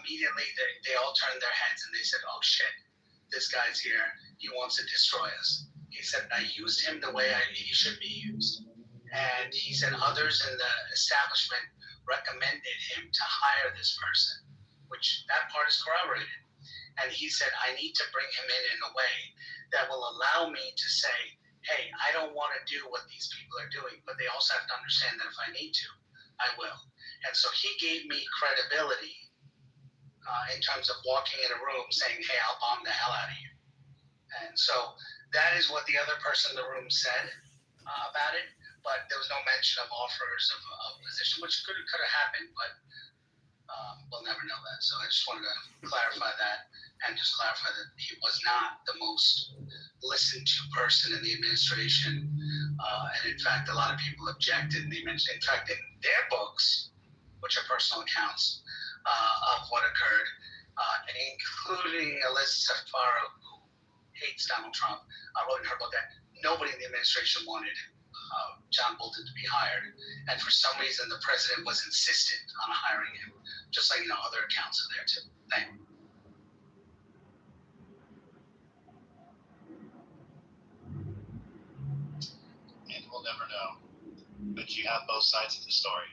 immediately they all turned their heads and they said, oh shit, this guy's here, he wants to destroy us. He said, I used him the way he should be used. And he said others in the establishment recommended him to hire this person, which that part is corroborated. And he said, I need to bring him in a way that will allow me to say, hey, I don't want to do what these people are doing, but they also have to understand that if I need to, I will. And so he gave me credibility in terms of walking in a room saying, hey, I'll bomb the hell out of you. And so that is what the other person in the room said about it, but there was no mention of offers of position, which could have happened, but we'll never know that. So I just wanted to clarify that and just clarify that he was not the most listened to person in the administration. And in fact, a lot of people objected. In fact, in their books, which are personal accounts of what occurred, including Alyssa Farrow, who hates Donald Trump, wrote in her book that nobody in the administration wanted John Bolton to be hired. And for some reason, the president was insistent on hiring him, just like, other accounts are there too. Thank you. And we'll never know. But you have both sides of the story.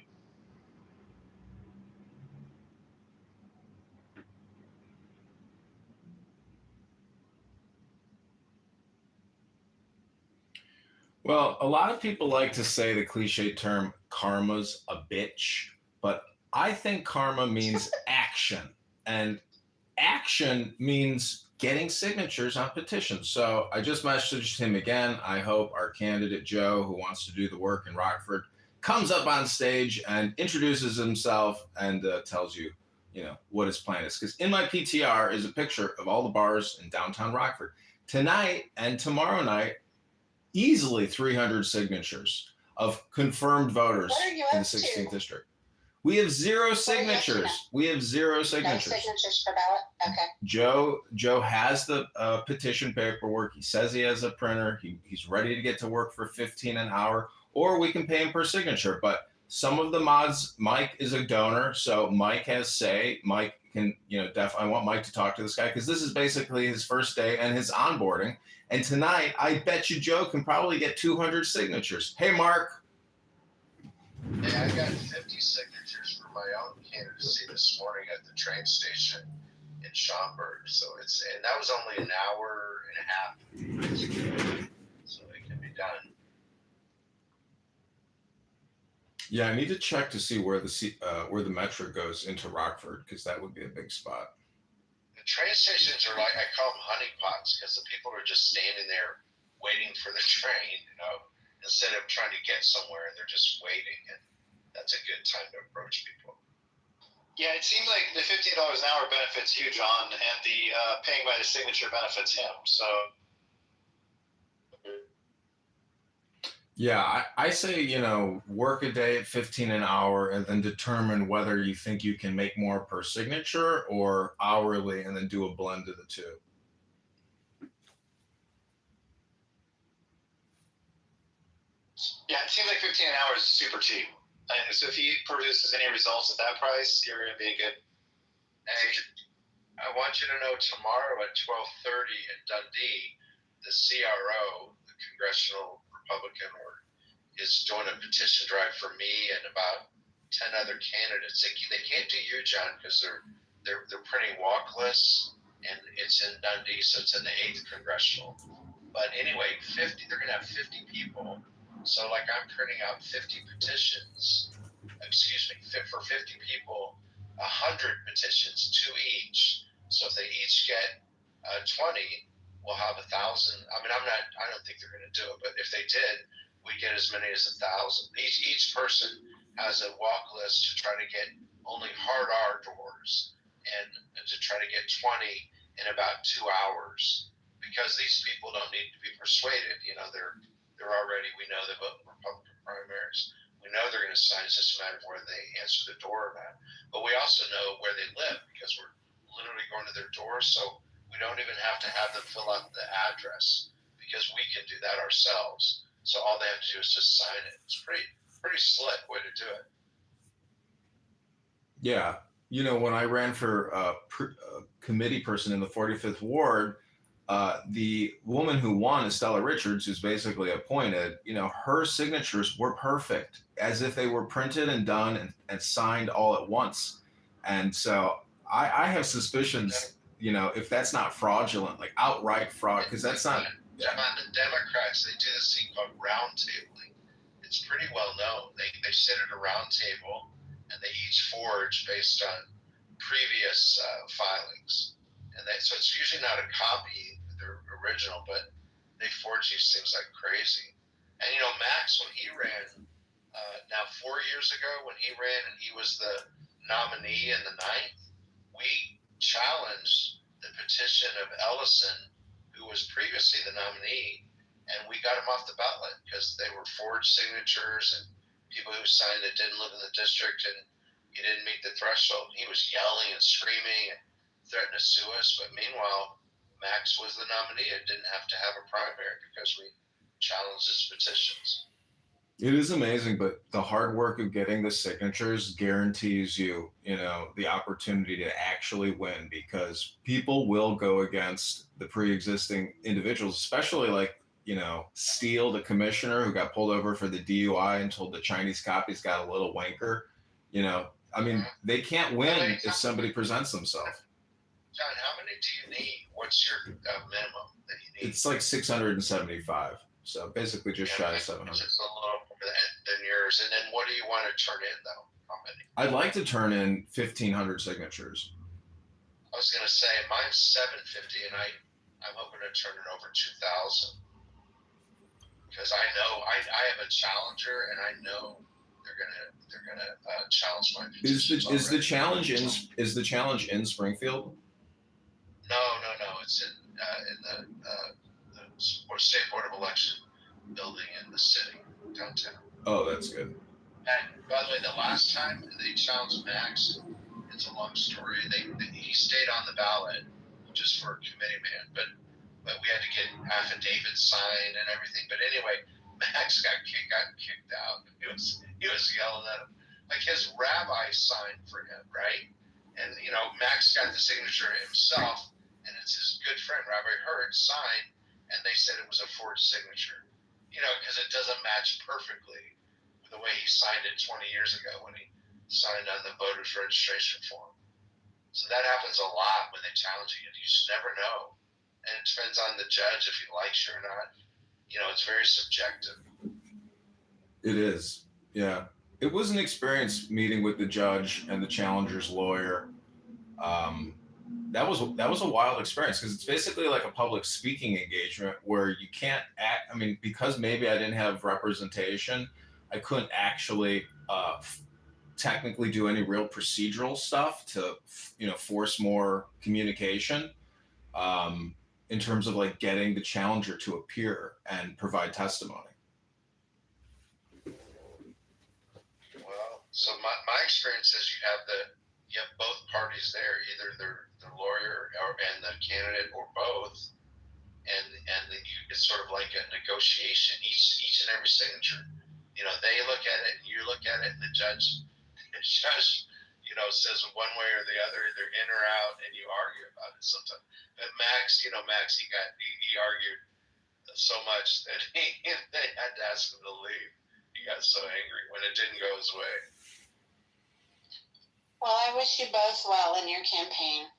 Well, a lot of people like to say the cliche term karma's a bitch, but I think karma means action, and action means getting signatures on petitions. So I just messaged him again. I hope our candidate Joe, who wants to do the work in Rockford, comes up on stage and introduces himself and tells you, what his plan is. Because in my PTR is a picture of all the bars in downtown Rockford. Tonight and tomorrow night, easily 300 signatures of confirmed voters in the 16th district. We have zero signatures. We have zero signatures. No signatures for ballot? Okay. Joe has the petition paperwork. He says he has a printer. He's ready to get to work for $15 an hour, or we can pay him per signature. But some of the mods, Mike is a donor, so Mike has say. Mike can, I want Mike to talk to this guy because this is basically his first day and his onboarding. And tonight, I bet you Joe can probably get 200 signatures. Hey, Mark. Hey, I got 50 signatures for my own candidacy this morning at the train station in Schaumburg. And that was only an hour and a half. So it can be done. Yeah, I need to check to see where the metro goes into Rockford, because that would be a big spot. The train stations are like, I call them honeypots, because the people are just standing there waiting for the train, instead of trying to get somewhere, and they're just waiting. And that's a good time to approach people. Yeah, it seems like the $15 an hour benefits you, John, and the paying by the signature benefits him. So. Yeah, I say, work a day at 15 an hour and then determine whether you think you can make more per signature or hourly, and then do a blend of the two. Yeah, it seems like 15 an hour is super cheap. And so if he produces any results at that price, you're going to be good. Hey, I want you to know tomorrow at 12:30 in Dundee, the CRO, the Congressional Republican, is doing a petition drive for me and about 10 other candidates. They can't do you, John, because they're printing walk lists, and it's in Dundee, so it's in the 8th Congressional. But anyway, they're going to have 50 people. So like I'm printing out 50 petitions, for 50 people, 100 petitions, 2 each. So if they each get 20, we'll have 1,000. I don't think they're going to do it, but if they did, we get as many as 1,000. Each person has a walk list to try to get only hard R doors, and to try to get 20 in about 2 hours, because these people don't need to be persuaded. They're already, we know they vote in Republican primaries. We know they're going to sign. It's just a matter of where they answer the door or not. But we also know where they live, because we're literally going to their doors. So we don't even have to have them fill out the address, because we can do that ourselves. So all they have to do is just sign it. It's pretty slick way to do it. Yeah. When I ran for committee person in the 45th Ward, the woman who won, Estella Richards, who's basically appointed, her signatures were perfect, as if they were printed and done and signed all at once. And so I have suspicions, if that's not fraudulent, like outright fraud, because that's not. Yeah. The Democrats, they do this thing called round tabling. it's pretty well known. They sit at a round table and they each forge based on previous filings. And so it's usually not a copy of their original, but they forge these things like crazy. And Max, when he ran, now 4 years ago, when he ran and he was the nominee in the 9th, we challenged the petition of Ellison, who was previously the nominee, and we got him off the ballot because they were forged signatures and people who signed it didn't live in the district and he didn't meet the threshold. He was yelling and screaming and threatened to sue us. But meanwhile, Max was the nominee and didn't have to have a primary because we challenged his petitions. It is amazing, but the hard work of getting the signatures guarantees you, the opportunity to actually win, because people will go against the pre-existing individuals, especially like, Steele, the commissioner who got pulled over for the DUI and told the Chinese cop he's got a little wanker. They can't win if somebody presents themselves. John, how many do you need? What's your minimum that you need? It's like 675. So basically just shy of 700. Just a little more than yours. And then what do you want to turn in, though? How many? I'd like to turn in 1,500 signatures. I was going to say mine's 750, and I'm hoping to turn it over 2,000. Because I know I have a challenger, and I know they're gonna challenge my petitions. Is the challenge in Springfield? No. It's in the State Board of Election building in the city downtown. Oh, that's good. And by the way, the last time they challenged Max, it's a long story. He stayed on the ballot just for a committee man, but we had to get affidavits signed and everything. But anyway, Max got kicked out. He was yelling at him. Like his rabbi signed for him, right? And Max got the signature himself, and it's his good friend Rabbi Hurd signed, and they said it was a forged signature. Because it doesn't match perfectly with the way he signed it 20 years ago when he signed on the voters registration form. So that happens a lot when they challenge you. You just never know. And it depends on the judge if he likes you or not. It's very subjective. It is, yeah. It was an experience meeting with the judge and the challenger's lawyer. That was a wild experience because it's basically like a public speaking engagement where you can't act. Because maybe I didn't have representation, I couldn't actually technically do any real procedural stuff to force more communication. In terms of like getting the challenger to appear and provide testimony. Well, so my experience is you have both parties there, either the lawyer and the candidate or both, and it's sort of like a negotiation. Each and every signature, they look at it and you look at it, and the judge says one way or the other, either in or out, and you argue about it sometimes. But Max, he argued so much that they had to ask him to leave. He got so angry when it didn't go his way. Well, I wish you both well in your campaign.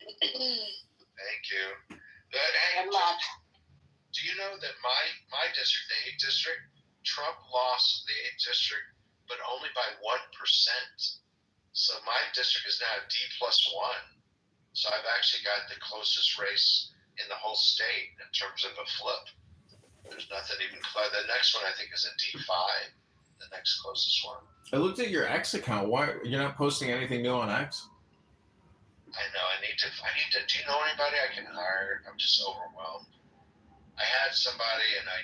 Thank you. Good luck. Do you know that my district, the 8th district, Trump lost the 8th district, but only by 1%. So my district is now D+1. So I've actually got the closest race in the whole state in terms of a flip. There's nothing even close. The next one I think is a D5, the next closest one. I looked at your X account. Why you're not posting anything new on X? I know. I need to. Do you know anybody I can hire? I'm just overwhelmed. I had somebody and I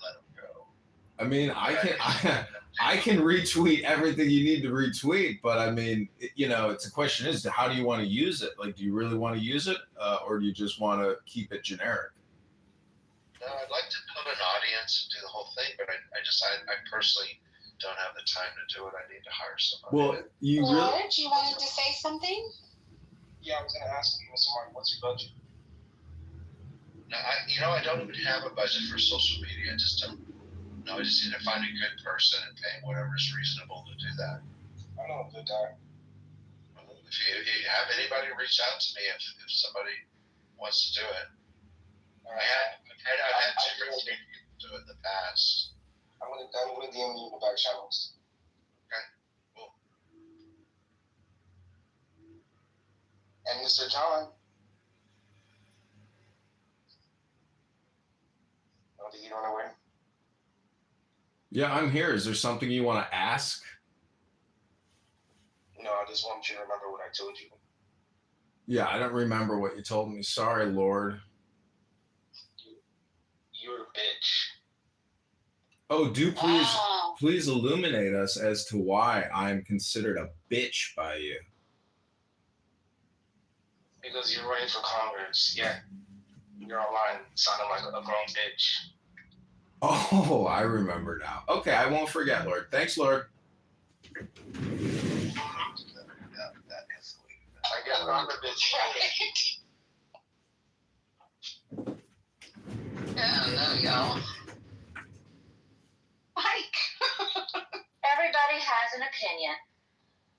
let him go. I can retweet everything you need to retweet, but it's a question is how do you want to use it? Like, do you really want to use it, or do you just want to keep it generic? No, I'd like to build an audience and do the whole thing, but I personally don't have the time to do it. I need to hire somebody. Well, you wanted to say something? Yeah, I was going to ask you, Mr. Martin, what's your budget? No, I don't even have a budget for social media. I just don't. No, I just need to find a good person and pay whatever is reasonable to do that. I know a good guy. If you have anybody reach out to me if somebody wants to do it. I've had different people do it in the past. I'm gonna DM you in the back channels. Okay, cool. And Mr. John. Oh, did he run away? Yeah, I'm here. Is there something you want to ask? No, I just want you to remember what I told you. Yeah, I don't remember what you told me. Sorry, Lord. You're a bitch. Oh, please illuminate us as to why I'm considered a bitch by you. Because you're running for Congress. Yeah. You're online sounding like a grown bitch. Oh, I remember now. Okay, I won't forget, Lord. Thanks, Lord. I guess I'm a bitch. Oh, no, y'all. Mike. Everybody has an opinion.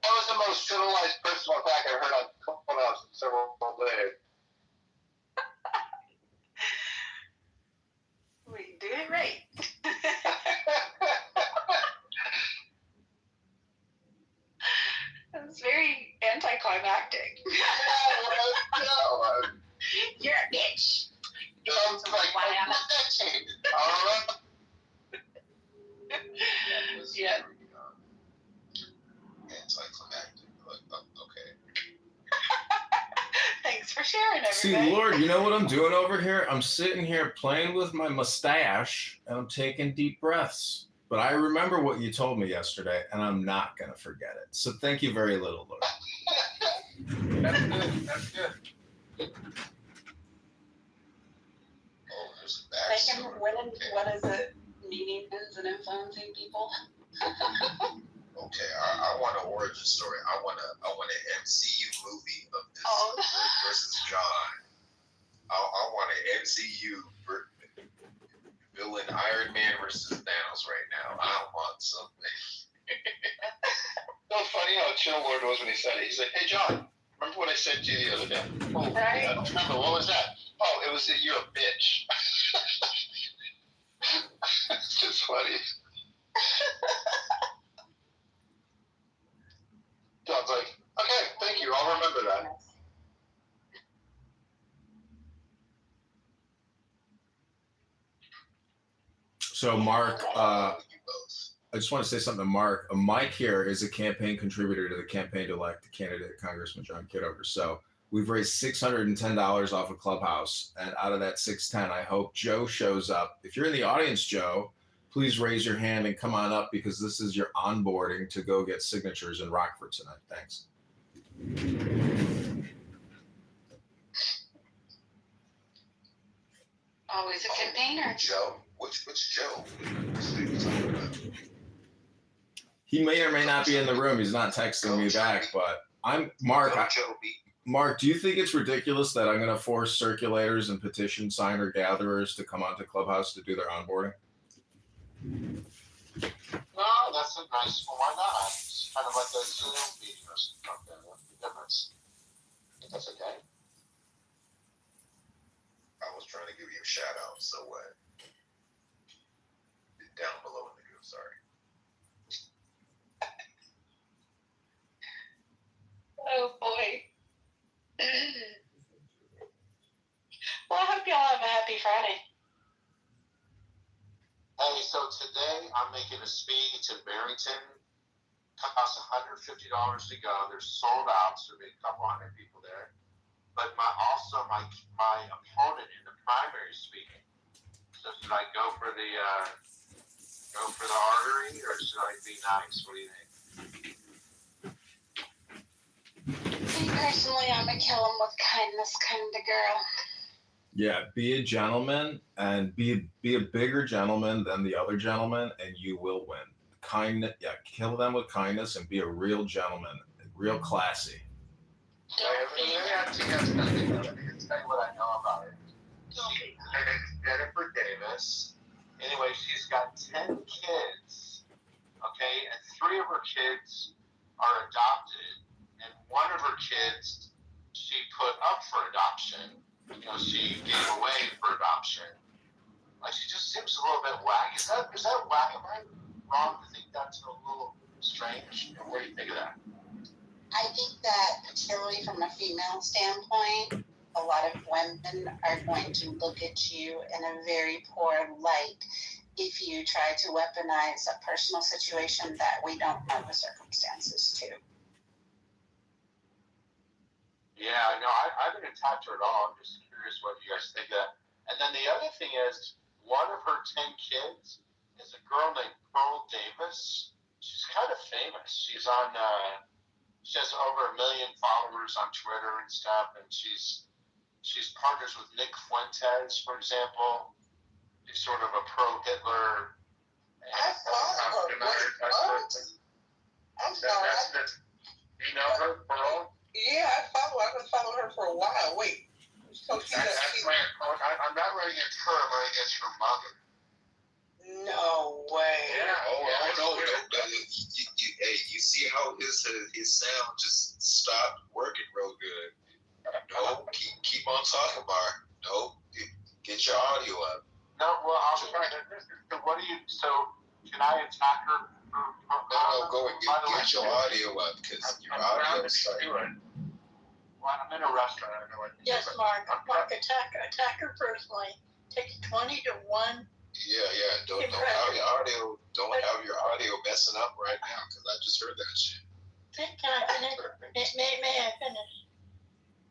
That was the most civilized personal attack I've heard on Clubhouse in several days. We did it right. It was very anticlimactic. You're a bitch. Why am I bitching? Yeah. Anticlimactic. Okay. Thanks for sharing, everybody. See, Lord, you know what I'm doing over here? I'm sitting here playing with my mustache and I'm taking deep breaths. But I remember what you told me yesterday, and I'm not going to forget it. So thank you very little, Lord. That's good. That's good. Oh, there's a backstory. What is it? Meaning and influencing people? Okay, I want an origin story. I want an MCU movie of this versus John. I want an MCU villain Iron Man versus Thanos right now. I want something. So funny how chill Lord was when he said it. He's like, hey, John, remember what I said to you the other day? Oh, right. Yeah, remember, what was that? Oh, it was that you're a bitch. It's just funny. John's like, okay, thank you. I'll remember that. So, Mark, I just want to say something to Mark. Mike here is a campaign contributor to the campaign to elect the candidate, Congressman John Kitover. So we've raised $610 off of Clubhouse. And out of that $610, I hope Joe shows up. If you're in the audience, Joe, please raise your hand and come on up because this is your onboarding to go get signatures in Rockford tonight. Thanks. Always a campaigner. Joe? Which Joe? He may or may not be in the room. He's not texting me back, but I'm Mark. Mark, do you think it's ridiculous that I'm going to force circulators and petition signer gatherers to come onto Clubhouse to do their onboarding? No, that's a nice one. Why not? It's kind of like a Zoom meeting or something like that. What's the difference? I think that's okay. I was trying to give you a shout out, so down below in the group, sorry. Oh boy. Well, I hope y'all have a happy Friday. Hey, so today I'm making a speed to Barrington. Costs $150 to go. They're sold out, so there'll be a couple hundred people there. But my opponent in the primary speaking. So should I go for the artery or should I be nice? What do you think? Me personally, I'm gonna kill him with kindness, kind of girl. Yeah, be a gentleman and be a bigger gentleman than the other gentleman, and you will win. Kindness, yeah, kill them with kindness and be a real gentleman, real classy. Let me tell you what I know about it. Jennifer Davis. Anyway, she's got 10 kids, okay, and 3 of her kids are adopted, and 1 of her kids she put up for adoption. You know, she gave away for adoption. Like, she just seems a little bit whack. Is that whack? Am I wrong to think that's a little strange? What do you think of that? I think that particularly from a female standpoint, a lot of women are going to look at you in a very poor light if you try to weaponize a personal situation that we don't know the circumstances to. Yeah, no, I didn't attack her at all. I'm just curious what you guys think of that. And then the other thing is, one of her 10 kids is a girl named Pearl Davis. She's kind of famous. She's on, she has over 1 million followers on Twitter and stuff, and she's partners with Nick Fuentes, for example. He's sort of a pro-Hitler. I follow her. I'm sorry. You know her, Pearl? Yeah, I follow her. I've been following her for a while. Wait. So I'm not running against her. I'm running against her mother. No way. Yeah. No. You see how his sound just stopped working real good. No, keep on talking about her. No, get your audio up. No, well, I'm trying to. What do you? So, can I attack her? No, go and get your audio up because your audio is starting. Well, I'm in a restaurant. I don't know what. Yes, Mark, attack her personally. Take 20 to 1. Yeah. Don't have your audio messing up right now because I just heard that shit. Can I finish? May I finish?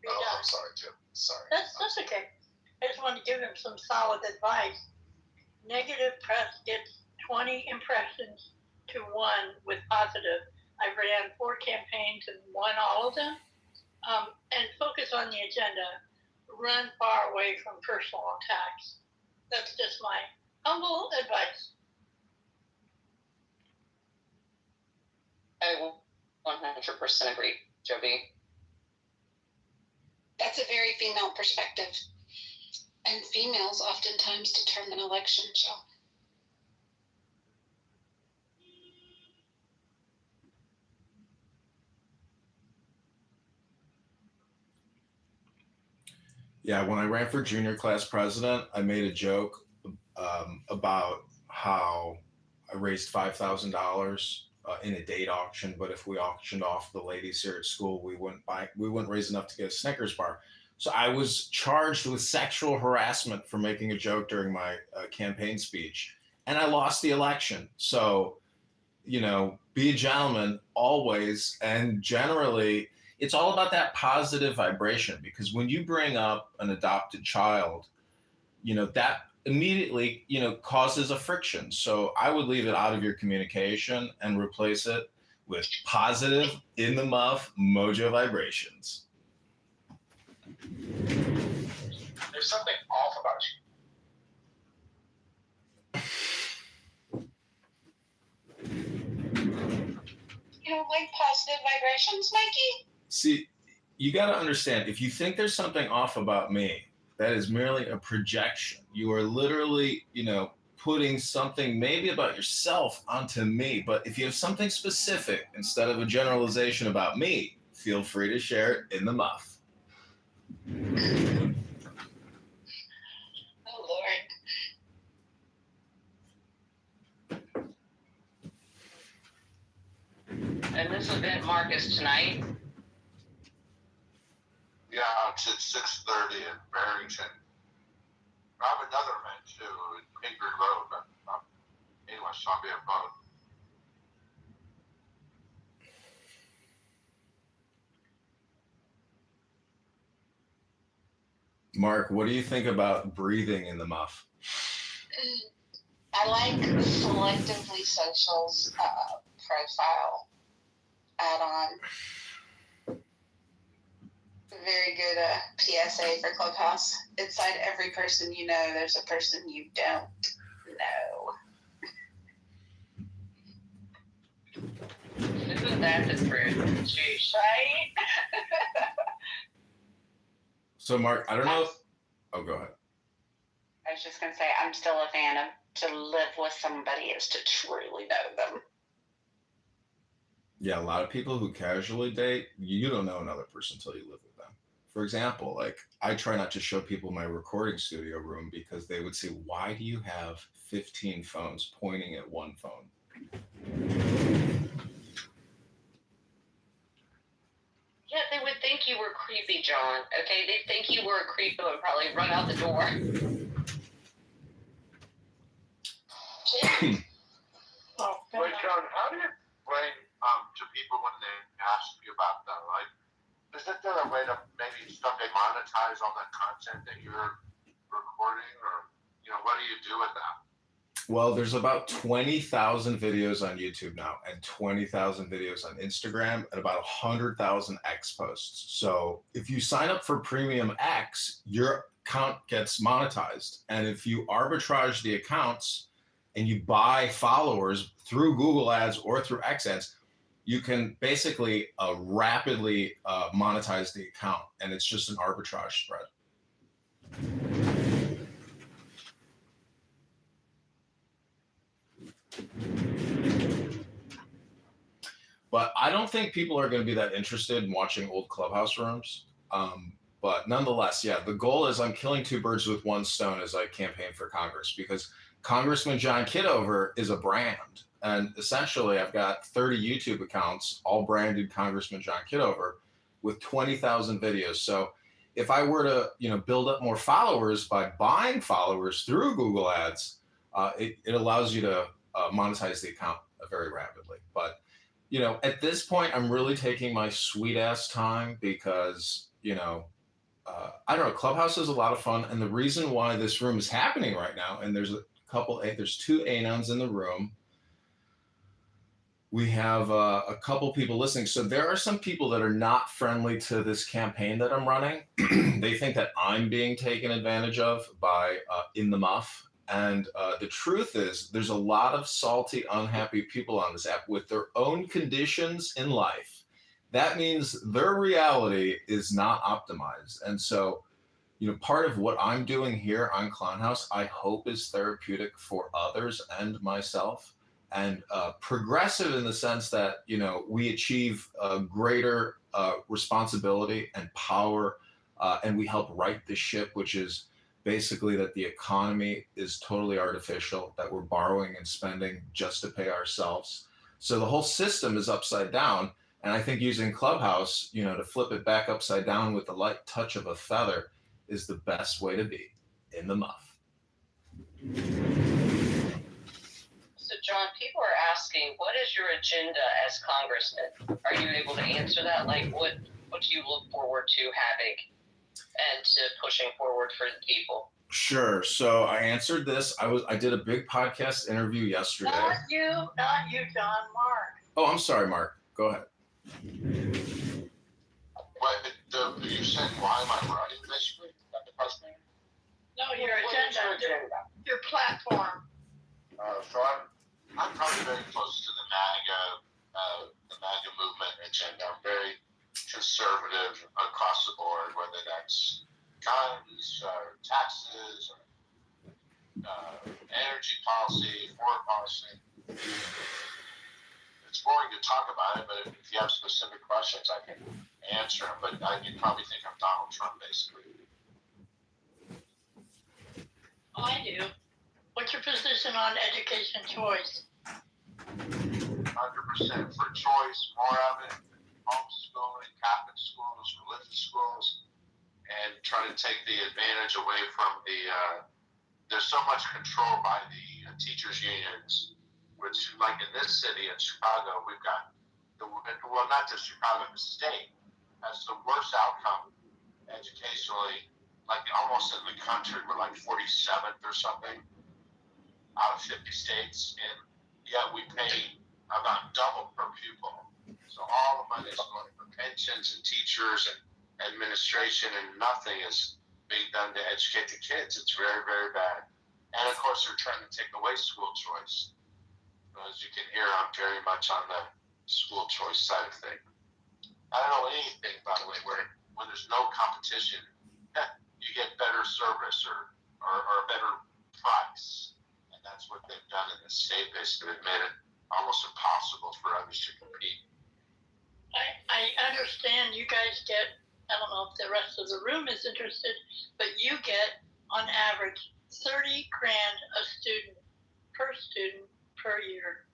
I'm sorry, Jim. Sorry. That's okay. I just want to give him some solid advice. Negative press gets 20 impressions to 1 with positive. I ran 4 campaigns and won all of them. And focus on the agenda. Run far away from personal attacks. That's just my humble advice. I 100% agree, Joby. That's a very female perspective. And females oftentimes determine elections, y'all. Yeah, when I ran for junior class president, I made a joke about how I raised $5,000 in a date auction, but if we auctioned off the ladies here at school, we wouldn't raise enough to get a Snickers bar. So I was charged with sexual harassment for making a joke during my campaign speech, and I lost the election. So, be a gentleman always, and generally, it's all about that positive vibration, because when you bring up an adopted child, that immediately, causes a friction. So I would leave it out of your communication and replace it with positive, in the muff, mojo vibrations. There's something off about you. You don't like positive vibrations, Mikey? See, you got to understand, if you think there's something off about me, that is merely a projection. You are literally, putting something maybe about yourself onto me. But if you have something specific instead of a generalization about me, feel free to share it in the muff. Oh, Lord. And this event, Marcus, tonight? Yeah, it's at 6:30 in Barrington. I have another event too in Ingrid Road, but anyway, so I'll be at both. Mark, what do you think about breathing in the muff? I like Selectively Social's profile add-on. Very good PSA for Clubhouse. Inside every person you know, there's a person you don't know. Isn't that the truth? Jeez. Right? So, Mark, I don't know. Oh, go ahead. I was just going to say, I'm still a fan of to live with somebody is to truly know them. Yeah, a lot of people who casually date, you don't know another person until you live with them, for example, like I try not to show people my recording studio room because they would say, why do you have 15 phones pointing at one phone? Yeah, they would think you were creepy, John. Okay, they think you were a creep and would probably run out the door. Wait, John, how do you explain to people when they ask you about that? Like, isn't there a way to maybe someday monetize all that content that you're recording, or what do you do with that? Well, there's about 20,000 videos on YouTube now, and 20,000 videos on Instagram, and about 100,000 X posts. So if you sign up for Premium X, your account gets monetized. And if you arbitrage the accounts and you buy followers through Google Ads or through X Ads, you can basically rapidly monetize the account. And it's just an arbitrage spread. But I don't think people are going to be that interested in watching old Clubhouse rooms. But nonetheless, yeah, the goal is I'm killing two birds with one stone as I campaign for Congress, because Congressman John Kitover is a brand. And essentially, I've got 30 YouTube accounts, all branded Congressman John Kitover, with 20,000 videos. So if I were to, build up more followers by buying followers through Google Ads, it allows you to monetize the account very rapidly. But at this point, I'm really taking my sweet ass time because, I don't know, Clubhouse is a lot of fun. And the reason why this room is happening right now, and there's two Anons in the room. We have a couple people listening. So there are some people that are not friendly to this campaign that I'm running. They think that I'm being taken advantage of by In the Muff. And the truth is, there's a lot of salty, unhappy people on this app with their own conditions in life. That means their reality is not optimized. And so, part of what I'm doing here on Clownhouse, I hope is therapeutic for others and myself, and progressive in the sense that, we achieve a greater responsibility and power, and we help right the ship, which is basically that the economy is totally artificial, that we're borrowing and spending just to pay ourselves. So the whole system is upside down. And I think using Clubhouse, to flip it back upside down with the light touch of a feather is the best way to be in the muff. So, John, people are asking, what is your agenda as congressman? Are you able to answer that? Like, what do you look forward to having and to pushing forward for the people? Sure. So I answered this. I did a big podcast interview yesterday. Not you, John. Mark. Oh, I'm sorry, Mark. Go ahead. What you said? Why am I running, basically? At the president? No, your agenda, your platform. So I'm probably very close to the MAGA movement agenda. I'm very conservative across the board, whether that's guns, taxes, energy policy, foreign policy. It's boring to talk about it, but if you have specific questions, I can answer them. But you probably think I'm Donald Trump, basically. I do. What's your position on education choice? 100% for choice, more of it. Homeschooling, Catholic schools, religious schools, and try to take the advantage away from there's so much control by the teachers' unions, which, like in this city, in Chicago, we've got, not just Chicago, the state has the worst outcome educationally, like almost in the country. We're like 47th or something out of 50 states, and yet we pay about double per pupil. So all the money is going for pensions and teachers and administration, and nothing is being done to educate the kids. It's very, very bad. And of course, they're trying to take away school choice. As you can hear, I'm very much on the school choice side of things. I don't know anything, by the way, where when there's no competition, you get better service or a better price. And that's what they've done in the state. Basically, they've made it almost impossible for others to compete. I understand you guys get I don't know if the rest of the room is interested, but you get on average 30 grand a student per year.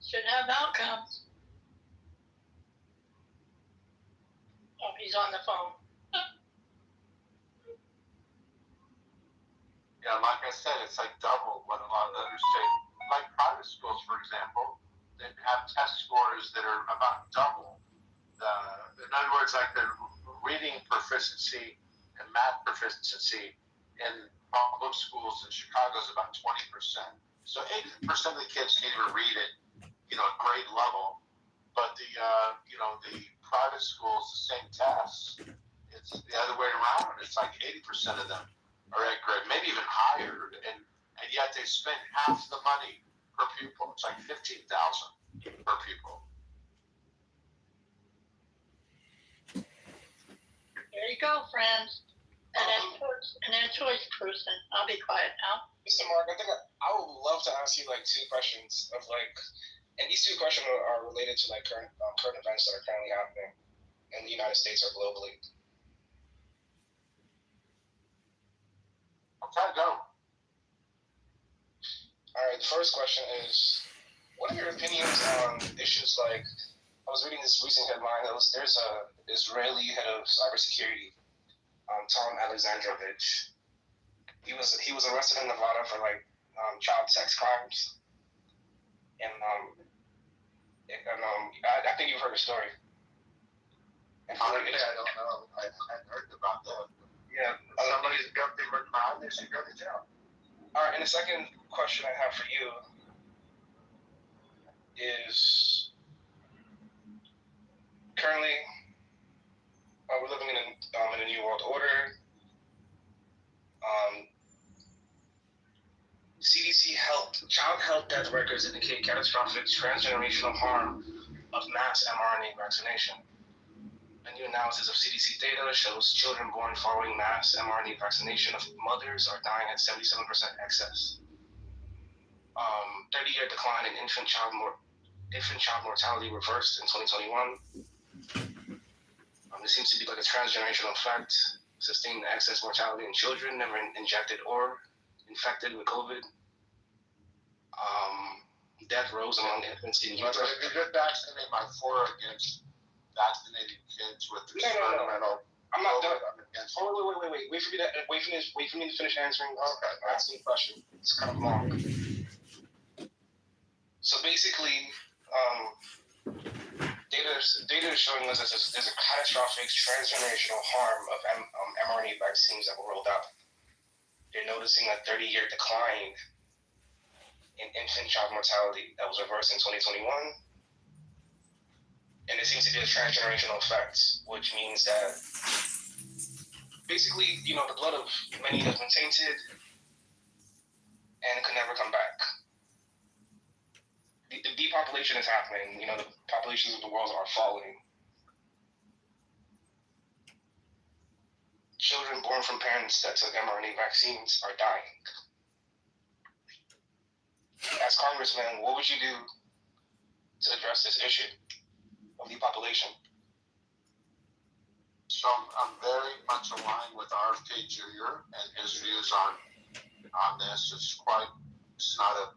Should have outcomes. Oh, he's on the phone. Yeah, like I said, it's like double what a lot of the other states, like private schools, for example, they have test scores that are about double. In other words, like the reading proficiency and math proficiency in public schools in Chicago is about 20%. So 80% of the kids can't even read it, at grade level. But the private schools, the same tests, it's the other way around. It's like 80% of them are at grade, maybe even higher, and yet they spend half the money per pupil. It's like $15,000 per pupil. There you go, friends. And then choice person. I'll be quiet now. Mr. Mark, I think I would love to ask you like two questions of like, and these two questions are related to like current events that are currently happening in the United States or globally. Okay, go. All right, the first question is, what are your opinions on issues like, I was reading this recent headline, there's a Israeli head of cybersecurity, Tom Alexandrovich. He was arrested in Nevada for like child sex crimes, and I think you've heard the story. And Honestly, I don't know. I hadn't heard about that. Yeah. Somebody's got them behind, they should go to jail. All right, and the second question I have for you is, currently, we're living in a new world order. CDC child health death records indicate catastrophic transgenerational harm of mass mRNA vaccination. A new analysis of CDC data shows children born following mass mRNA vaccination of mothers are dying at 77% excess. 30-year decline in infant child mortality reversed in 2021. There seems to be like a transgenerational effect, sustained excess mortality in children never injected or infected with COVID. Death rose among infants in Utah. If you could vaccinate my 4 against vaccinating kids with experimental. I'm not done. Wait. Wait for me to finish answering. Okay, asking the question. It's kind of long. So basically, data is showing us that there's a catastrophic transgenerational harm of mRNA vaccines that were rolled out. They're noticing a 30-year decline in infant child mortality that was reversed in 2021. And there seems to be a transgenerational effect, which means that basically, the blood of many has been tainted and could never come back. The depopulation is happening. The populations of the world are falling. Children born from parents that took mRNA vaccines are dying. As Congressman, what would you do to address this issue of depopulation? So I'm very much aligned with RFK Jr. and his views on this. It's not a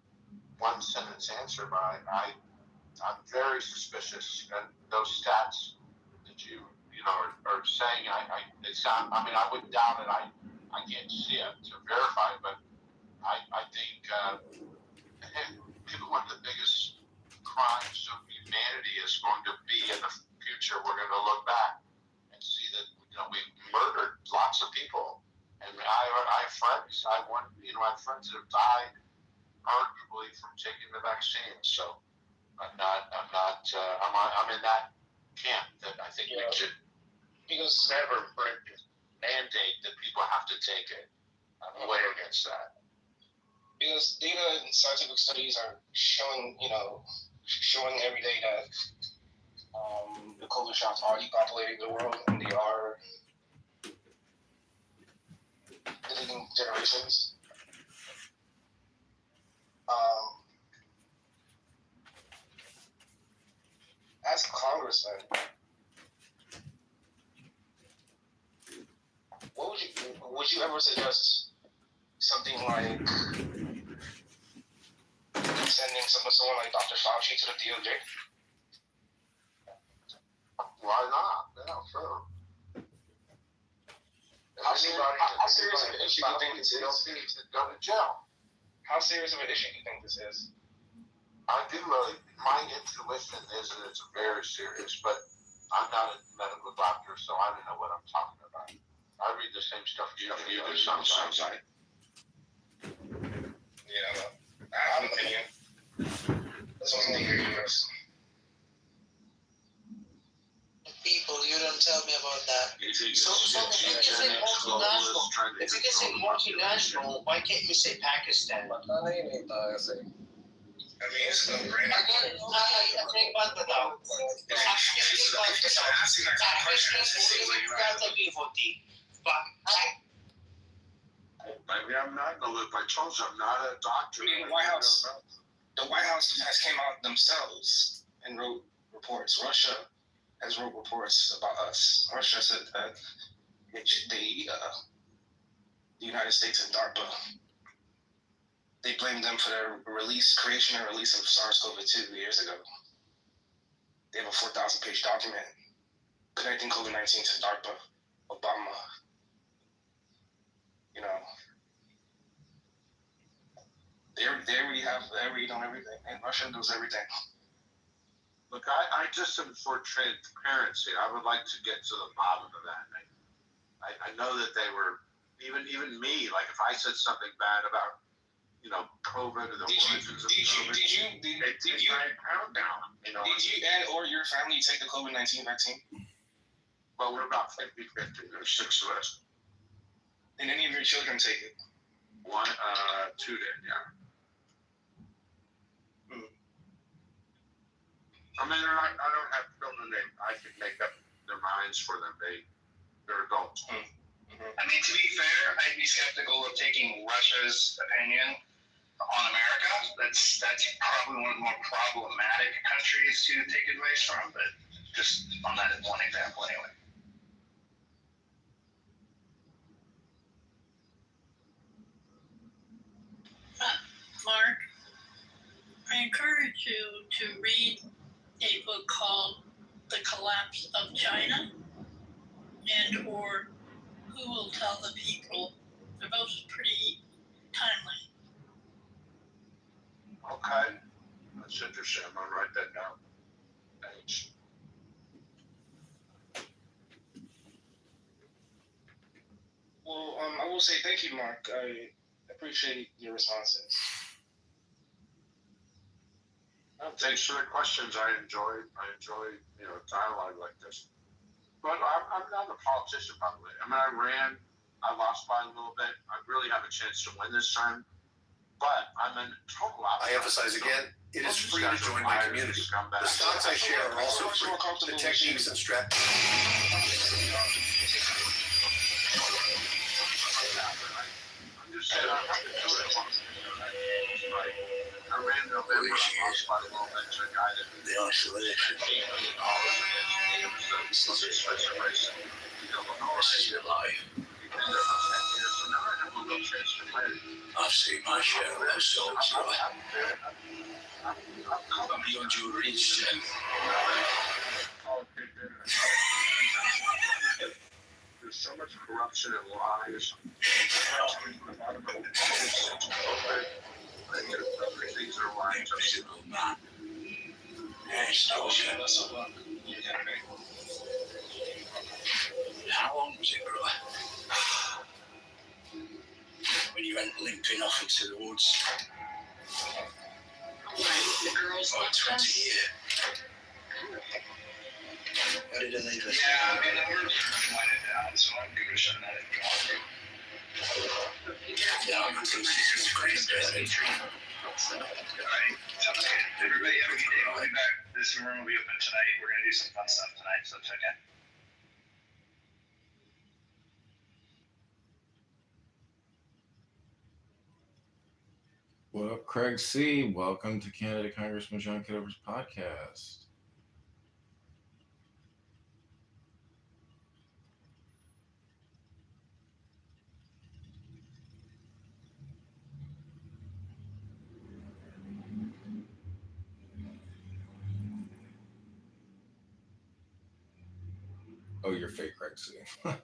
one-sentence answer, but I'm very suspicious. And those stats that you are saying, I wouldn't doubt it. I can't see it to verify it, but I think one of the biggest crimes of humanity is going to be in the future. We're going to look back and see that we've murdered lots of people, and I have friends. I have friends that have died arguably from taking the vaccine. So I'm in that camp that I think we should never mandate that people have to take it. I'm way against that. Because data and scientific studies are showing every day that the COVID shots are depopulating the world, and they are deleting generations. As Congressman, would you ever suggest something like sending someone like Dr. Fauci to the DOJ? Why not? Yeah, sure. How serious of an issue do you think this is? Needs to go to jail. How serious of an issue do you think this is? I do really. My intuition is that it's very serious, but I'm not a medical doctor, so I don't know what I'm talking about. I read the same stuff you do. Sometimes. Yeah, I have an opinion. That's what I'm going to hear yours. People, you don't tell me about that. So if you can say multinational, why can't you say Pakistan? I mean, it's no brainer. Think about that now. Maybe I'm not in the loop. I told you I'm not a doctor. I mean, the White House has came out themselves and wrote reports. Russia has wrote reports about us. Russia said that the United States and DARPA, they blamed them for their creation and release of SARS-CoV-2 years ago. They have a 4,000-page document connecting COVID-19 to DARPA, Obama. You know, they already done everything, and Russia knows everything. Look, I just am for transparency. I would like to get to the bottom of that. I know that they were, even me, like if I said something bad about, COVID or the origins of COVID, did you countdown, Did you and or your family take the COVID-19 vaccine? Well, we're about 50-50. There's 6 of us. Did any of your children take it? 2 did, yeah. I mean, I don't have children. I can make up their minds for them. They're adults. I mean, to be fair, I'd be skeptical of taking Russia's opinion on America. That's probably one of the more problematic countries to take advice from, but just on that one example anyway. Mark, I encourage you to read a book called The Collapse of China and or Who Will Tell the People. They're both pretty timely. Okay. That's interesting. I'm going to write that down. Thanks. Well, I will say thank you, Mark. I appreciate your responses. Thanks for the questions. I enjoy dialogue like this. But I'm not a politician, by the way. I mean, I ran. I lost by a little bit. I really have a chance to win this time. But I'm in total opposite. I emphasize again, it is free to join my community. The stocks I share are also free. The techniques and strategies. I'm just saying I have to do it once. I ran in November. I lost by a little bit to a guy that the isolation. This is your life. I've seen my share of those souls, brother. I'm beyond your reach, Jim. There's so much corruption and lies. Things are lying to us. How long was it, brother? When you went limping off into the woods? The girls about 20 years. How did they leave us? Yeah, I mean, we're winding down, so I'm going to shut that down. Yeah, I'm just a great Alright, sounds good. Everybody have a good day. We'll be back. This room will be open tonight. We're going to do some fun stuff tonight, so check in. Well, Craig C., welcome to Canada Congressman John Kitover's podcast. Oh, you're fake, Rexy.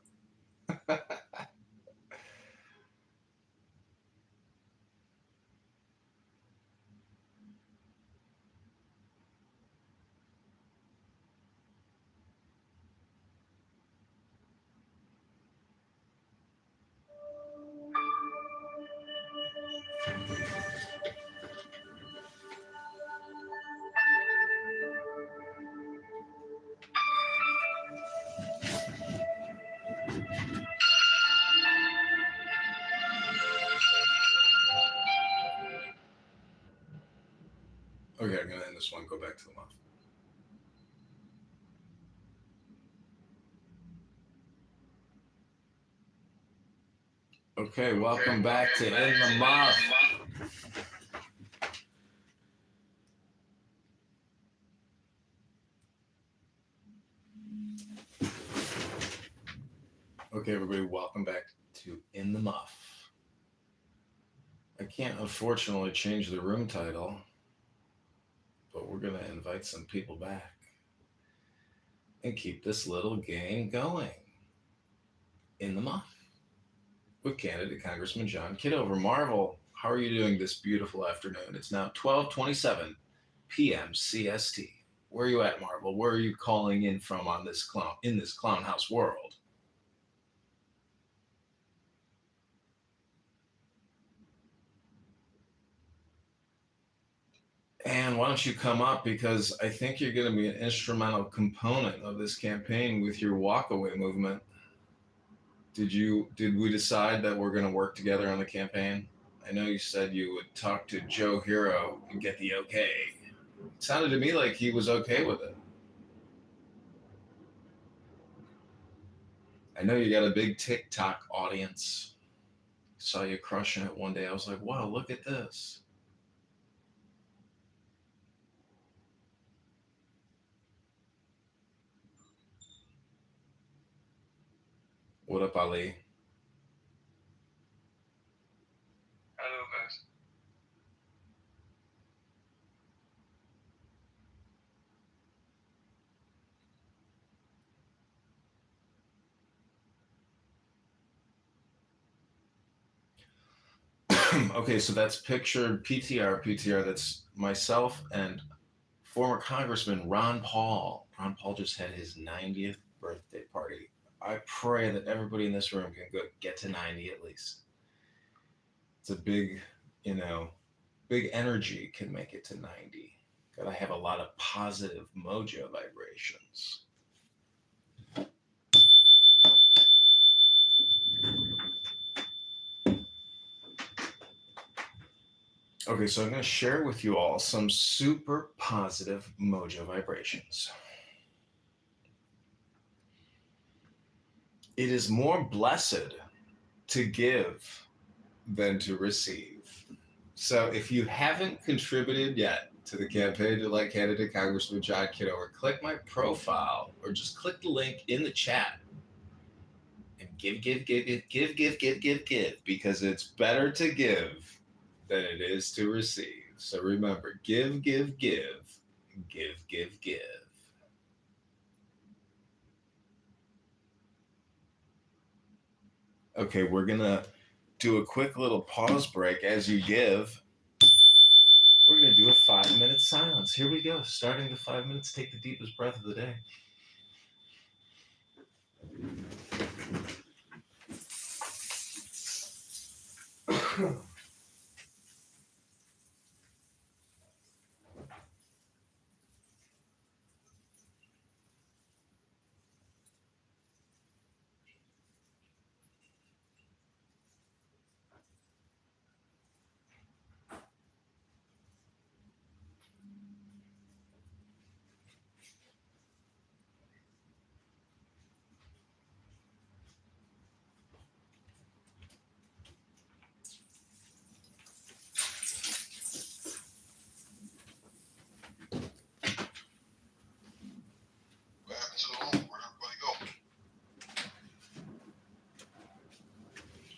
Okay, I'm gonna end this one. Go back to the month. Okay, welcome back to In the Muff. Okay, everybody, welcome back to In the Muff. I can't unfortunately change the room title, but we're gonna invite some people back and keep this little game going. In the Muff with candidate Congressman John Kitover. Marvel, how are you doing this beautiful afternoon? It's now 12:27 p.m. CST. Where are you at, Marvel? Where are you calling in from on this clown house world? And why don't you come up, because I think you're going to be an instrumental component of this campaign with your walkaway movement. Did we decide that we're going to work together on the campaign? I know you said you would talk to Joe Hero and get the okay. It sounded to me like he was okay with it. I know you got a big TikTok audience. Saw you crushing it one day. I was like, wow, look at this. What up, Ali? Hello, guys. Okay, so that's PTR. That's myself and former Congressman Ron Paul. Ron Paul just had his 90th birthday party. I pray that everybody in this room can get to 90 at least. It's a big, big energy can make it to 90. Gotta have a lot of positive mojo vibrations. Okay, so I'm going to share with you all some super positive mojo vibrations. It is more blessed to give than to receive. So if you haven't contributed yet to the campaign to elect candidate Congressman John Kitover, click my profile or just click the link in the chat and give, because it's better to give than it is to receive. So remember, give. Okay, we're gonna do a quick little pause break as you give. We're gonna do a 5-minute silence. Here we go. Starting the 5 minutes, take the deepest breath of the day.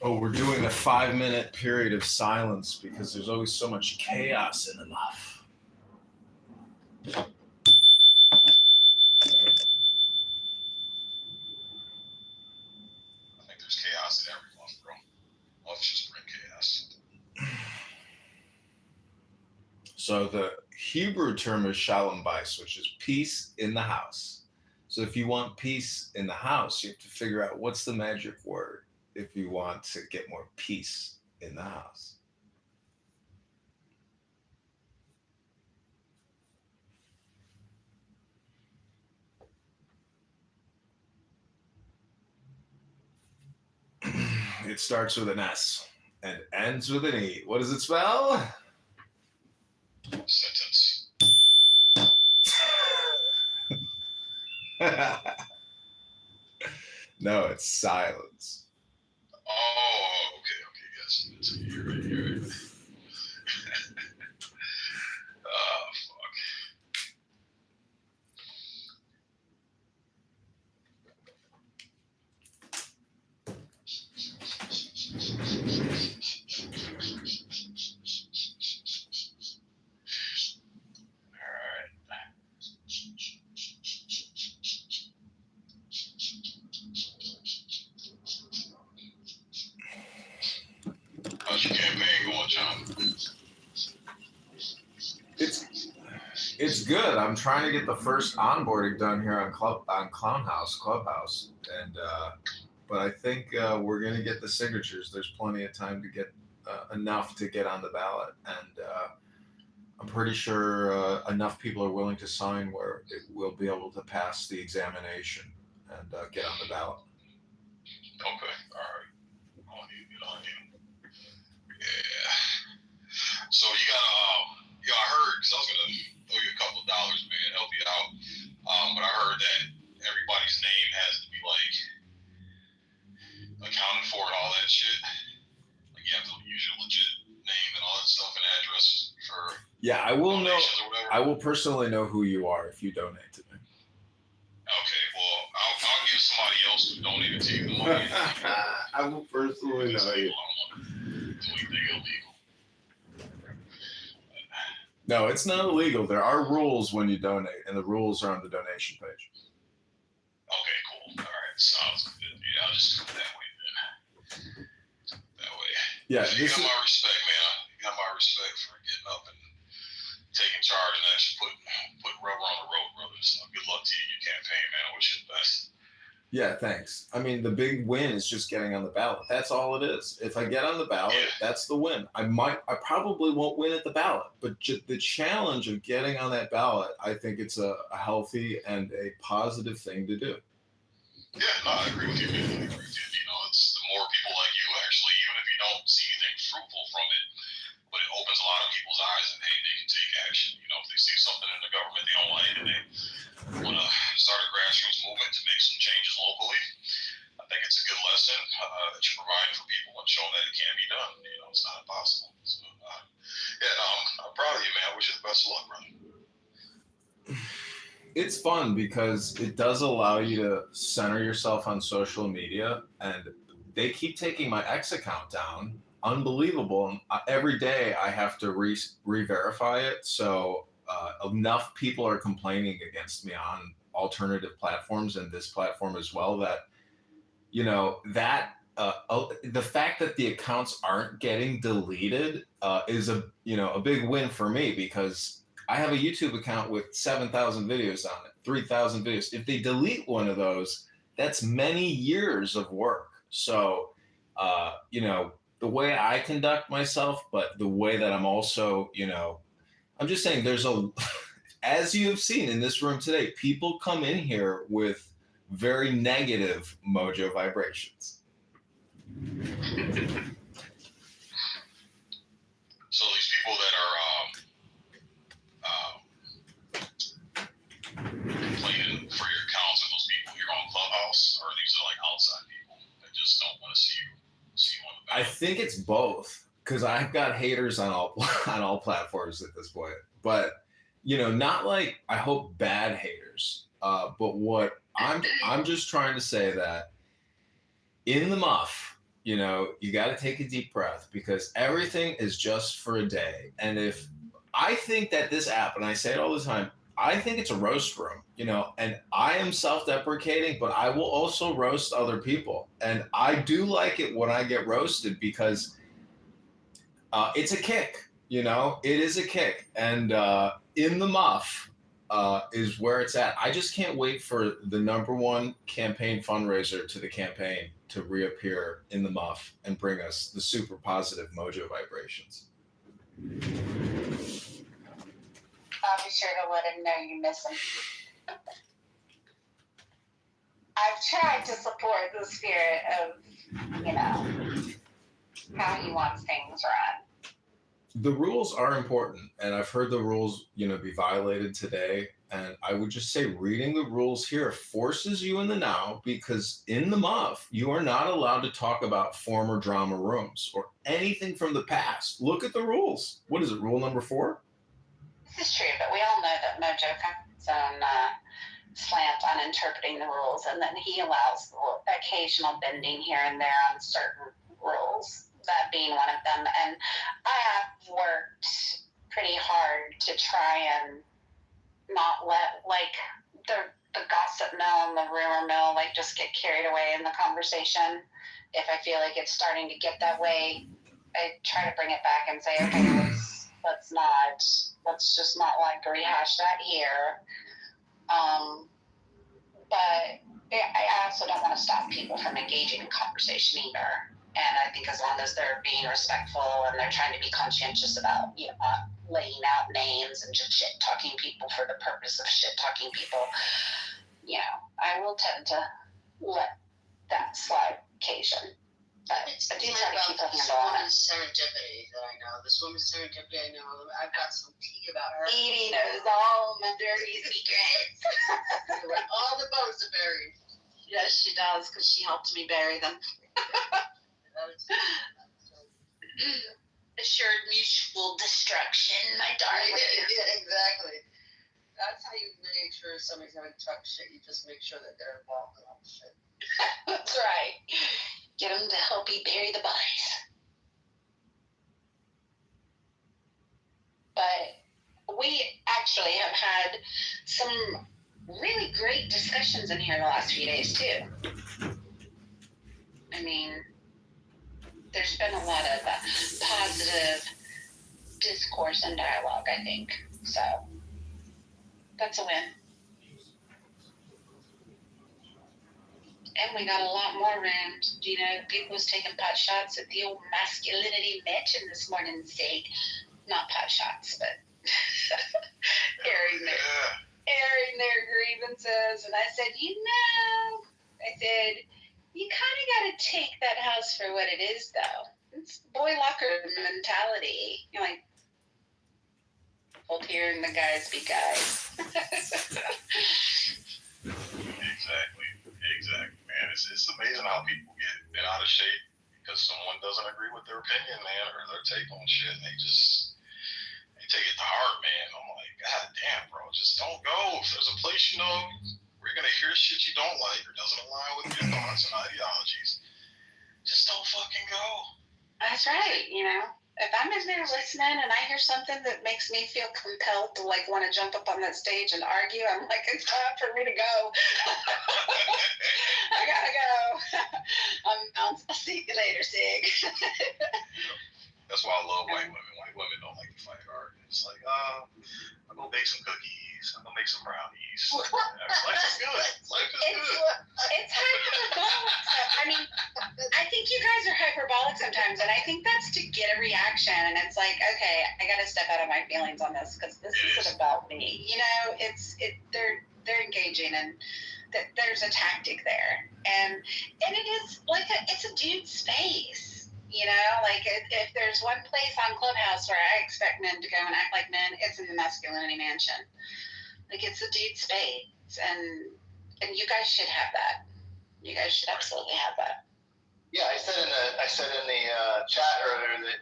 Oh, we're doing a 5-minute period of silence because there's always so much chaos in the muff. every month, bro. Months just bring chaos. So the Hebrew term is shalom bais, which is peace in the house. So if you want peace in the house, you have to figure out what's the magic word if you want to get more peace in the house. It starts with an S and ends with an E. What does it spell? Sentence. No, it's silence. Oh, okay, yes. You're right. Oh, fuck. How's your campaign going, John? It's good. I'm trying to get the first onboarding done here on Clubhouse, and but I think we're gonna get the signatures. There's plenty of time to get enough to get on the ballot, and I'm pretty sure enough people are willing to sign where we'll be able to pass the examination and get on the ballot. Okay, all right. On you. Yeah. So you got I heard, because I was gonna throw you a couple of dollars, man, help you out. But I heard that everybody's name has to be like accounted for and all that shit. Like you have to use your legit name and all that stuff and address for. Yeah, I will know. I will personally know who you are if you donate to me. Okay, well, I'll give somebody else who donated to you the money. I will personally know you. Do anything illegal? No, it's not illegal. There are rules when you donate, and the rules are on the donation page. Okay, cool. All right, sounds good. Yeah, I'll just do it that way then. That way. Yeah, you got my respect, man. You got my respect for getting up and taking charge and actually putting rubber on the road, brother. So good luck to you in your campaign, man. I wish you the best. Yeah, thanks. I mean, the big win is just getting on the ballot. That's all it is. If I get on the ballot, that's the win. I probably won't win at the ballot, but the challenge of getting on that ballot, I think it's a healthy and a positive thing to do. Yeah, no, I agree with you, man. I agree with you. You know, it's the more people like you actually, even if you don't see anything fruitful from it, but it opens a lot of people's eyes and hey, they can take action. You know, if they see something in the government they don't like and they want to start a grassroots movement to make some changes locally, I think it's a good lesson that you're providing for people and showing that it can be done. You know, it's not impossible. So, I'm proud of you, man. I wish you the best of luck, brother. It's fun because it does allow you to center yourself on social media, and they keep taking my X account down. Unbelievable. And every day I have to re-verify it. So enough people are complaining against me on alternative platforms and this platform as well that, you know, that the fact that the accounts aren't getting deleted is a big win for me, because I have a YouTube account with 7,000 videos on it, 3,000 videos. If they delete one of those, that's many years of work. So, the way I conduct myself, but the way that I'm also, I'm just saying as you have seen in this room today, people come in here with very negative mojo vibrations. So these people that are complaining for your accounts, are those people here on Clubhouse, or these are like outside people that just don't want to see you on the ballot? I think it's both, because I've got haters on all platforms at this point, but not like, I hope, bad haters. But what I'm just trying to say that in the muff, you got to take a deep breath, because everything is just for a day. And if I think that this app, and I say it all the time, I think it's a roast room, and I am self-deprecating, but I will also roast other people. And I do like it when I get roasted because it's a kick, it is a kick. And In the Muff is where it's at. I just can't wait for the #1 campaign fundraiser to the campaign to reappear in the Muff and bring us the super positive mojo vibrations. I'll be sure to let him know you miss him. I've tried to support the spirit of, how he wants things run. The rules are important, and I've heard the rules, be violated today. And I would just say reading the rules here forces you in the now, because in the Muff, you are not allowed to talk about former drama rooms or anything from the past. Look at the rules. What is it, rule number 4? This is true, but we all know that Mojo comes on slant on interpreting the rules, and then he allows occasional bending here and there on certain rules, that being one of them. And I have worked pretty hard to try and not let the gossip mill and the rumor mill just get carried away in the conversation. If I feel like it's starting to get that way, I try to bring it back and say, okay, let's just not rehash that here. But I also don't want to stop people from engaging in conversation either. And I think as long as they're being respectful and they're trying to be conscientious about, not laying out names and just shit talking people for the purpose of shit talking people, I will tend to let that slide occasion. But I do try to keep a handle on it. Serendipity that I know. This woman's serendipity I know. I've got some tea about her. Edie knows all my dirty secrets. All the bones are buried. Yes, she does, because she helped me bury them. Assured mutual destruction, my darling. Yeah, exactly. That's how you make sure somebody's going to talk shit. You just make sure that they're involved in all the shit. That's right. Get them to help you bury the bodies. But we actually have had some really great discussions in here the last few days, too. I mean, there's been a lot of positive discourse and dialogue, I think. So, that's a win. And we got a lot more around. People was taking pot shots at the old masculinity mentioned this morning sake. Not pot shots, but airing their grievances. And I said, you kind of got to take that house for what it is, though. It's boy locker mentality. Both hearing the guys be guys. Exactly, man. It's amazing how people get bent out of shape because someone doesn't agree with their opinion, man, or their take on shit, and they take it to heart, man. I'm like, God damn, bro, just don't go. If there's a place where you're gonna hear shit you don't like or doesn't align with your thoughts and ideologies, just don't fucking go. That's right, If I'm in there listening and I hear something that makes me feel compelled to want to jump up on that stage and argue, I'm like, it's time for me to go. I gotta go. I'll see you later, Sig. That's why I love white women. White women don't like to fight hard. It's like, I'll go bake some cookies. I'll go make some brownies. Life is good. It's hyperbolic stuff. I mean, I think you guys are hyperbolic sometimes, and I think that's to get a reaction. And it's like, okay, I got to step out of my feelings on this because this isn't about me. They're engaging, and there's a tactic there, and it is it's a dude space. If there's one place on Clubhouse where I expect men to go and act like men, it's in the masculinity mansion. It's a dude space, and you guys should have that. You guys should absolutely have that. Yeah, I said in the chat earlier that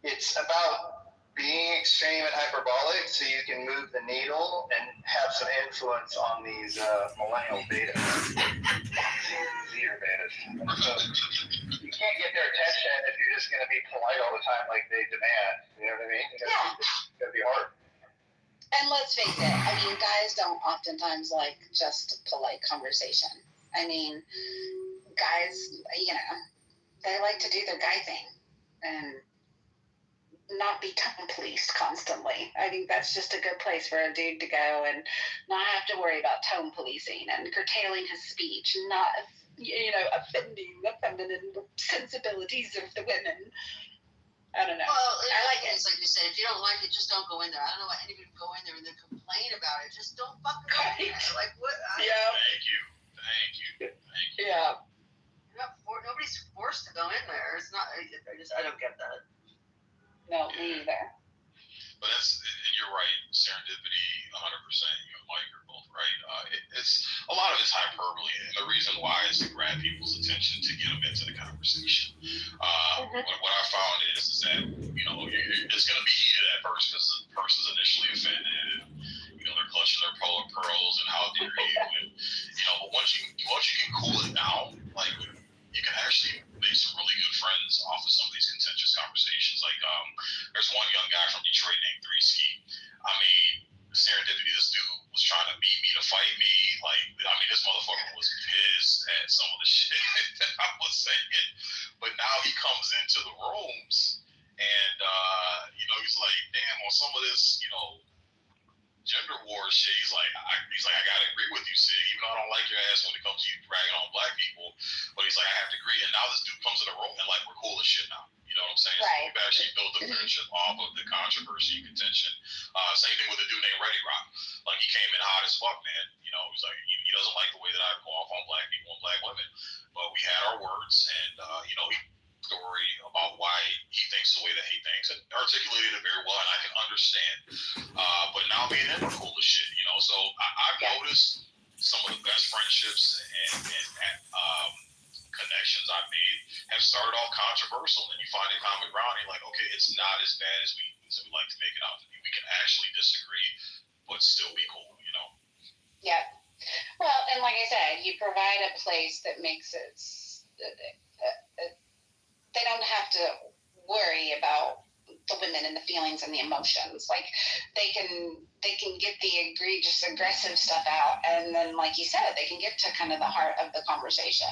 it's about being extreme and hyperbolic so you can move the needle and have some influence on these millennial betas. Zero betas. So you can't get their attention if you're just going to be polite all the time like they demand. You know what I mean? You gotta be hard. And let's face it, I mean, guys don't oftentimes like just polite conversation. I mean, guys, they like to do their guy thing and not be tone policed constantly. I think that's just a good place for a dude to go and not have to worry about tone policing and curtailing his speech, not, offending the feminine sensibilities of the women. I don't know. Well, I like it. It's like you said, if you don't like it, just don't go in there. I don't know why anybody would go in there and then complain about it. Just don't fucking go in there. Like, what? Yeah. Thank you. Yeah. Nobody's forced to go in there. It's not. I don't get that. No, me either. But and you're right, serendipity, 100%. You and Mike are both right. It's a lot of it's hyperbole, and the reason why is to grab people's attention to get them into the conversation. What I found is that it's going to be heated at first because the person's initially offended, and they're clutching their pearls and how dare you, and but once you can cool it down, like you can actually make some really good friends off of some of these contentious conversations. Like, there's one young guy from Detroit named 3Ski. I mean, serendipity, this dude was trying to beat me to fight me. Like, I mean, this motherfucker was pissed at some of the shit that I was saying. But now he comes into the rooms and, he's like, damn, on some of this, gender war shit, he's like, I gotta agree with you, Sid, even though I don't like your ass when it comes to you bragging on black people, but he's like, I have to agree. And now this dude comes in the room and like, we're cool as shit now. You know what I'm saying? Right. So we've actually built the friendship off of the controversy and contention. Same thing with a dude named Reddy Rock. Like, he came in hot as fuck, man. He's like, he doesn't like the way that I go off on black people and black women. But we had our words, and he story about why he thinks the way that he thinks and articulated it very well, and I can understand. But now me and him are cool as shit, So I've noticed some of the best friendships and connections I've made have started off controversial, and you find a common ground. And you're like, okay, it's not as bad as we like to make it out to be. We can actually disagree, but still be cool, Yeah. Well, and like I said, you provide a place that makes it. They don't have to worry about the women and the feelings and the emotions. Like, they can get the egregious aggressive stuff out, and then, like you said, they can get to kind of the heart of the conversation.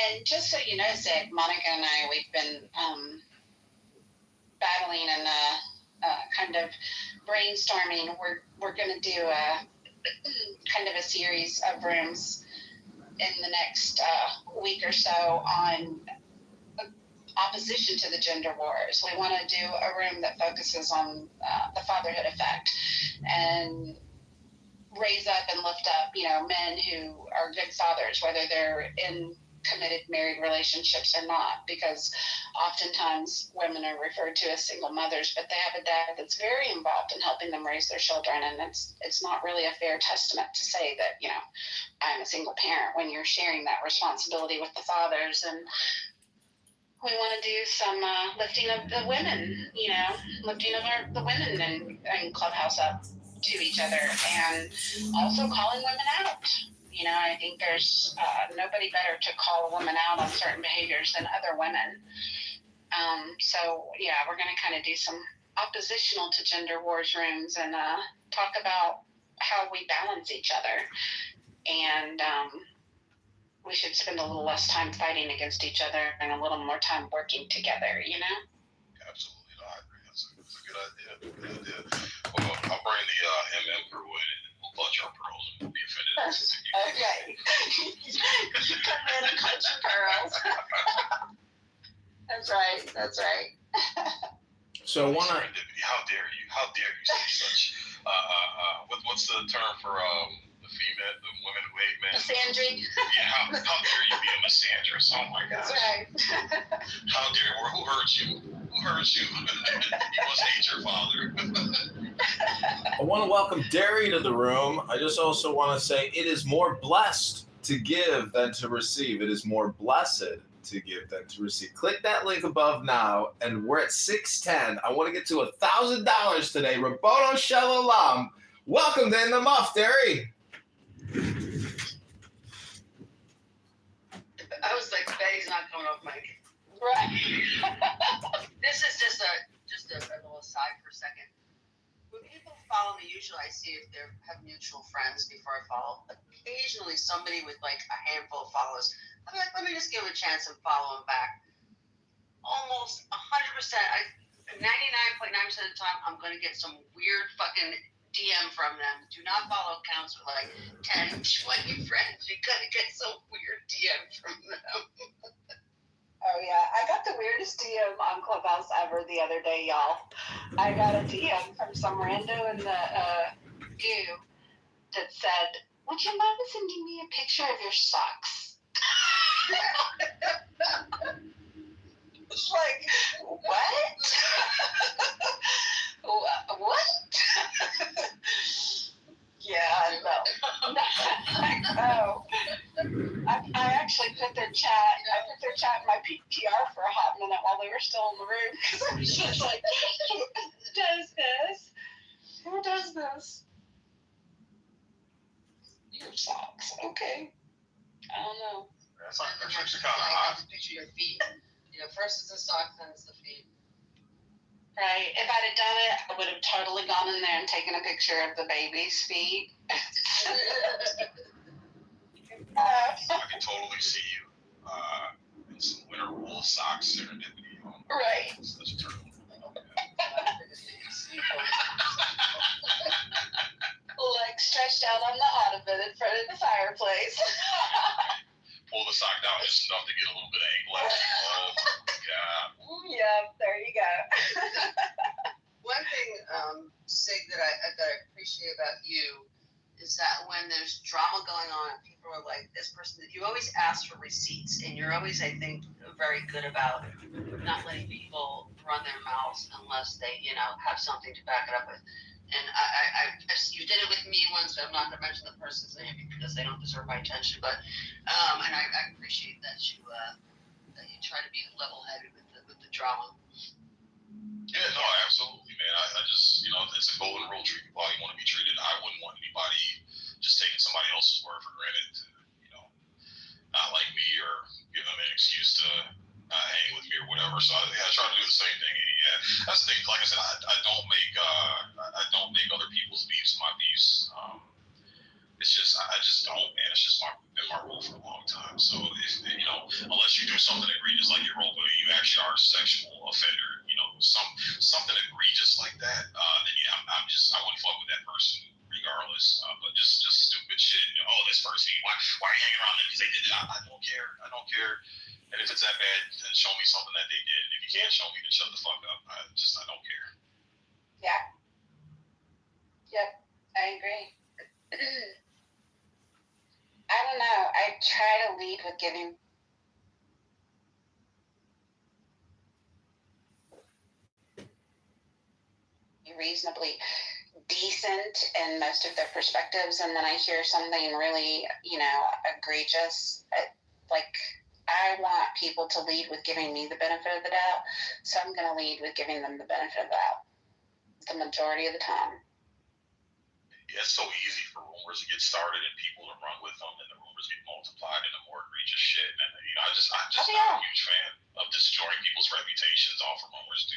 And just so you know, Sid, Monica and I, we've been battling and kind of brainstorming. We're going to do a kind of a series of rooms in the next week or so on opposition to the gender wars. We want to do a room that focuses on the fatherhood effect and raise up and lift up, men who are good fathers, whether they're in committed married relationships or not, because oftentimes women are referred to as single mothers, but they have a dad that's very involved in helping them raise their children, and it's not really a fair testament to say that, I'm a single parent when you're sharing that responsibility with the fathers. And we want to do some lifting of the women, lifting of the women and Clubhouse up to each other, and also calling women out. I think there's nobody better to call a woman out on certain behaviors than other women. So, we're going to kind of do some oppositional to gender wars rooms and talk about how we balance each other. And we should spend a little less time fighting against each other and a little more time working together, Absolutely. No, I agree. That's a good idea. Well, I'll bring the MM crew in and we'll clutch our pearls and we'll be offended. Okay. You come in and clutch your pearls. That's right. So one How dare you say such? What's the term for the female, the women who hate men? Misandry. Yeah, how dare you be a misandrist? Oh my gosh. That's right. How dare you? Who hurt you? You must hate your father. I want to welcome Derry to the room. I just also want to say it is more blessed to give than to receive. It is more blessed to give than to receive. Click that link above now, and we're at 610. I want to get to $1,000 today. Rabono Shalom. Welcome to In the Muff, Derry. I was like, Betty's not coming off mic. Right. This is just a little aside for a second. When people follow me, usually usually I see if they have mutual friends before I follow. Occasionally, somebody with like a handful of followers, I'm like, let me just give them a chance and follow them back. Almost 100%, 99.9% of the time, I'm going to get some weird fucking DM from them. Do not follow accounts with like 10, 20 friends. You're going to get some weird DM from them. Oh yeah, I got the weirdest DM on Clubhouse ever the other day, y'all. I got a DM from some rando in the queue that said, "Would you mind sending me a picture of your socks?" It's like, what? What? Yeah, no. No. I actually put their chat. I put their chat in my PTR for a hot minute while they were still in the room because I was just like, "Who does this? Who does this?" Your socks, okay. I don't know. That's actually kind of odd. Picture your feet. First it's the socks, then it's the feet. Right. If I'd have done it, I would have totally gone in there and taken a picture of the baby's feet. I can totally see you in some winter wool socks serendipity. Right. Such a turtle. Legs stretched out on the ottoman in front of the fireplace. Pull the sock down just enough to get a little bit of ankle out. Oh, God. Yeah, there you go. One thing, Sig, that I appreciate about you is that when there's drama going on, people are like, this person, you always ask for receipts, and you're always, I think, very good about not letting people run their mouths unless they, have something to back it up with. And you did it with me once, but I'm not going to mention the person's name because they don't deserve my attention. But, and I appreciate that you try to be level-headed with the drama. Yeah, no, absolutely, man. I just, it's a golden rule. Treat people how you want to be treated. I wouldn't want anybody just taking somebody else's word for granted to, not like me or give them an excuse to hang with me or whatever. So I try to do the same thing. Yeah, that's the thing. Like I said, I don't make other people's beefs my beefs. It's just, I just don't, man. It's just been my rule for a long time. So if, unless you do something egregious like you actually are a sexual offender, something egregious like that, then yeah, I wouldn't fuck with that person regardless. But just stupid shit. This person, why are you hanging around them because they did it? I don't care. I don't care. And if it's that bad, then show me something that they did. And if you can't show me, then shut the fuck up. I don't care. Yeah. Yep, I agree. I don't know. I try to lead with giving. Reasonably decent in most of their perspectives, and then I hear something really, egregious. I want people to lead with giving me the benefit of the doubt, so I'm going to lead with giving them the benefit of the doubt the majority of the time. Yeah, it's so easy for rumors to get started and people to run with them, and the rumors get multiplied into more egregious shit. And I just not a huge fan of destroying people's reputations off of rumors.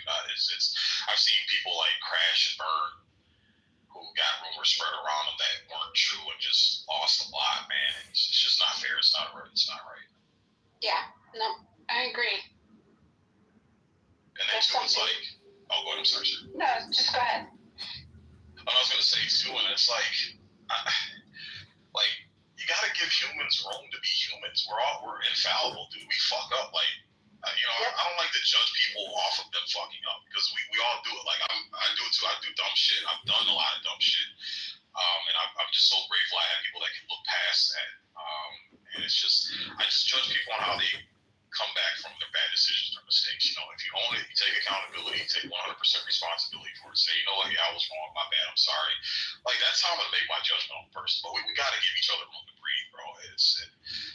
I've seen people like crash and burn who got rumors spread around them that weren't true and just lost a lot, man. It's just not fair. It's not right. Yeah, no, I agree. And then too, it's like, go ahead, I'm sorry, sir. No, just go ahead. I was going to say too, and it's like you got to give humans room to be humans. We're infallible, dude. We fuck up. I don't like to judge people off of them fucking up because we all do it. Like I do it too. I do dumb shit. I've done a lot of dumb shit, and I'm just so grateful I have people that can look past that. And it's just I just judge people on how they come back from their bad decisions or mistakes. If you own it, you take accountability, you take 100% responsibility for it. Say, yeah, I was wrong, my bad, I'm sorry. That's how I'm gonna make my judgment on the person. But we gotta give each other room to breathe, bro. It's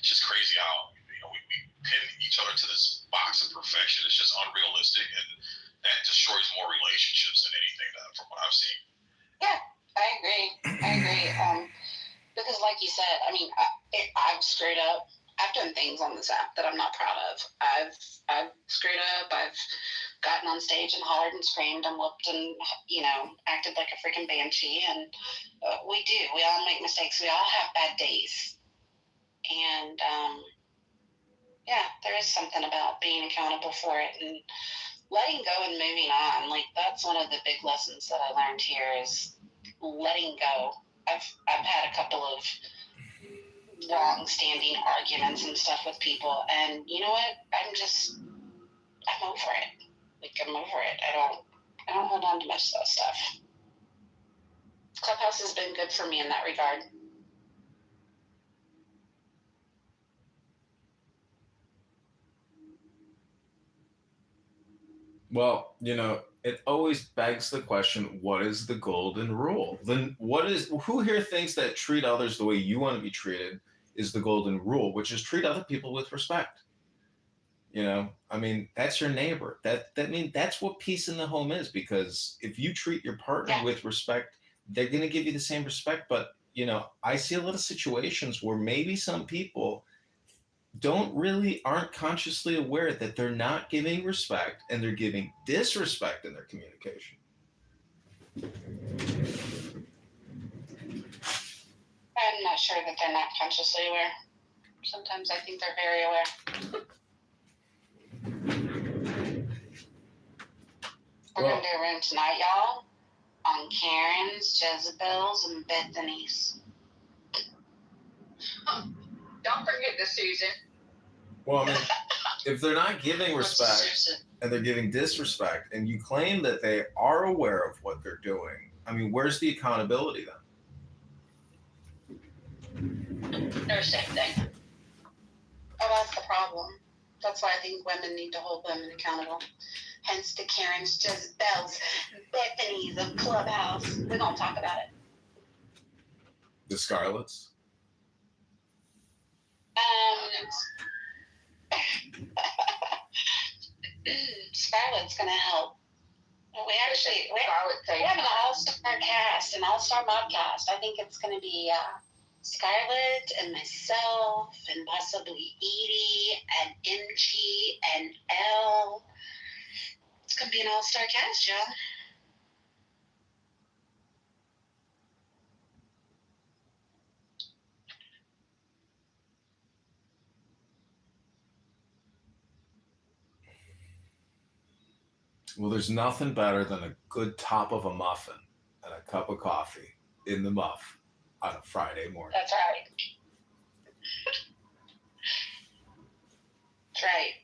just crazy how we pin each other to this box of perfection. It's just unrealistic, and that destroys more relationships than anything from what I've seen. Yeah, I agree. Because like you said, I'm straight up. I've done things on this app that I'm not proud of. I've screwed up. I've gotten on stage and hollered and screamed and whooped and, acted like a freaking banshee. And we do. We all make mistakes. We all have bad days. And, there is something about being accountable for it and letting go and moving on. Like, that's one of the big lessons that I learned here is letting go. I've had a couple of long-standing arguments and stuff with people, and you know what? I'm over it. Like, I'm over it. I don't hold on to much of that stuff. Clubhouse has been good for me in that regard. Well, it always begs the question, what is the golden rule? Then who here thinks that treat others the way you want to be treated is the golden rule, which is treat other people with respect? That's your neighbor. That's what peace in the home is, because if you treat your partner with respect, they're going to give you the same respect. But, I see a lot of situations where maybe some people aren't consciously aware that they're not giving respect and they're giving disrespect in their communication. I'm not sure that they're not consciously aware. Sometimes I think they're very aware. We're going to do a room tonight, y'all, on Karens, Jezebels, and Bethany's. Don't forget the Susan. Well, if they're not giving respect and they're giving disrespect, and you claim that they are aware of what they're doing, where's the accountability then? No same thing. Oh, that's the problem. That's why I think women need to hold women accountable. Hence the Karens, Jezebels, Bethany's of Clubhouse. We don't talk about it. The Scarlets? Scarlett's gonna help. We have an all-star cast, an all-star modcast. I think it's gonna be Scarlett and myself and possibly Edie and MG and Elle. It's gonna be an all-star cast, y'all. Well, there's nothing better than a good top of a muffin and a cup of coffee in the muff on a Friday morning. That's right. That's right.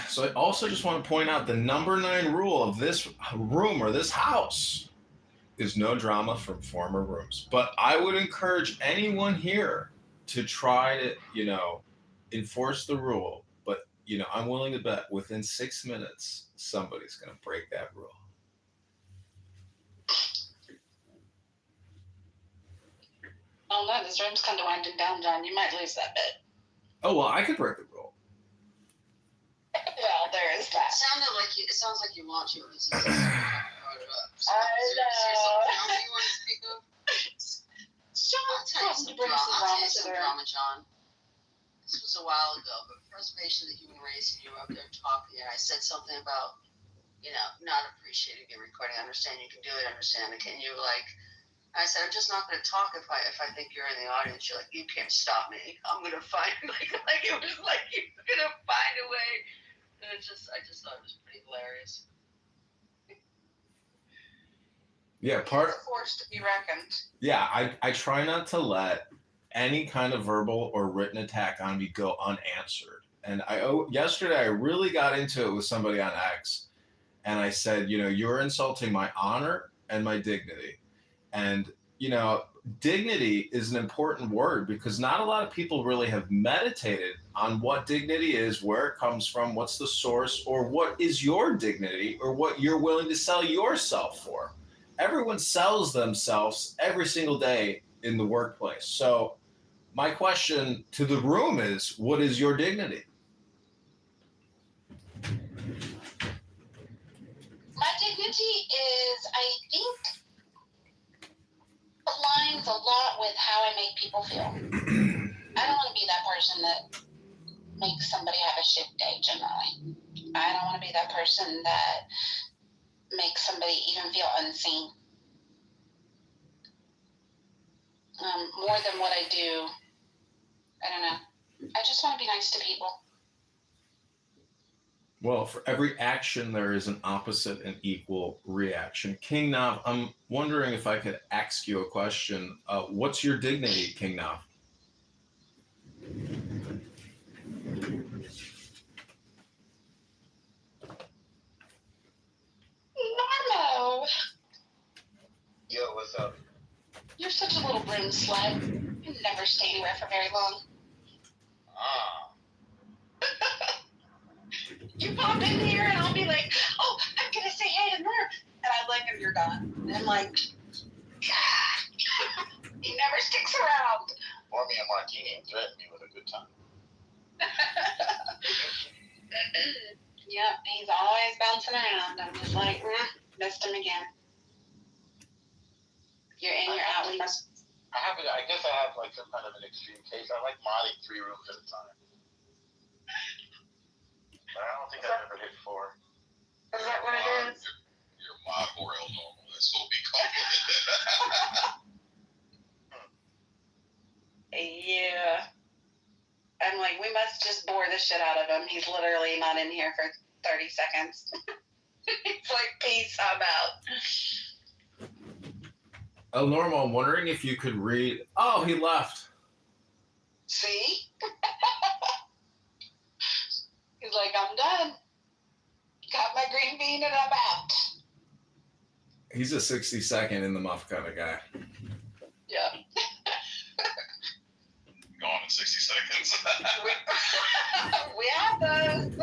So I also just want to point out the number 9 rule of this room or this house is no drama from former rooms. But I would encourage anyone here to try to, enforce the rule. But, I'm willing to bet within 6 minutes, somebody's going to break that rule. Oh no, this room's kind of winding down, John. You might lose that bit. Oh, well, I could break the rule. Well, there is that. It sounds like you want to. I know. You want to speak of? John, I'll tell you some drama, John. This was a while ago, but Preservation of the Human Race, and you were up there talking, and I said something about, not appreciating the recording. I understand you can do it, Can you, I said, I'm just not going to talk if I think you're in the audience. You're like, you can't stop me. I'm going to find, it was like you're going to find a way. And I just thought it was pretty hilarious. Yeah, It's a force to be reckoned. Yeah, I try not to let any kind of verbal or written attack on me go unanswered. And yesterday I really got into it with somebody on X, and I said, you're insulting my honor and my dignity. And, dignity is an important word because not a lot of people really have meditated on what dignity is, where it comes from, what's the source, or what is your dignity, or what you're willing to sell yourself for. Everyone sells themselves every single day in the workplace. So my question to the room is, what is your dignity? My dignity is, I think, aligns a lot with how I make people feel. I don't want to be that person that makes somebody have a shit day generally. I don't want to be that person that makes somebody even feel unseen. More than what I do, I don't know. I just want to be nice to people. Well, for every action, there is an opposite and equal reaction. King Nav, I'm wondering if I could ask you a question. What's your dignity, King Nav? Normo! Yo, what's up? You're such a little broom slut. You never stay anywhere for very long. Ah. You pop in here and I'll be like, oh, I'm going to say hey to Murph. And I look and you're gone. And I'm like, God. He never sticks around. Pour me a martini and threaten me with a good time. Yep, he's always bouncing around. I'm just like, missed him again. You're in, you're out. We must. I guess I have like some kind of an extreme case. I like modding 3 rooms at a time. But I don't think I've ever hit 4. Is that what it is? You're mod or L normal. That's what we call it. Yeah. I'm like, we must just bore the shit out of him. He's literally not in here for 30 seconds. It's like, peace, I'm out. El Normo, I'm wondering if you could read. Oh, he left. See? He's like, I'm done. Got my green bean and I'm out. He's a 60-second in the muff kind of guy. Yeah. Gone in 60 seconds. We have those.